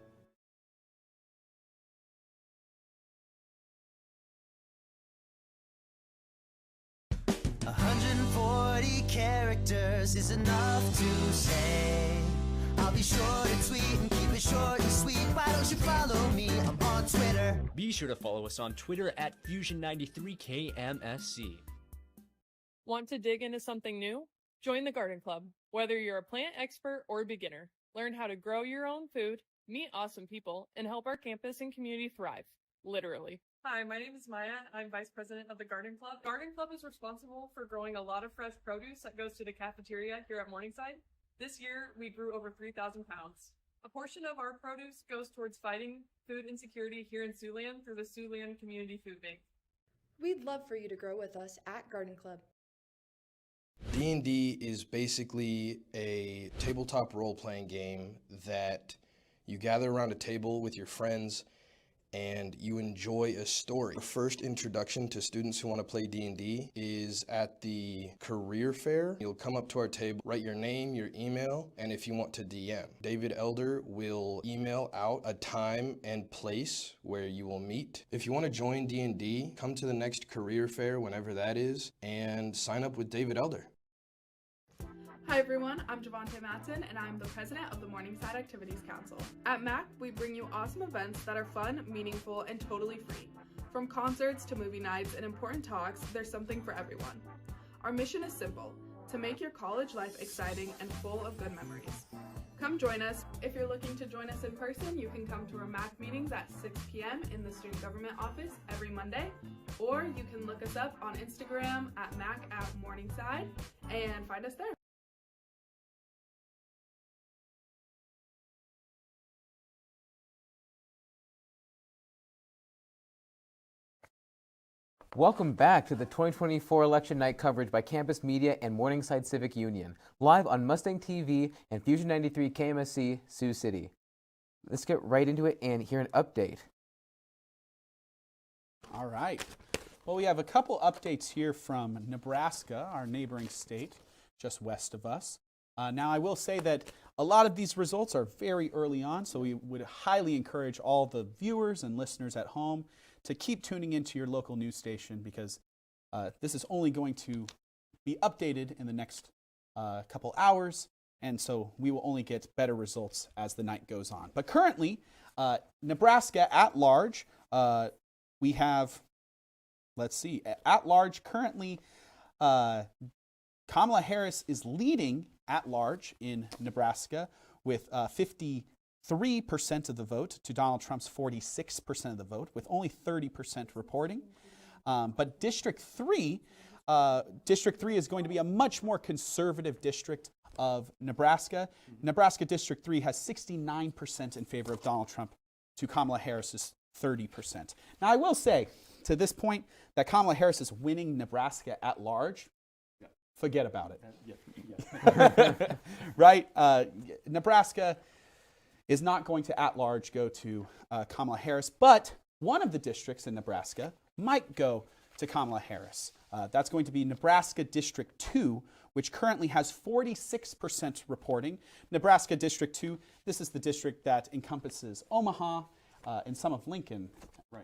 140 characters is enough to say. I'll be short and sweet and keep it short and sweet. Why don't you follow me? I'm on Twitter. Be sure to follow us on Twitter at Fusion93KMSC. Want to dig into something new? Join the Garden Club. Whether you're a plant expert or beginner, learn how to grow your own food, meet awesome people, and help our campus and community thrive. Literally. Hi, my name is Maya. I'm vice president of the Garden Club. Garden Club is responsible for growing a lot of fresh produce that goes to the cafeteria here at Morningside. This year, we grew over 3,000 pounds. A portion of our produce goes towards fighting food insecurity here in Siouxland through the Siouxland Community Food Bank. We'd love for you to grow with us at Garden Club. D&D is basically a tabletop role-playing game that you gather around a table with your friends and you enjoy a story. The first introduction to students who want to play D&D is at the career fair. You'll come up to our table, write your name, your email, and if you want to DM. David Elder will email out a time and place where you will meet. If you want to join D&D, come to the next career fair, whenever that is, and sign up with David Elder. Hi everyone, I'm Javante Matson and I'm the president of the Morningside Activities Council. At MAC, we bring you awesome events that are fun, meaningful, and totally free. From concerts to movie nights and important talks, there's something for everyone. Our mission is simple, to make your college life exciting and full of good memories. Come join us. If you're looking to join us in person, you can come to our MAC meetings at 6 p.m. in the Student Government Office every Monday, or you can look us up on Instagram at MAC@Morningside and find us there. Welcome back to the 2024 election night coverage by Campus Media and Morningside Civic Union, live on Mustang TV and Fusion 93 KMSC, Sioux City. Let's get right into it and hear an update. All right. Well, we have a couple updates here from Nebraska, our neighboring state, just west of us. Now, I will say that a lot of these results are very early on, so we would highly encourage all the viewers and listeners at home to keep tuning into your local news station, because this is only going to be updated in the next couple hours, and so we will only get better results as the night goes on. But currently, Nebraska at large, we have, let's see, at large currently, Kamala Harris is leading at large in Nebraska with 53% of the vote to Donald Trump's 46% of the vote, with only 30% reporting. But District 3 is going to be a much more conservative district of Nebraska. Nebraska District 3 has 69% in favor of Donald Trump to Kamala Harris's 30%. Now, I will say to this point that Kamala Harris is winning Nebraska at large. Forget about it. Right? Nebraska is not going to at large go to Kamala Harris, but one of the districts in Nebraska might go to Kamala Harris. That's going to be Nebraska District 2, which currently has 46% reporting. Nebraska District 2, this is the district that encompasses Omaha and some of Lincoln,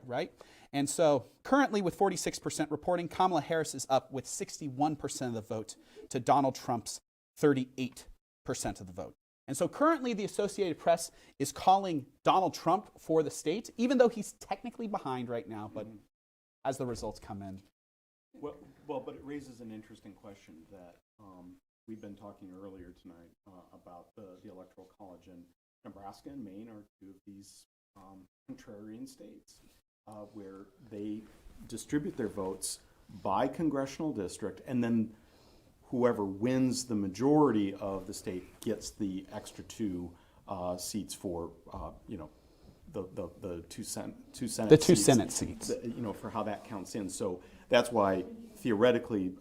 right? And so currently with 46% reporting, Kamala Harris is up with 61% of the vote to Donald Trump's 38% of the vote. And so currently the Associated Press is calling Donald Trump for the state, even though he's technically behind right now, but as the results come in. Well, but it raises an interesting question that we've been talking earlier tonight about the Electoral College, and Nebraska and Maine are two of these contrarian states where they distribute their votes by congressional district, and then whoever wins the majority of the state gets the extra two seats for the two Senate seats. For how that counts in. So that's why theoretically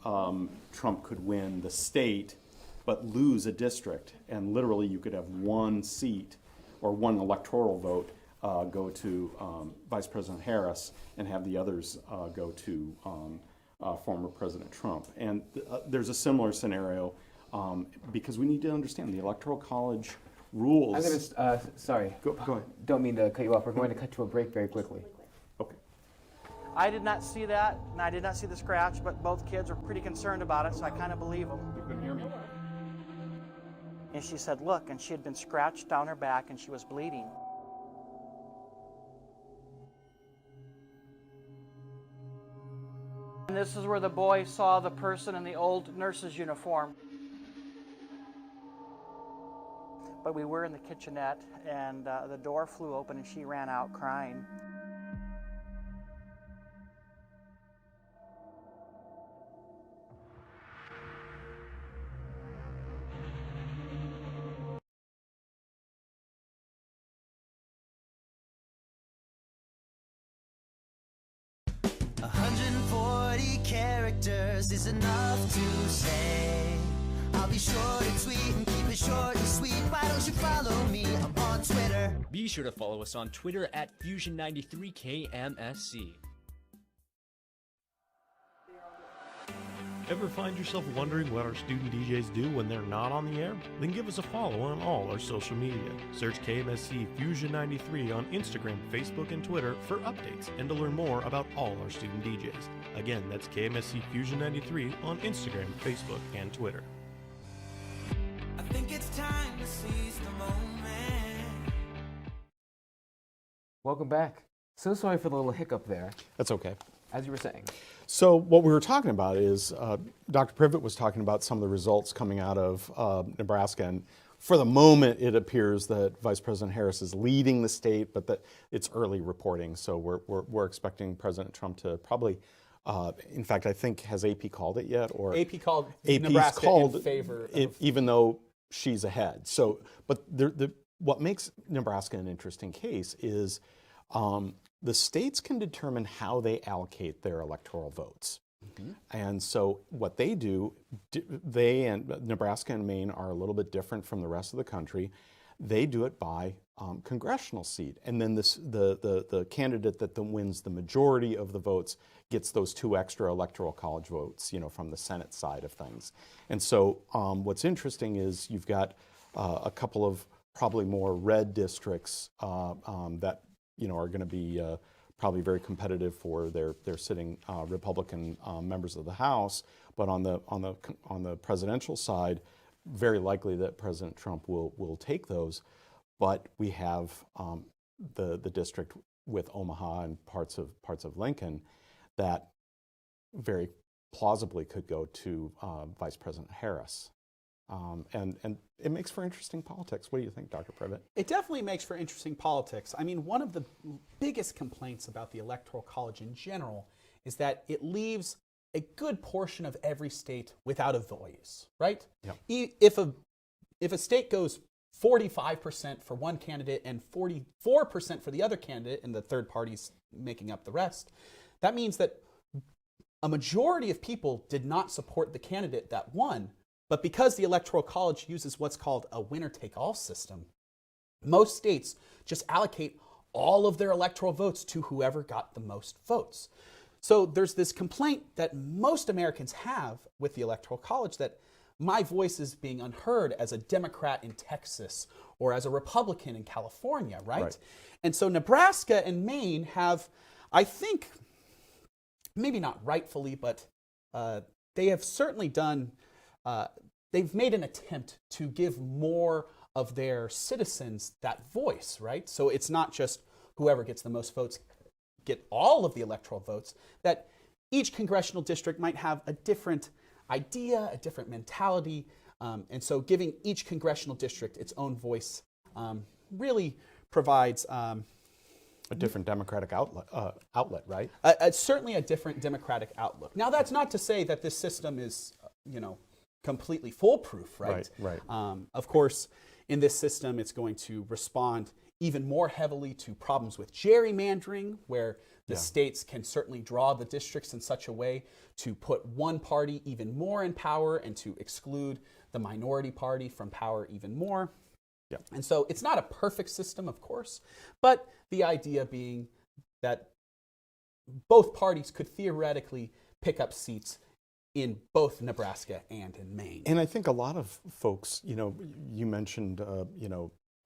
Trump could win the state but lose a district, and literally you could have one seat or one electoral vote go to Vice President Harris and have the others go to former President Trump. And there's a similar scenario because we need to understand the Electoral College rules. I'm going to, sorry. Go ahead. Don't mean to cut you off. We're going to cut to a break very quickly. Okay. I did not see that, and I did not see the scratch, but both kids were pretty concerned about it, so I kind of believe them. You couldn't hear me. And she said, look, and she had been scratched down her back, and she was bleeding. And this is where the boy saw the person in the old nurse's uniform. But we were in the kitchenette, and the door flew open, and she ran out crying. Characters is enough to say. I'll be sure to tweet and keep it short and sweet. Why don't you follow me? I'm on Twitter. Be sure to follow us on Twitter at Fusion93KMSC. Ever find yourself wondering what our student DJs do when they're not on the air? Then give us a follow on all our social media. Search KMSC Fusion 93 on Instagram, Facebook, and Twitter for updates and to learn more about all our student DJs. Again, that's KMSC Fusion 93 on Instagram, Facebook, and Twitter. I think it's time to seize the moment. Welcome back. So sorry for the little hiccup there. That's okay. As you were saying. So what we were talking about is Dr. Privet was talking about some of the results coming out of Nebraska, and for the moment it appears that Vice President Harris is leading the state, but that it's early reporting. So we're expecting President Trump to probably, in fact, I think, has AP called it yet? Or AP called AP's Nebraska called in favor it, of, even though she's ahead. So, but what makes Nebraska an interesting case is the states can determine how they allocate their electoral votes. Mm-hmm. And so what they do, they and Nebraska and Maine are a little bit different from the rest of the country. They do it by congressional seat. And then the candidate that wins the majority of the votes gets those 2 extra electoral college votes, from the Senate side of things. And so what's interesting is you've got a couple of probably more red districts that are going to be probably very competitive for their sitting Republican members of the House. But on the presidential side, very likely that President Trump will take those. But we have the district with Omaha and parts of Lincoln that very plausibly could go to Vice President Harris. And it makes for interesting politics. What do you think, Dr. Privet? It definitely makes for interesting politics. I mean, one of the biggest complaints about the Electoral College in general is that it leaves a good portion of every state without a voice, right? Yep. If a state goes 45% for one candidate and 44% for the other candidate, and the third party's making up the rest, that means that a majority of people did not support the candidate that won. But because the Electoral College uses what's called a winner-take-all system, most states just allocate all of their electoral votes to whoever got the most votes. So there's this complaint that most Americans have with the Electoral College that my voice is being unheard as a Democrat in Texas or as a Republican in California, right? And so Nebraska and Maine have, I think, maybe not rightfully, but they have certainly done... they've made an attempt to give more of their citizens that voice, right? So it's not just whoever gets the most votes get all of the electoral votes, that each congressional district might have a different idea, a different mentality, and so giving each congressional district its own voice really provides... a different democratic outlet, right? Certainly a different democratic outlook. Now, that's not to say that this system is, completely foolproof, right? Right. Of course, in this system, it's going to respond even more heavily to problems with gerrymandering, where the states can certainly draw the districts in such a way to put one party even more in power and to exclude the minority party from power even more. Yep. And so it's not a perfect system, of course, but the idea being that both parties could theoretically pick up seats in both Nebraska and in Maine. And I think a lot of folks, you mentioned,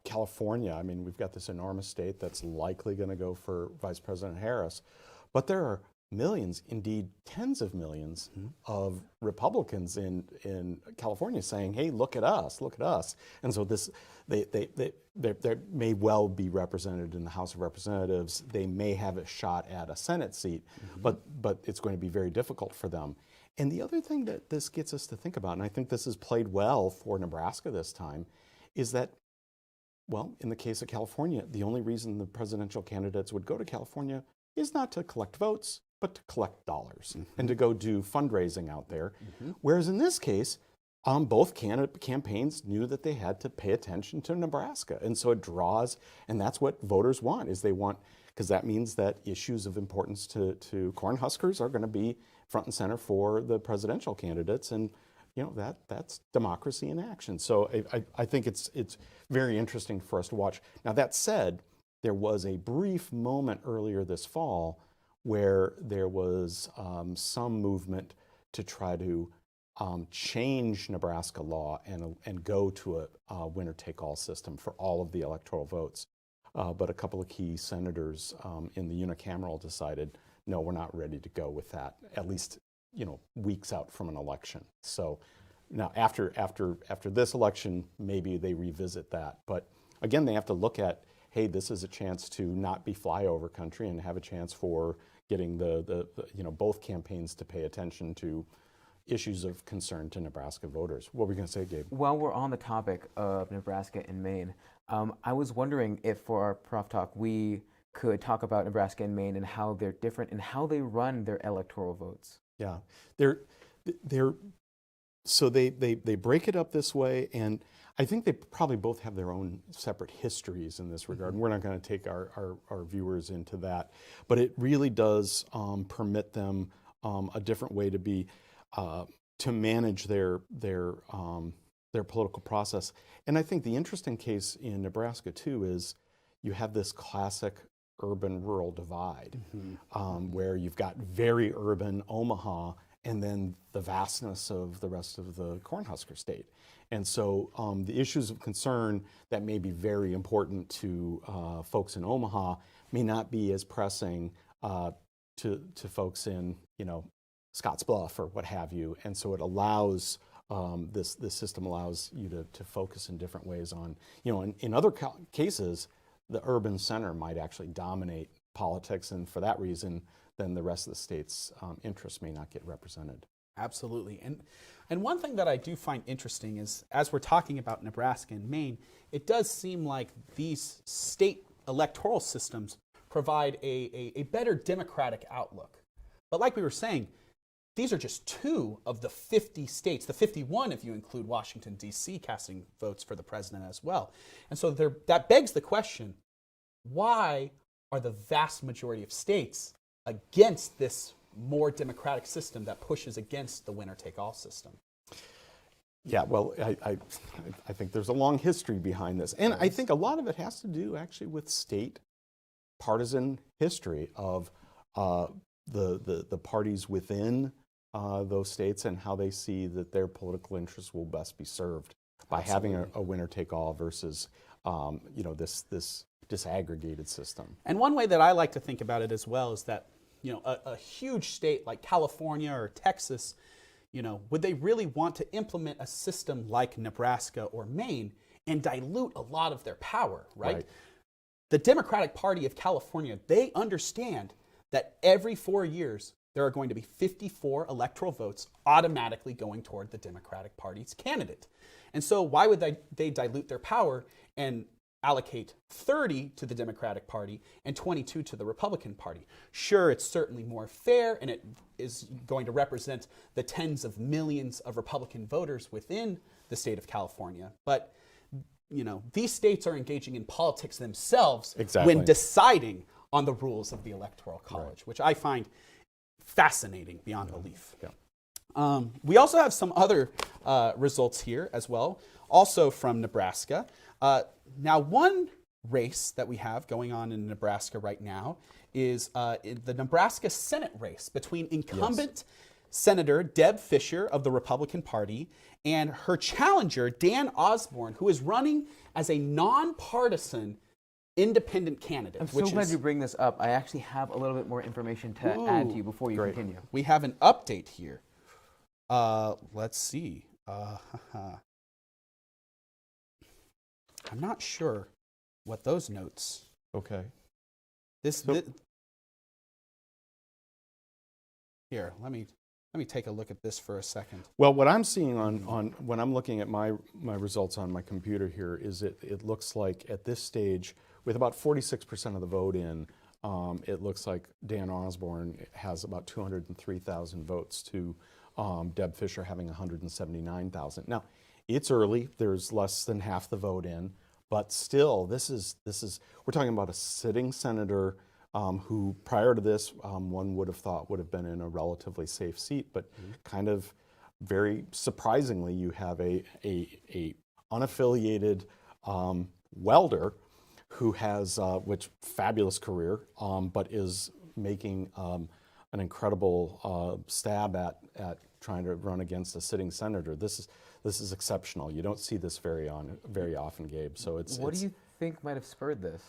California. I mean, we've got this enormous state that's likely going to go for Vice President Harris, but there are millions, indeed tens of millions of Republicans in California saying, hey, look at us. And so they may well be represented in the House of Representatives. They may have a shot at a Senate seat, but it's going to be very difficult for them. And the other thing that this gets us to think about, and I think this has played well for Nebraska this time, is that, well, in the case of California, the only reason the presidential candidates would go to California is not to collect votes, but to collect dollars and to go do fundraising out there. Whereas in this case, both campaigns knew that they had to pay attention to Nebraska. And so it draws, and that's what voters want, is they want, because that means that issues of importance to Cornhuskers are going to be front and center for the presidential candidates. And that's democracy in action. So I think it's very interesting for us to watch. Now that said, there was a brief moment earlier this fall where there was some movement to try to change Nebraska law and go to a winner-take-all system for all of the electoral votes. But a couple of key senators in the unicameral decided, no, we're not ready to go with that, at least weeks out from an election. So now after this election, maybe they revisit that. But again, they have to look at, hey, this is a chance to not be flyover country and have a chance for getting the both campaigns to pay attention to issues of concern to Nebraska voters. What were you going to say, Gabe? While we're on the topic of Nebraska and Maine, I was wondering if for our Prof Talk we could talk about Nebraska and Maine and how they're different and how they run their electoral votes. Yeah, so they break it up this way, and I think they probably both have their own separate histories in this regard. And we're not going to take our viewers into that, but it really does permit them a different way to be to manage their political process. And I think the interesting case in Nebraska too is you have this classic urban-rural divide, where you've got very urban Omaha and then the vastness of the rest of the Cornhusker state. And so the issues of concern that may be very important to folks in Omaha may not be as pressing to folks in, Scottsbluff or what have you. And so it allows, this system allows you to focus in different ways on, in other cases, the urban center might actually dominate politics, and for that reason, then the rest of the state's interests may not get represented. Absolutely. And one thing that I do find interesting is, as we're talking about Nebraska and Maine, it does seem like these state electoral systems provide a better democratic outlook. But like we were saying, these are just 2 of the 50 states, the 51 if you include Washington, D.C., casting votes for the president as well. And so that begs the question, why are the vast majority of states against this more democratic system that pushes against the winner-take-all system? Yeah, well, I think there's a long history behind this. And I think a lot of it has to do actually with state partisan history of the parties within those states and how they see that their political interests will best be served by having a winner-take-all versus this disaggregated system. And one way that I like to think about it as well is that a huge state like California or Texas, would they really want to implement a system like Nebraska or Maine and dilute a lot of their power, right? The Democratic Party of California, they understand that every 4 years there are going to be 54 electoral votes automatically going toward the Democratic Party's candidate. And so why would they dilute their power and allocate 30 to the Democratic Party and 22 to the Republican Party? Sure, it's certainly more fair, and it is going to represent the tens of millions of Republican voters within the state of California. But, these states are engaging in politics themselves when deciding on the rules of the Electoral College, which I find fascinating beyond belief. We also have some other results here as well, also from Nebraska. Now, one race that we have going on in Nebraska right now is the Nebraska Senate race between incumbent Senator Deb Fischer of the Republican Party and her challenger, Dan Osborne, who is running as a nonpartisan independent candidate. I'm so glad you bring this up. I actually have a little bit more information to add to you before you continue. We have an update here. Let's see. I'm not sure what those notes. Okay. Here, let me take a look at this for a second. Well, what I'm seeing on when I'm looking at my results on my computer here is it looks like at this stage, with about 46% of the vote in, it looks like Dan Osborne has about 203,000 votes to Deb Fischer having 179,000. Now, it's early. There's less than half the vote in, but still, this is we're talking about a sitting senator who, prior to this, one would have thought would have been in a relatively safe seat, but kind of very surprisingly, you have a unaffiliated welder who has which fabulous career, but is making an incredible stab at trying to run against a sitting senator. This is exceptional. You don't see this very often, Gabe. So What do you think might have spurred this?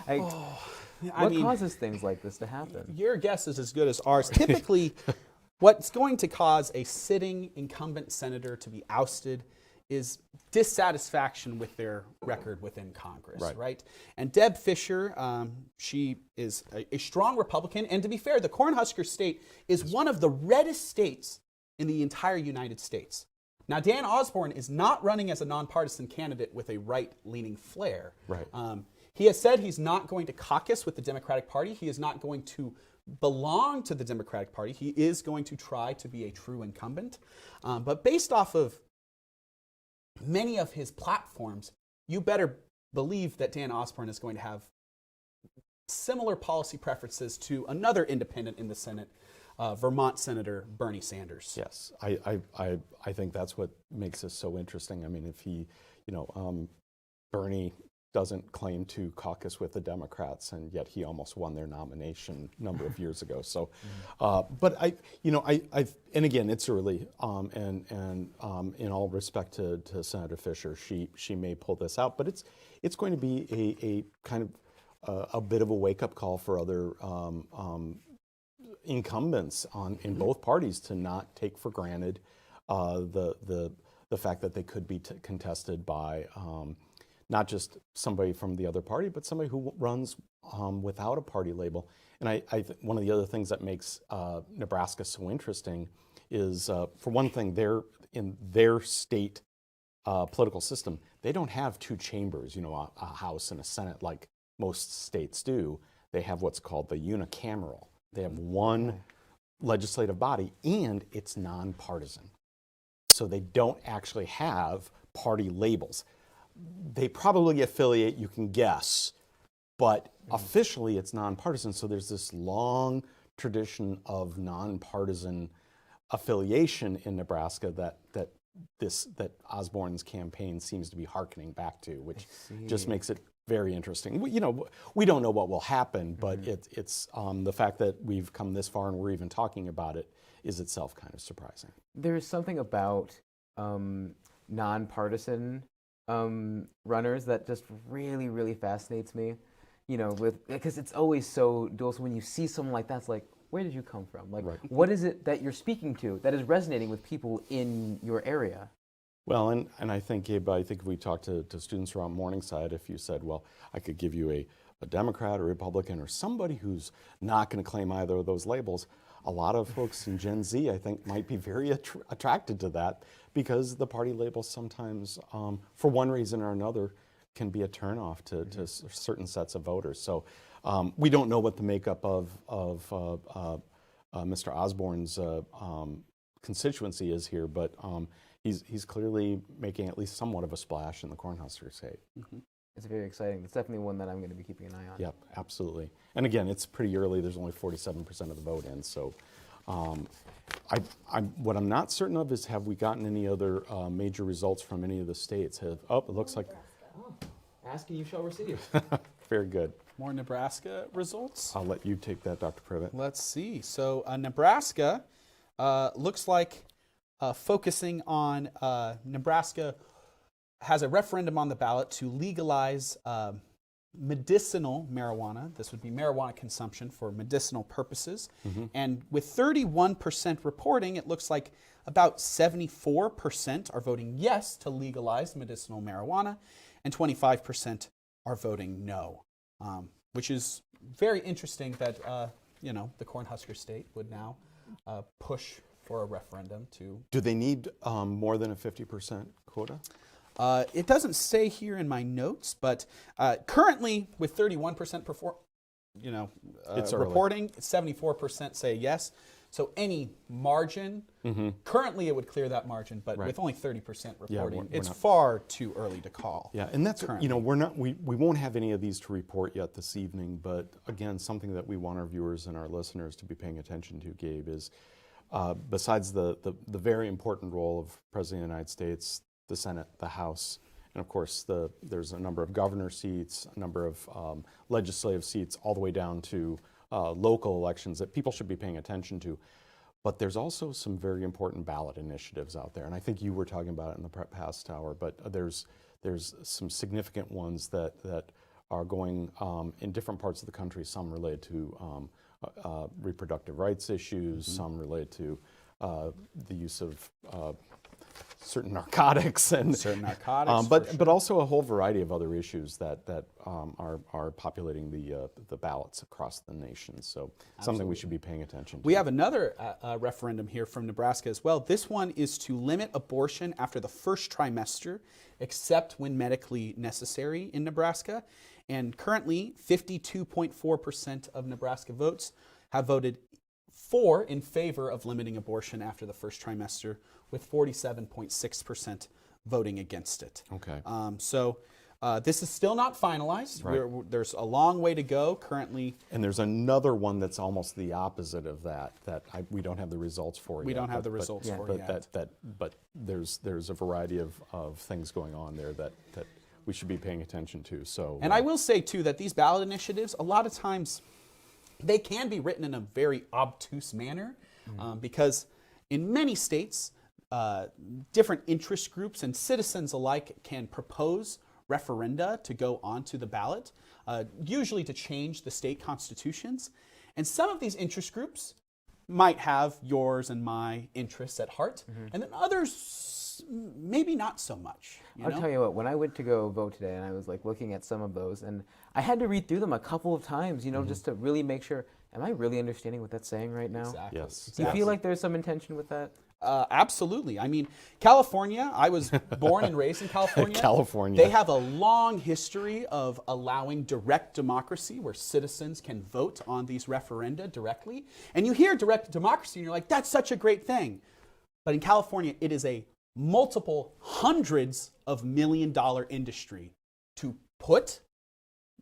I what mean, causes things like this to happen? Your guess is as good as ours. Typically, what's going to cause a sitting incumbent senator to be ousted is dissatisfaction with their record within Congress, right? And Deb Fischer, she is a strong Republican, and to be fair, the Cornhusker state is one of the reddest states in the entire United States. Now, Dan Osborne is not running as a nonpartisan candidate with a right-leaning flair. Right. He has said he's not going to caucus with the Democratic Party. He is not going to belong to the Democratic Party. He is going to try to be a true incumbent. But based off of many of his platforms, you better believe that Dan Osborne is going to have similar policy preferences to another independent in the Senate, Vermont Senator Bernie Sanders. Yes, I think that's what makes this so interesting. I mean, if he, Bernie doesn't claim to caucus with the Democrats, and yet he almost won their nomination a number of years ago. So, but and again, it's early, and in all respect to Senator Fischer, she may pull this out, but it's going to be a kind of a bit of a wake-up call for other incumbents in both parties to not take for granted the fact that they could be contested by not just somebody from the other party, but somebody who runs without a party label. And one of the other things that makes Nebraska so interesting is, for one thing, in their state political system, they don't have two chambers, a House and a Senate like most states do. They have what's called the unicameral. They have one legislative body, and it's nonpartisan. So they don't actually have party labels. They probably affiliate, you can guess, but officially it's nonpartisan. So there's this long tradition of nonpartisan affiliation in Nebraska that Osborne's campaign seems to be hearkening back to, which just makes it very interesting. We don't know what will happen, but it's the fact that we've come this far and we're even talking about it is itself kind of surprising. There's something about nonpartisan runners that just really, really fascinates me. Because it's always so dual. So when you see someone like that, it's like, where did you come from? Like, what is it that you're speaking to that is resonating with people in your area? Well, and I think, Gabe, if we talk to students around Morningside, if you said, well, I could give you a Democrat or Republican or somebody who's not going to claim either of those labels, a lot of folks in Gen Z, I think, might be very attracted to that because the party labels sometimes, for one reason or another, can be a turnoff to certain sets of voters. So we don't know what the makeup of Mr. Osborne's constituency is here, but he's clearly making at least somewhat of a splash in the Cornhusker state. It's very exciting. It's definitely one that I'm going to be keeping an eye on. Yep, absolutely. And again, it's pretty early. There's only 47% of the vote in. So what I'm not certain of is, have we gotten any other major results from any of the states? It looks like... Ask and you shall receive. Very good. More Nebraska results? I'll let you take that, Dr. Privet. Let's see. So Nebraska looks like focusing on Nebraska has a referendum on the ballot to legalize medicinal marijuana. This would be marijuana consumption for medicinal purposes. And with 31% reporting, it looks like about 74% are voting yes to legalize medicinal marijuana, and 25% are voting no, which is very interesting that the Cornhusker state would now push for a referendum to... Do they need more than a 50% quota? It doesn't say here in my notes, but currently with 31% reporting, 74% say yes. So any margin, currently it would clear that margin, but with only 30% reporting, it's far too early to call. Yeah, and that's we won't have any of these to report yet this evening, but again, something that we want our viewers and our listeners to be paying attention to, Gabe, is besides the very important role of President of the United States, the Senate, the House, and of course there's a number of governor seats, a number of legislative seats, all the way down to local elections that people should be paying attention to. But there's also some very important ballot initiatives out there, and I think you were talking about it in the past hour, but there's some significant ones that are going in different parts of the country, some related to reproductive rights issues, some related to the use of certain narcotics but also a whole variety of other issues that are populating the ballots across the nation. So something we should be paying attention to. We have another referendum here from Nebraska as well. This one is to limit abortion after the first trimester, except when medically necessary in Nebraska. And currently, 52.4% of Nebraska votes have voted in favor of limiting abortion after the first trimester, with 47.6% voting against it. Okay. So this is still not finalized. Right. There's a long way to go currently. And there's another one that's almost the opposite of that we don't have the results for yet. We don't have the results for yet. But there's a variety of things going on there that we should be paying attention to. So. And I will say too that these ballot initiatives, a lot of times, they can be written in a very obtuse manner because in many states, different interest groups and citizens alike can propose referenda to go onto the ballot, usually to change the state constitutions. And some of these interest groups might have yours and my interests at heart, and then others maybe not so much. I'll tell you what, when I went to go vote today and I was like looking at some of those, and I had to read through them a couple of times, just to really make sure, am I really understanding what that's saying right now? Exactly. Yes. Do you feel like there's some intention with that? Absolutely. I mean, California, I was born and raised in California. California. They have a long history of allowing direct democracy where citizens can vote on these referenda directly. And you hear direct democracy and you're like, that's such a great thing. But in California, it is a multiple hundreds of $million industry to put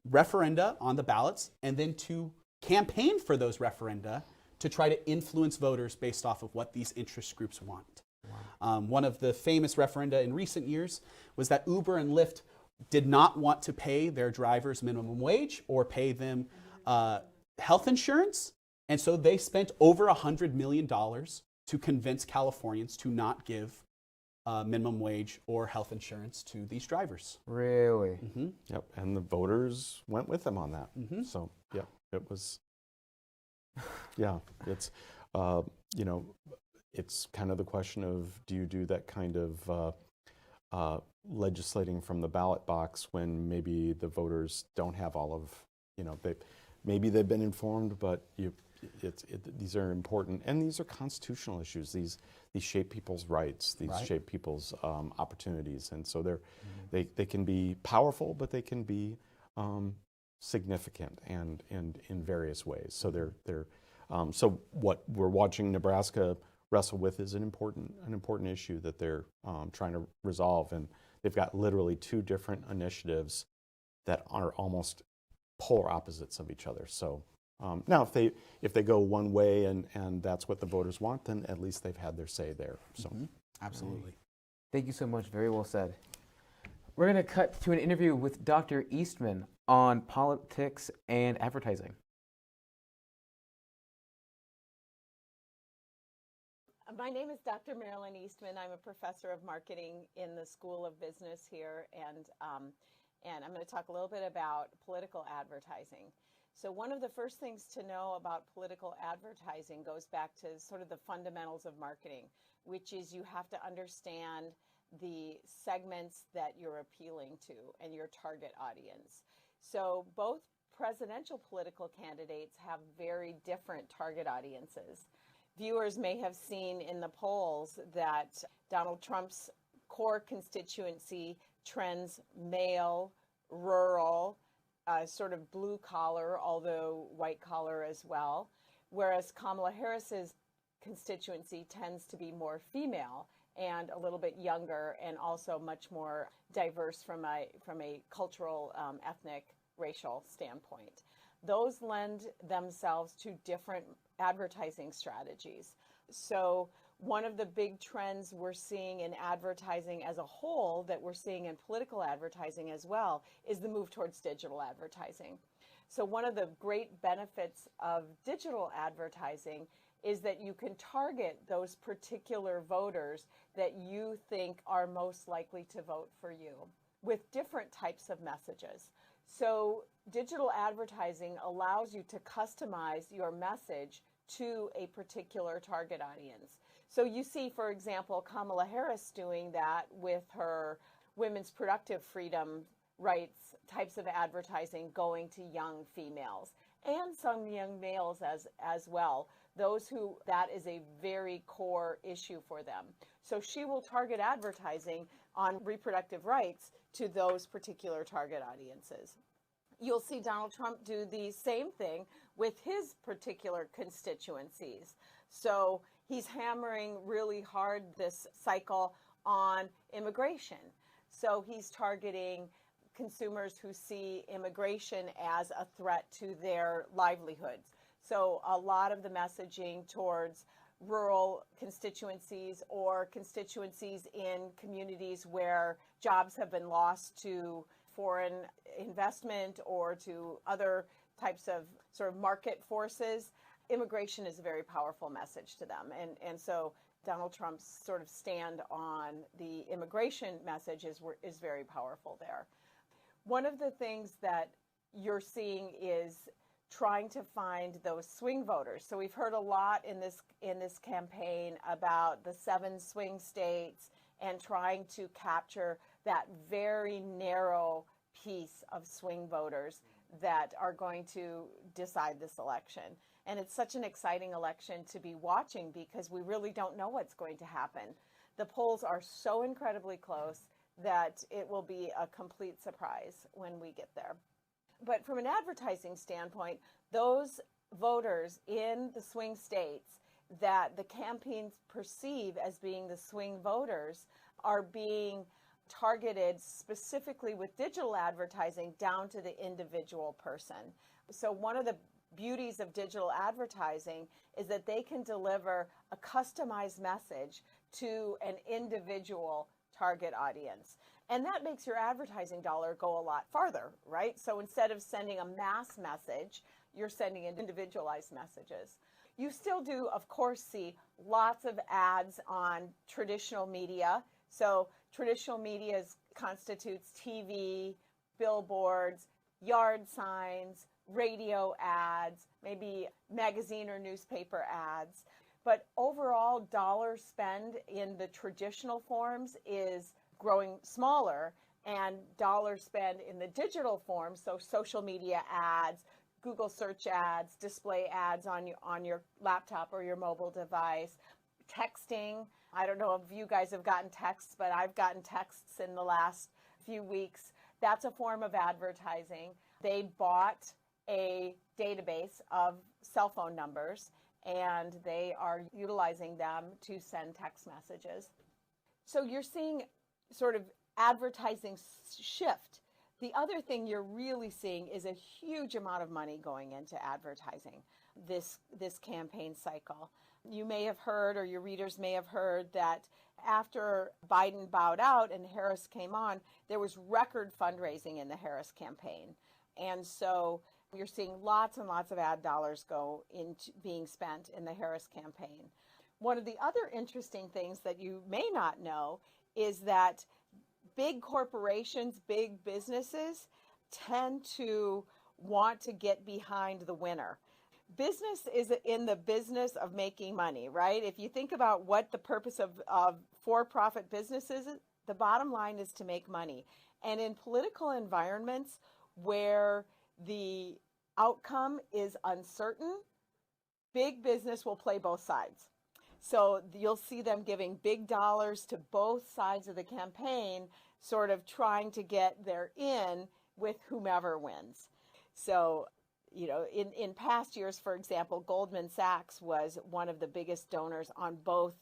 referenda on the ballots and then to campaign for those referenda to try to influence voters based off of what these interest groups want. Wow. One of the famous referenda in recent years was that Uber and Lyft did not want to pay their drivers minimum wage or pay them health insurance, and so they spent over $100 million to convince Californians to not give minimum wage or health insurance to these drivers. Really? Mm-hmm. Yep, and the voters went with them on that. Mm-hmm. So, yeah, it was, it's, it's kind of the question of, do you do that kind of legislating from the ballot box when maybe the voters don't have all of, maybe they've been informed, but these are important, and these are constitutional issues. These shape people's rights. These shape people's opportunities, and so they can be powerful, but they can be significant and in various ways. So so what we're watching Nebraska wrestle with is an important issue that they're trying to resolve, and they've got literally two different initiatives that are almost polar opposites of each other. So. Now, if they go one way and that's what the voters want, then at least they've had their say there. So, Absolutely. Thank you so much. Very well said. We're going to cut to an interview with Dr. Eastman on politics and advertising. My name is Dr. Marilyn Eastman. I'm a professor of marketing in the School of Business here, and I'm going to talk a little bit about political advertising. So one of the first things to know about political advertising goes back to sort of the fundamentals of marketing, which is you have to understand the segments that you're appealing to and your target audience. So both presidential political candidates have very different target audiences. Viewers may have seen in the polls that Donald Trump's core constituency trends male, rural, sort of blue collar, although white collar as well, whereas Kamala Harris's constituency tends to be more female and a little bit younger and also much more diverse from a cultural, ethnic, racial standpoint. Those lend themselves to different advertising strategies. So one of the big trends we're seeing in advertising as a whole, that we're seeing in political advertising as well, is the move towards digital advertising. So one of the great benefits of digital advertising is that you can target those particular voters that you think are most likely to vote for you with different types of messages. So digital advertising allows you to customize your message to a particular target audience. So you see, for example, Kamala Harris doing that with her women's productive freedom rights types of advertising going to young females and some young males as well, those who that is a very core issue for them. So she will target advertising on reproductive rights to those particular target audiences. You'll see Donald Trump do the same thing with his particular constituencies. So he's hammering really hard this cycle on immigration. So he's targeting consumers who see immigration as a threat to their livelihoods. So a lot of the messaging towards rural constituencies or constituencies in communities where jobs have been lost to foreign investment or to other types of sort of market forces, immigration is a very powerful message to them. And so Donald Trump's sort of stand on the immigration message is very powerful there. One of the things that you're seeing is trying to find those swing voters. So we've heard a lot in this campaign about the 7 swing states and trying to capture that very narrow piece of swing voters that are going to decide this election. And it's such an exciting election to be watching because we really don't know what's going to happen. The polls are so incredibly close that it will be a complete surprise when we get there. But from an advertising standpoint, those voters in the swing states that the campaigns perceive as being the swing voters are being targeted specifically with digital advertising down to the individual person. So one of the beauties of digital advertising is that they can deliver a customized message to an individual target audience. And that makes your advertising dollar go a lot farther, right? So instead of sending a mass message, you're sending individualized messages. You still do, of course, see lots of ads on traditional media. So traditional media constitutes TV, billboards, yard signs, radio ads, maybe magazine or newspaper ads. But overall, dollar spend in the traditional forms is growing smaller, and dollar spend in the digital forms, so social media ads, Google search ads, display ads on your laptop or your mobile device, texting. I don't know if you guys have gotten texts, but I've gotten texts in the last few weeks. That's a form of advertising. They bought a database of cell phone numbers, and they are utilizing them to send text messages. So you're seeing sort of advertising shift. The other thing you're really seeing is a huge amount of money going into advertising this campaign cycle. You may have heard, or your readers may have heard, that after Biden bowed out and Harris came on, there was record fundraising in the Harris campaign. And so you're seeing lots and lots of ad dollars go into being spent in the Harris campaign. One of the other interesting things that you may not know is that big corporations, big businesses tend to want to get behind the winner. Business is in the business of making money, right? If you think about what the purpose of for-profit business is, the bottom line is to make money. And in political environments where the outcome is uncertain, big business will play both sides. So you'll see them giving big dollars to both sides of the campaign, sort of trying to get their in with whomever wins. So, you know, in past years, for example, Goldman Sachs was one of the biggest donors on both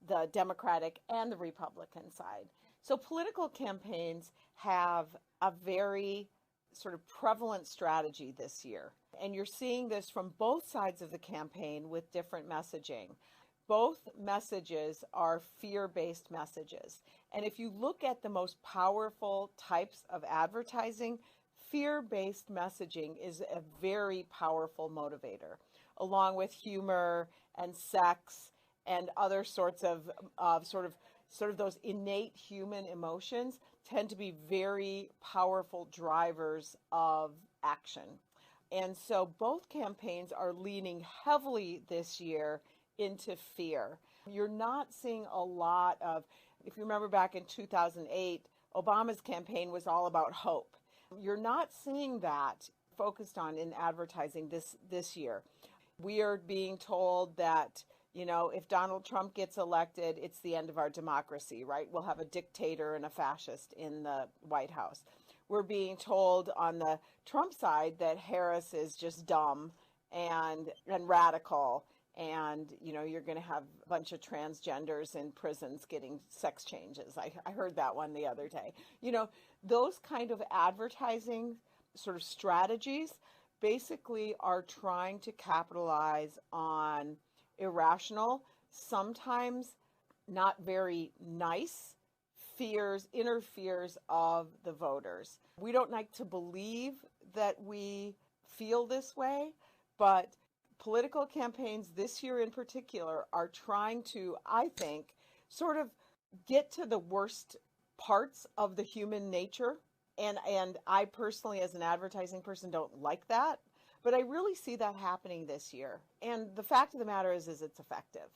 the Democratic and the Republican side. So political campaigns have a very sort of prevalent strategy this year. And you're seeing this from both sides of the campaign with different messaging. both messages are fear-based messages. And if you look at the most powerful types of advertising, fear-based messaging is a very powerful motivator, along with humor and sex and other sorts of sort of those innate human emotions tend to be very powerful drivers of action. And so both campaigns are leaning heavily this year into fear. You're not seeing a lot of, if you remember back in 2008, Obama's campaign was all about hope. You're not seeing that focused on in advertising this year. We are being told that, you know, if Donald Trump gets elected, it's the end of our democracy, right? We'll have a dictator and a fascist in the White House. We're being told on the Trump side that Harris is just dumb and radical, and, you know, you're going to have a bunch of transgenders in prisons getting sex changes. I heard that one the other day. You know, those kind of advertising sort of strategies basically are trying to capitalize on irrational, sometimes not very nice fears, inner fears of the voters. We don't like to believe that we feel this way, but political campaigns this year in particular are trying to, I think, sort of get to the worst parts of the human nature. And I personally, as an advertising person, don't like that. But I really see that happening this year. And the fact of the matter is it's effective.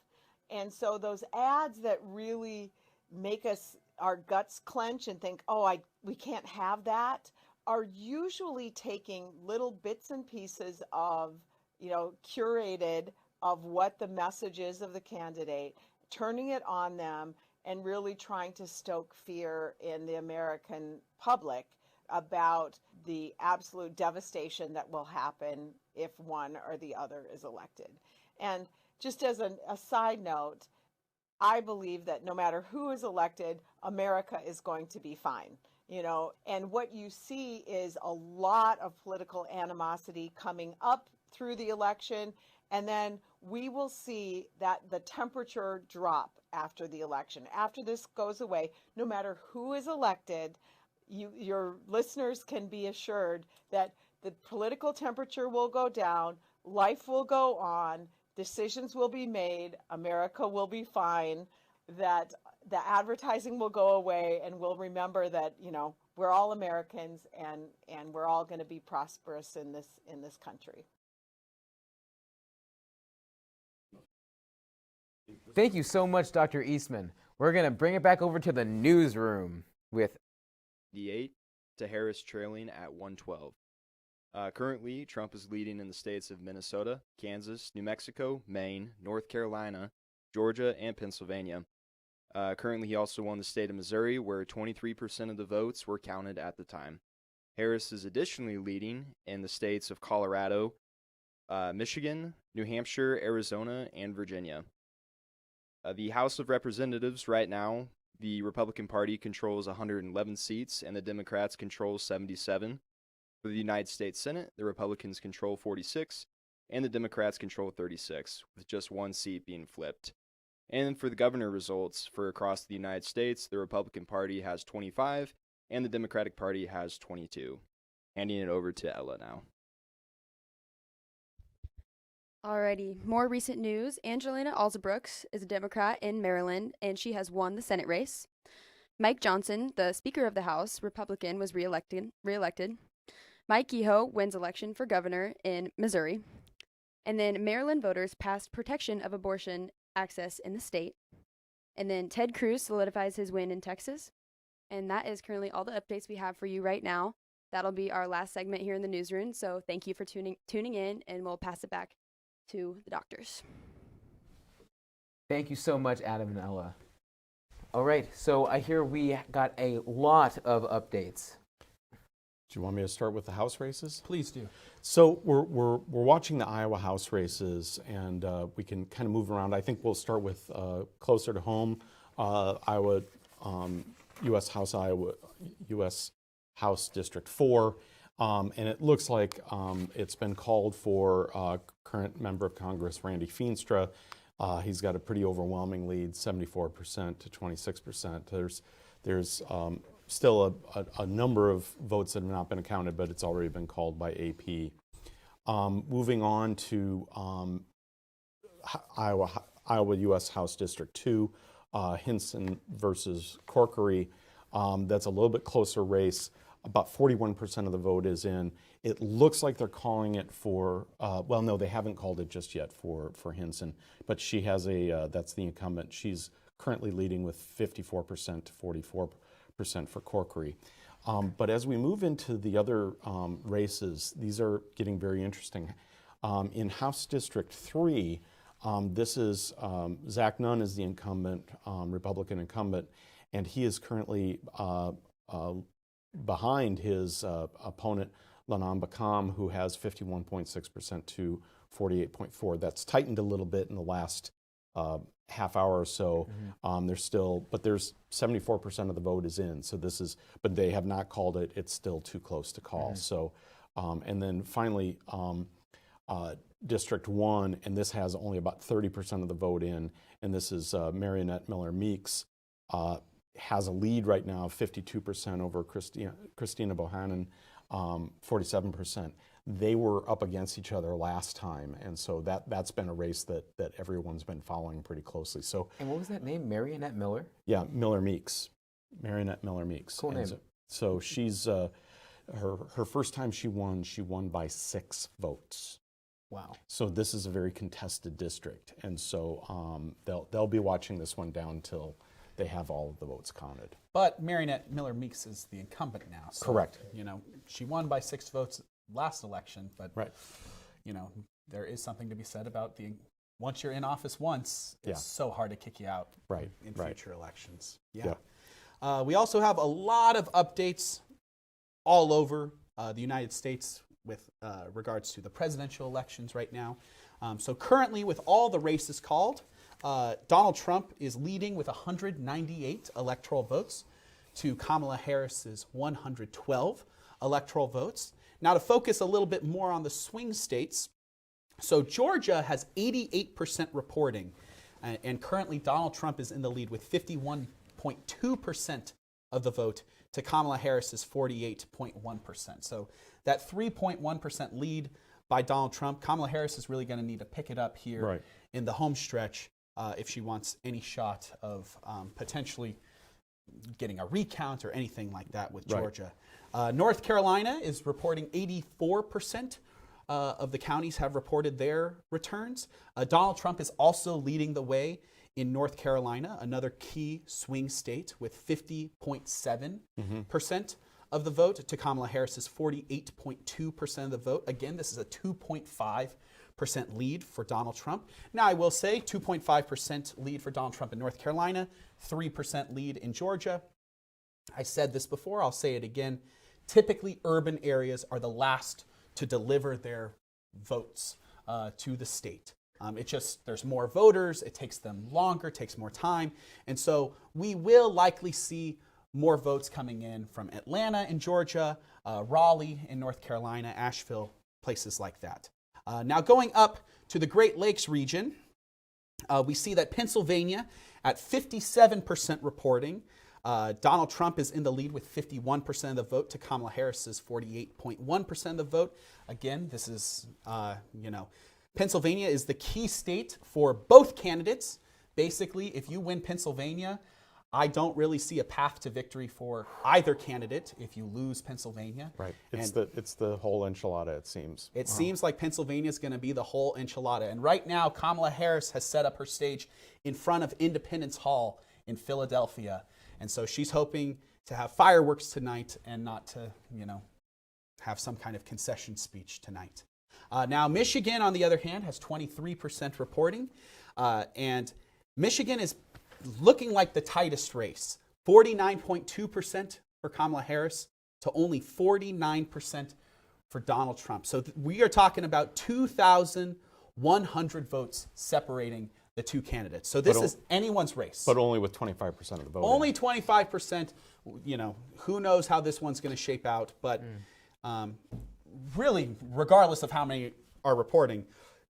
And so those ads that really make us, our guts clench and think, oh, we can't have that, are usually taking little bits and pieces of, you know, curated of what the message is of the candidate, turning it on them and really trying to stoke fear in the American public about the absolute devastation that will happen if one or the other is elected. And just as a side note, I believe that no matter who is elected, America is going to be fine. You know, and what you see is a lot of political animosity coming up through the election, and then we will see that the temperature drop after the election. After this goes away, no matter who is elected, your listeners can be assured that the political temperature will go down, life will go on, decisions will be made, America will be fine, that the advertising will go away, and we'll remember that, you know, we're all Americans and we're all going to be prosperous in this country. Thank you so much, Dr. Eastman. We're going to bring it back over to the newsroom with 8 to Harris trailing at 112. Currently, Trump is leading in the states of Minnesota, Kansas, New Mexico, Maine, North Carolina, Georgia, and Pennsylvania. Currently, he also won the state of Missouri, where 23% of the votes were counted at the time. Harris is additionally leading in the states of Colorado, Michigan, New Hampshire, Arizona, and Virginia. The House of Representatives right now, the Republican Party controls 111 seats, and the Democrats control 77. For the United States Senate, the Republicans control 46, and the Democrats control 36, with just one seat being flipped. And for the governor results for across the United States, the Republican Party has 25, and the Democratic Party has 22. Handing it over to Ella now. Alrighty, more recent news. Angelina Alsabrooks is a Democrat in Maryland, and she has won the Senate race. Mike Johnson, the Speaker of the House, Republican, was reelected. Mike Kehoe wins election for governor in Missouri. And then Maryland voters passed protection of abortion access in the state. And then Ted Cruz solidifies his win in Texas. And that is currently all the updates we have for you right now. That'll be our last segment here in the newsroom. So thank you for tuning in, and we'll pass it back to the doctors. Thank you so much, Adam and Ella. All right, so I hear we got a lot of updates. Do you want me to start with the House races? Please do. So we're watching the Iowa House races, and we can kind of move around. I think we'll start with closer to home, Iowa, U.S. House District 4. And it looks like it's been called for current member of Congress Randy Feenstra He's got a pretty overwhelming lead, 74% to 26%. There's still a number of votes that have not been accounted, but it's already been called by AP. Moving on to Iowa U.S. House District 2, Hinson versus Corkery. That's a little bit closer race. About 41% of the vote is in. It looks like they're calling it for, well, no, they haven't called it just yet for Hinson, but she has that's the incumbent. She's currently leading with 54% to 44% for Corkery. But as we move into the other races, these are getting very interesting. In House District 3, this is Zach Nunn is the incumbent, Republican incumbent, and he is currently behind his opponent, Lanam Bakam, who has 51.6% to 48.4%. That's tightened a little bit in the last half hour or so. There's 74% of the vote is in. So this is, but they have not called it. It's still too close to call. So, and then finally, District 1, and this has only about 30% of the vote in, and this is Marionette Miller Meeks. Has a lead right now of 52% over Christina Bohannon, 47%. They were up against each other last time, and so that's been a race that everyone's been following pretty closely. So, and what was that name? Marionette Miller? Yeah, Miller Meeks. Marionette Miller Meeks. Cool name. So she's her first time she won by 6 votes. Wow. So this is a very contested district, and so they'll be watching this one down until they have all of the votes counted. But Marionette Miller Meeks is the incumbent now. So, correct. You know, she won by 6 votes last election, but right. You know, there is something to be said about once you're in office once, it's so hard to kick you out in future elections. Yeah. We also have a lot of updates all over the United States with regards to the presidential elections right now. So currently, with all the races called, Donald Trump is leading with 198 electoral votes to Kamala Harris's 112 electoral votes. Now, to focus a little bit more on the swing states, so Georgia has 88% reporting, and currently Donald Trump is in the lead with 51.2% of the vote to Kamala Harris's 48.1%. So that 3.1% lead by Donald Trump, Kamala Harris is really going to need to pick it up here in the home stretch if she wants any shot of potentially getting a recount or anything like that with Georgia. North Carolina is reporting 84% of the counties have reported their returns. Donald Trump is also leading the way in North Carolina, another key swing state, with 50.7% of the vote to Kamala Harris's 48.2% of the vote. Again, this is a 2.5% lead for Donald Trump. Now, I will say 2.5% lead for Donald Trump in North Carolina, 3% lead in Georgia. I said this before, I'll say it again. Typically, urban areas are the last to deliver their votes to the state. There's more voters, it takes them longer, takes more time, and so we will likely see more votes coming in from Atlanta in Georgia, Raleigh in North Carolina, Asheville, places like that. Now going up to the Great Lakes region, we see that Pennsylvania at 57% reporting. Donald Trump is in the lead with 51% of the vote to Kamala Harris's 48.1% of the vote. Again, this is, Pennsylvania is the key state for both candidates. Basically, if you win Pennsylvania, I don't really see a path to victory for either candidate if you lose Pennsylvania. Right. It's the whole enchilada, it seems. It seems like Pennsylvania is going to be the whole enchilada. And right now, Kamala Harris has set up her stage in front of Independence Hall in Philadelphia. And so she's hoping to have fireworks tonight and not to, have some kind of concession speech tonight. Now, Michigan, on the other hand, has 23% reporting. And Michigan is looking like the tightest race. 49.2% for Kamala Harris to only 49% for Donald Trump. So we are talking about 2,100 votes separating the two candidates. So this is anyone's race. But only with 25% of the vote. Only 25%. Who knows how this one's going to shape out. But really, regardless of how many are reporting,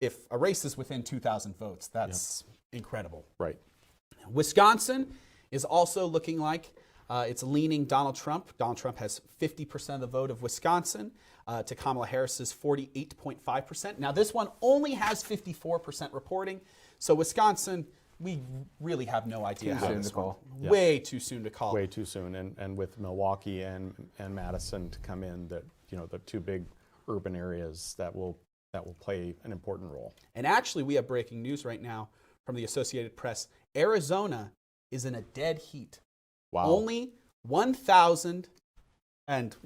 if a race is within 2,000 votes, that's incredible. Right. Wisconsin is also looking like it's leaning Donald Trump. Donald Trump has 50% of the vote of Wisconsin to Kamala Harris's 48.5%. Now, this one only has 54% reporting. So Wisconsin, we really have no idea how this call. Yeah. Way too soon to call. Way too soon, and with Milwaukee and Madison to come in, that the two big urban areas that will play an important role. And actually, we have breaking news right now from the Associated Press. Arizona is in a dead heat. Wow. Only 1,000 and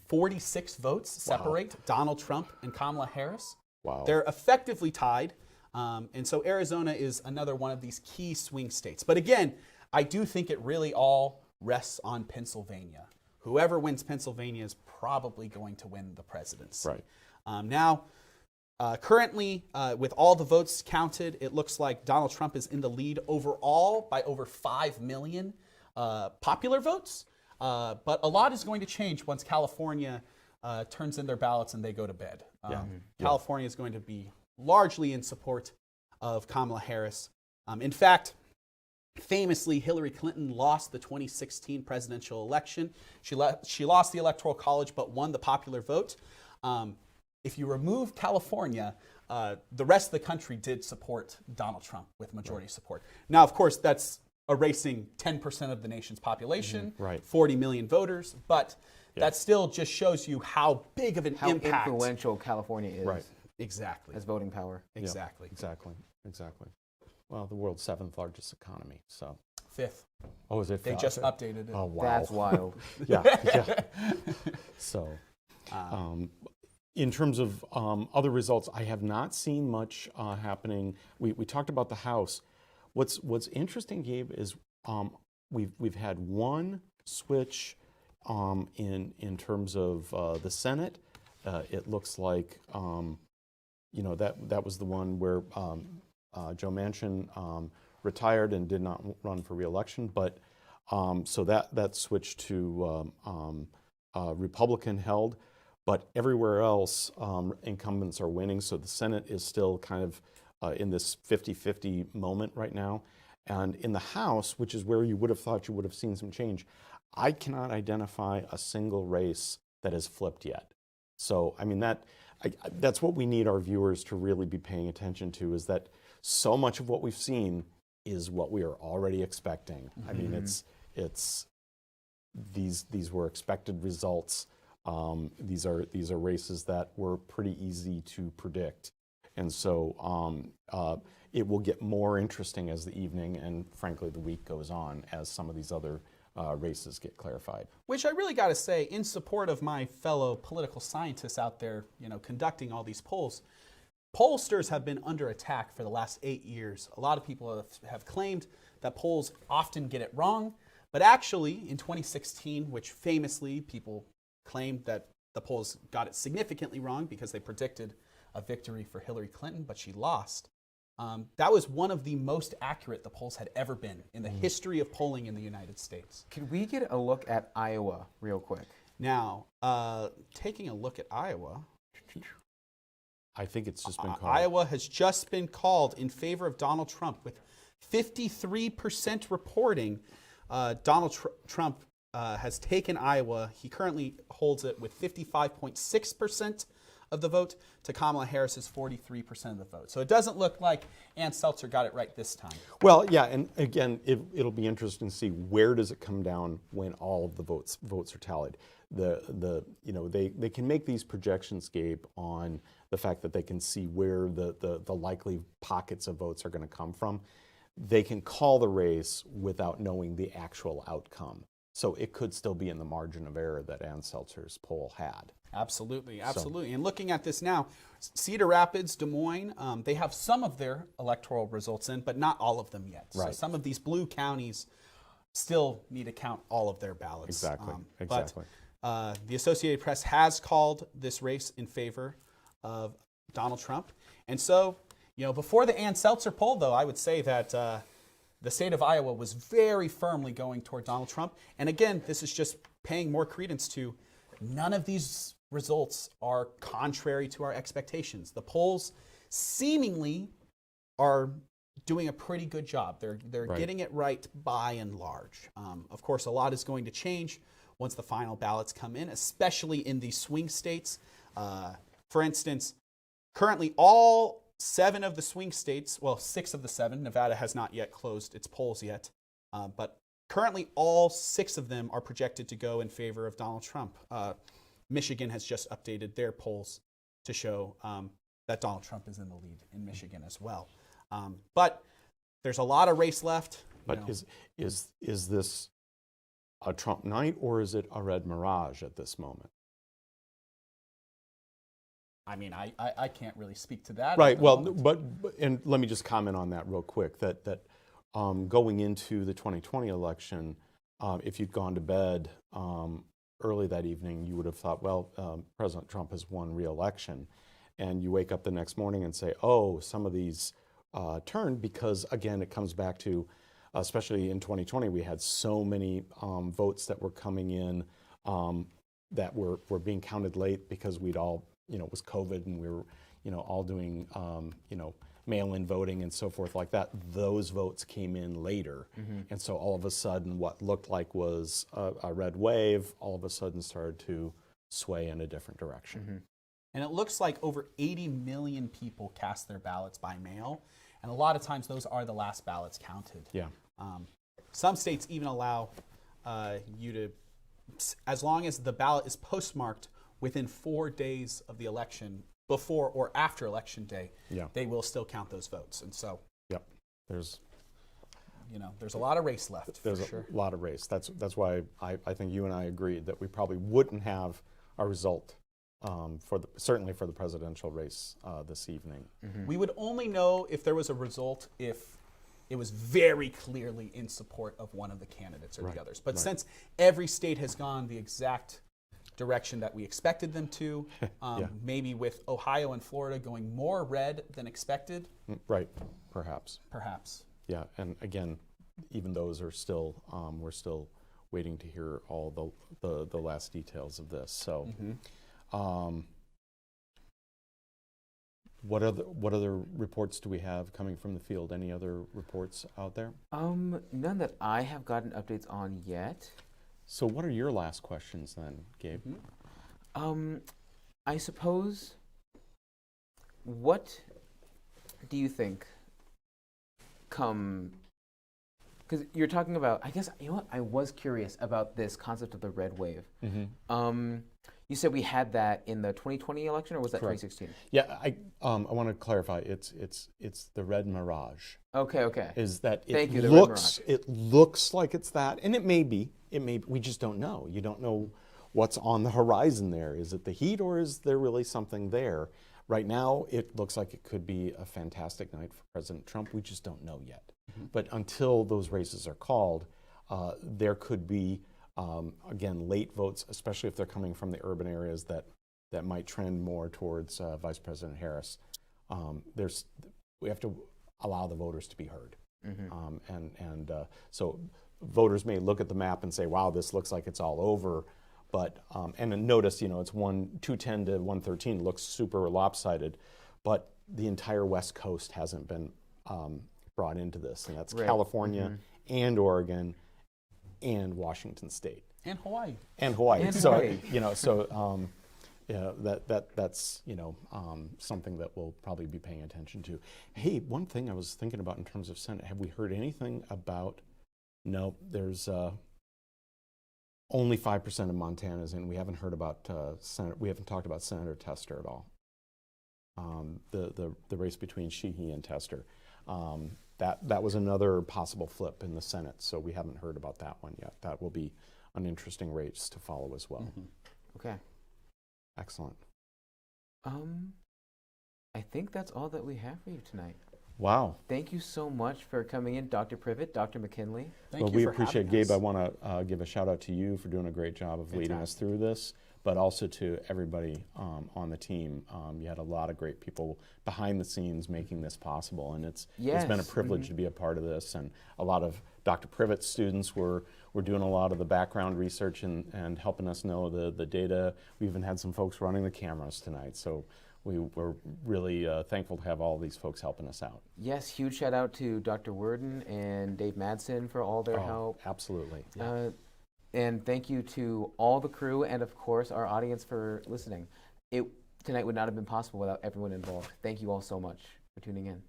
46 votes separate Donald Trump and Kamala Harris. Wow. They're effectively tied. And so Arizona is another one of these key swing states. But again, I do think it really all rests on Pennsylvania. Whoever wins Pennsylvania is probably going to win the presidency. Right. Currently, with all the votes counted, it looks like Donald Trump is in the lead overall by over 5 million popular votes. But a lot is going to change once California turns in their ballots and they go to bed. California is going to be largely in support of Kamala Harris. In fact, famously, Hillary Clinton lost the 2016 presidential election. She lost the Electoral College but won the popular vote. If you remove California, the rest of the country did support Donald Trump with majority support. Now, of course, that's erasing 10% of the nation's population, 40 million voters, but that still just shows you how big of an impact. How influential California is. Right. Exactly. As voting power. Exactly. Exactly. Well, the world's 7th largest economy, so. 5th. Oh, is it? They just updated it. Oh, wow. That's wild. Yeah. So, in terms of other results, I have not seen much happening. We talked about the House. What's interesting, Gabe, is we've had one switch in terms of the Senate. It looks like that was the one where Joe Manchin retired and did not run for re-election, but so that switched to Republican held. But everywhere else, incumbents are winning, so the Senate is still kind of in this 50-50 moment right now. And in the House, which is where you would have thought you would have seen some change, I cannot identify a single race that has flipped yet. So, I mean, that's what we need our viewers to really be paying attention to, is that so much of what we've seen is what we are already expecting. Mm-hmm. I mean, it's these were expected results. These are races that were pretty easy to predict. And so it will get more interesting as the evening and, frankly, the week goes on as some of these other races get clarified. Which I really got to say, in support of my fellow political scientists out there, conducting all these polls, pollsters have been under attack for the last 8 years. A lot of people have claimed that polls often get it wrong, but actually in 2016, which famously people claimed that the polls got it significantly wrong because they predicted a victory for Hillary Clinton, but she lost. That was one of the most accurate the polls had ever been in the history of polling in the United States. Could we get a look at Iowa real quick? Now, taking a look at Iowa. I think it's just been called. Iowa has just been called in favor of Donald Trump with 53% reporting. Donald Trump has taken Iowa. He currently holds it with 55.6% of the vote to Kamala Harris's 43% of the vote. So it doesn't look like Ann Seltzer got it right this time. Well, yeah, and again, it'll be interesting to see where does it come down when all of the votes are tallied. They can make these projections, Gabe, on the fact that they can see where the likely pockets of votes are going to come from. They can call the race without knowing the actual outcome. So it could still be in the margin of error that Ann Seltzer's poll had. Absolutely. And looking at this now, Cedar Rapids, Des Moines, they have some of their electoral results in, but not all of them yet. Right. So some of these blue counties still need to count all of their ballots. Exactly. But the Associated Press has called this race in favor of Donald Trump. And so, before the Ann Seltzer poll, though, I would say that the state of Iowa was very firmly going toward Donald Trump. And again, this is just paying more credence to none of these results are contrary to our expectations. The polls seemingly are doing a pretty good job. They're Right. getting it right by and large. Of course, a lot is going to change once the final ballots come in, especially in the swing states. For instance, currently all 7 of the swing states, well, 6 of the 7, Nevada has not yet closed its polls yet, but currently all 6 of them are projected to go in favor of Donald Trump. Michigan has just updated their polls to show that Donald Trump is in the lead in Michigan as well. But there's a lot of race left. But is this a Trump night, or is it a red mirage at this moment? I mean, I can't really speak to that. Right. Well, but and let me just comment on that real quick. That going into the 2020 election, if you'd gone to bed early that evening, you would have thought, well, President Trump has won re-election, and you wake up the next morning and say, oh, some of these turned, because again, it comes back to, especially in 2020, we had so many votes that were coming in that were being counted late because we'd all, it was COVID and we were, all doing, mail-in voting and so forth like that. Those votes came in later. Mm-hmm. And so all of a sudden what looked like was a red wave, all of a sudden started to sway in a different direction. Mm-hmm. And it looks like over 80 million people cast their ballots by mail. And a lot of times those are the last ballots counted. Yeah. Some states even allow you to, as long as the ballot is postmarked within 4 days of the election, before or after election day, yeah, they will still count those votes. And so, yep, there's a lot of race left. There's for sure. a lot of race. That's why I think you and I agreed that we probably wouldn't have a result certainly for the presidential race this evening. Mm-hmm. We would only know if there was a result if it was very clearly in support of one of the candidates or Right. the others. But Right. since every state has gone the exact direction that we expected them to, Yeah. maybe with Ohio and Florida going more red than expected. Right, perhaps. Perhaps. Yeah, and again, even those are still, we're still waiting to hear all the last details of this. So, what other reports do we have coming from the field? Any other reports out there? None that I have gotten updates on yet. So what are your last questions then, Gabe? I suppose, what do you think because you're talking about, I guess, I was curious about this concept of the red wave. Mm-hmm. You said we had that in the 2020 election, or was that Correct. 2016? Yeah, I want to clarify. It's the red mirage. Okay. Is that Thank you, it the looks red mirage. it looks like it's that, and it may be. We just don't know. You don't know what's on the horizon there. Is it the heat, or is there really something there? Right now, it looks like it could be a fantastic night for President Trump. We just don't know yet. Mm-hmm. But until those races are called, there could be, again, late votes, especially if they're coming from the urban areas that might trend more towards Vice President Harris. We have to allow the voters to be heard. Mm-hmm. So voters may look at the map and say, wow, this looks like it's all over. But, and then notice, it's 210 to 113 looks super lopsided, but the entire West Coast hasn't been brought into this, and that's Right. California and Oregon and Washington State. And Hawaii. And Hawaii. And So, Hawaii. that's something that we'll probably be paying attention to. Hey, one thing I was thinking about in terms of Senate, have we heard anything about, no, there's only 5% of Montana's in. We haven't heard about Senate. We haven't talked about Senator Tester at all. The race between Sheehy and Tester. That was another possible flip in the Senate, so we haven't heard about that one yet. That will be an interesting race to follow as well. Mm-hmm. Okay. Excellent. I think that's all that we have for you tonight. Wow. Thank you so much for coming in, Dr. Privet, Dr. McKinley. Thank well, you we for appreciate, having Gabe. us. I want to give a shout out to you for doing a great job of leading us through this. but also to everybody on the team. You had a lot of great people behind the scenes making this possible, and it's been a privilege to be a part of this. And a lot of Dr. Privet's students were doing a lot of the background research and helping us know the data. We even had some folks running the cameras tonight, so we were really thankful to have all of these folks helping us out. Yes, huge shout out to Dr. Worden and Dave Madsen for all their help. Absolutely. And thank you to all the crew and, of course, our audience for listening. Tonight would not have been possible without everyone involved. Thank you all so much for tuning in.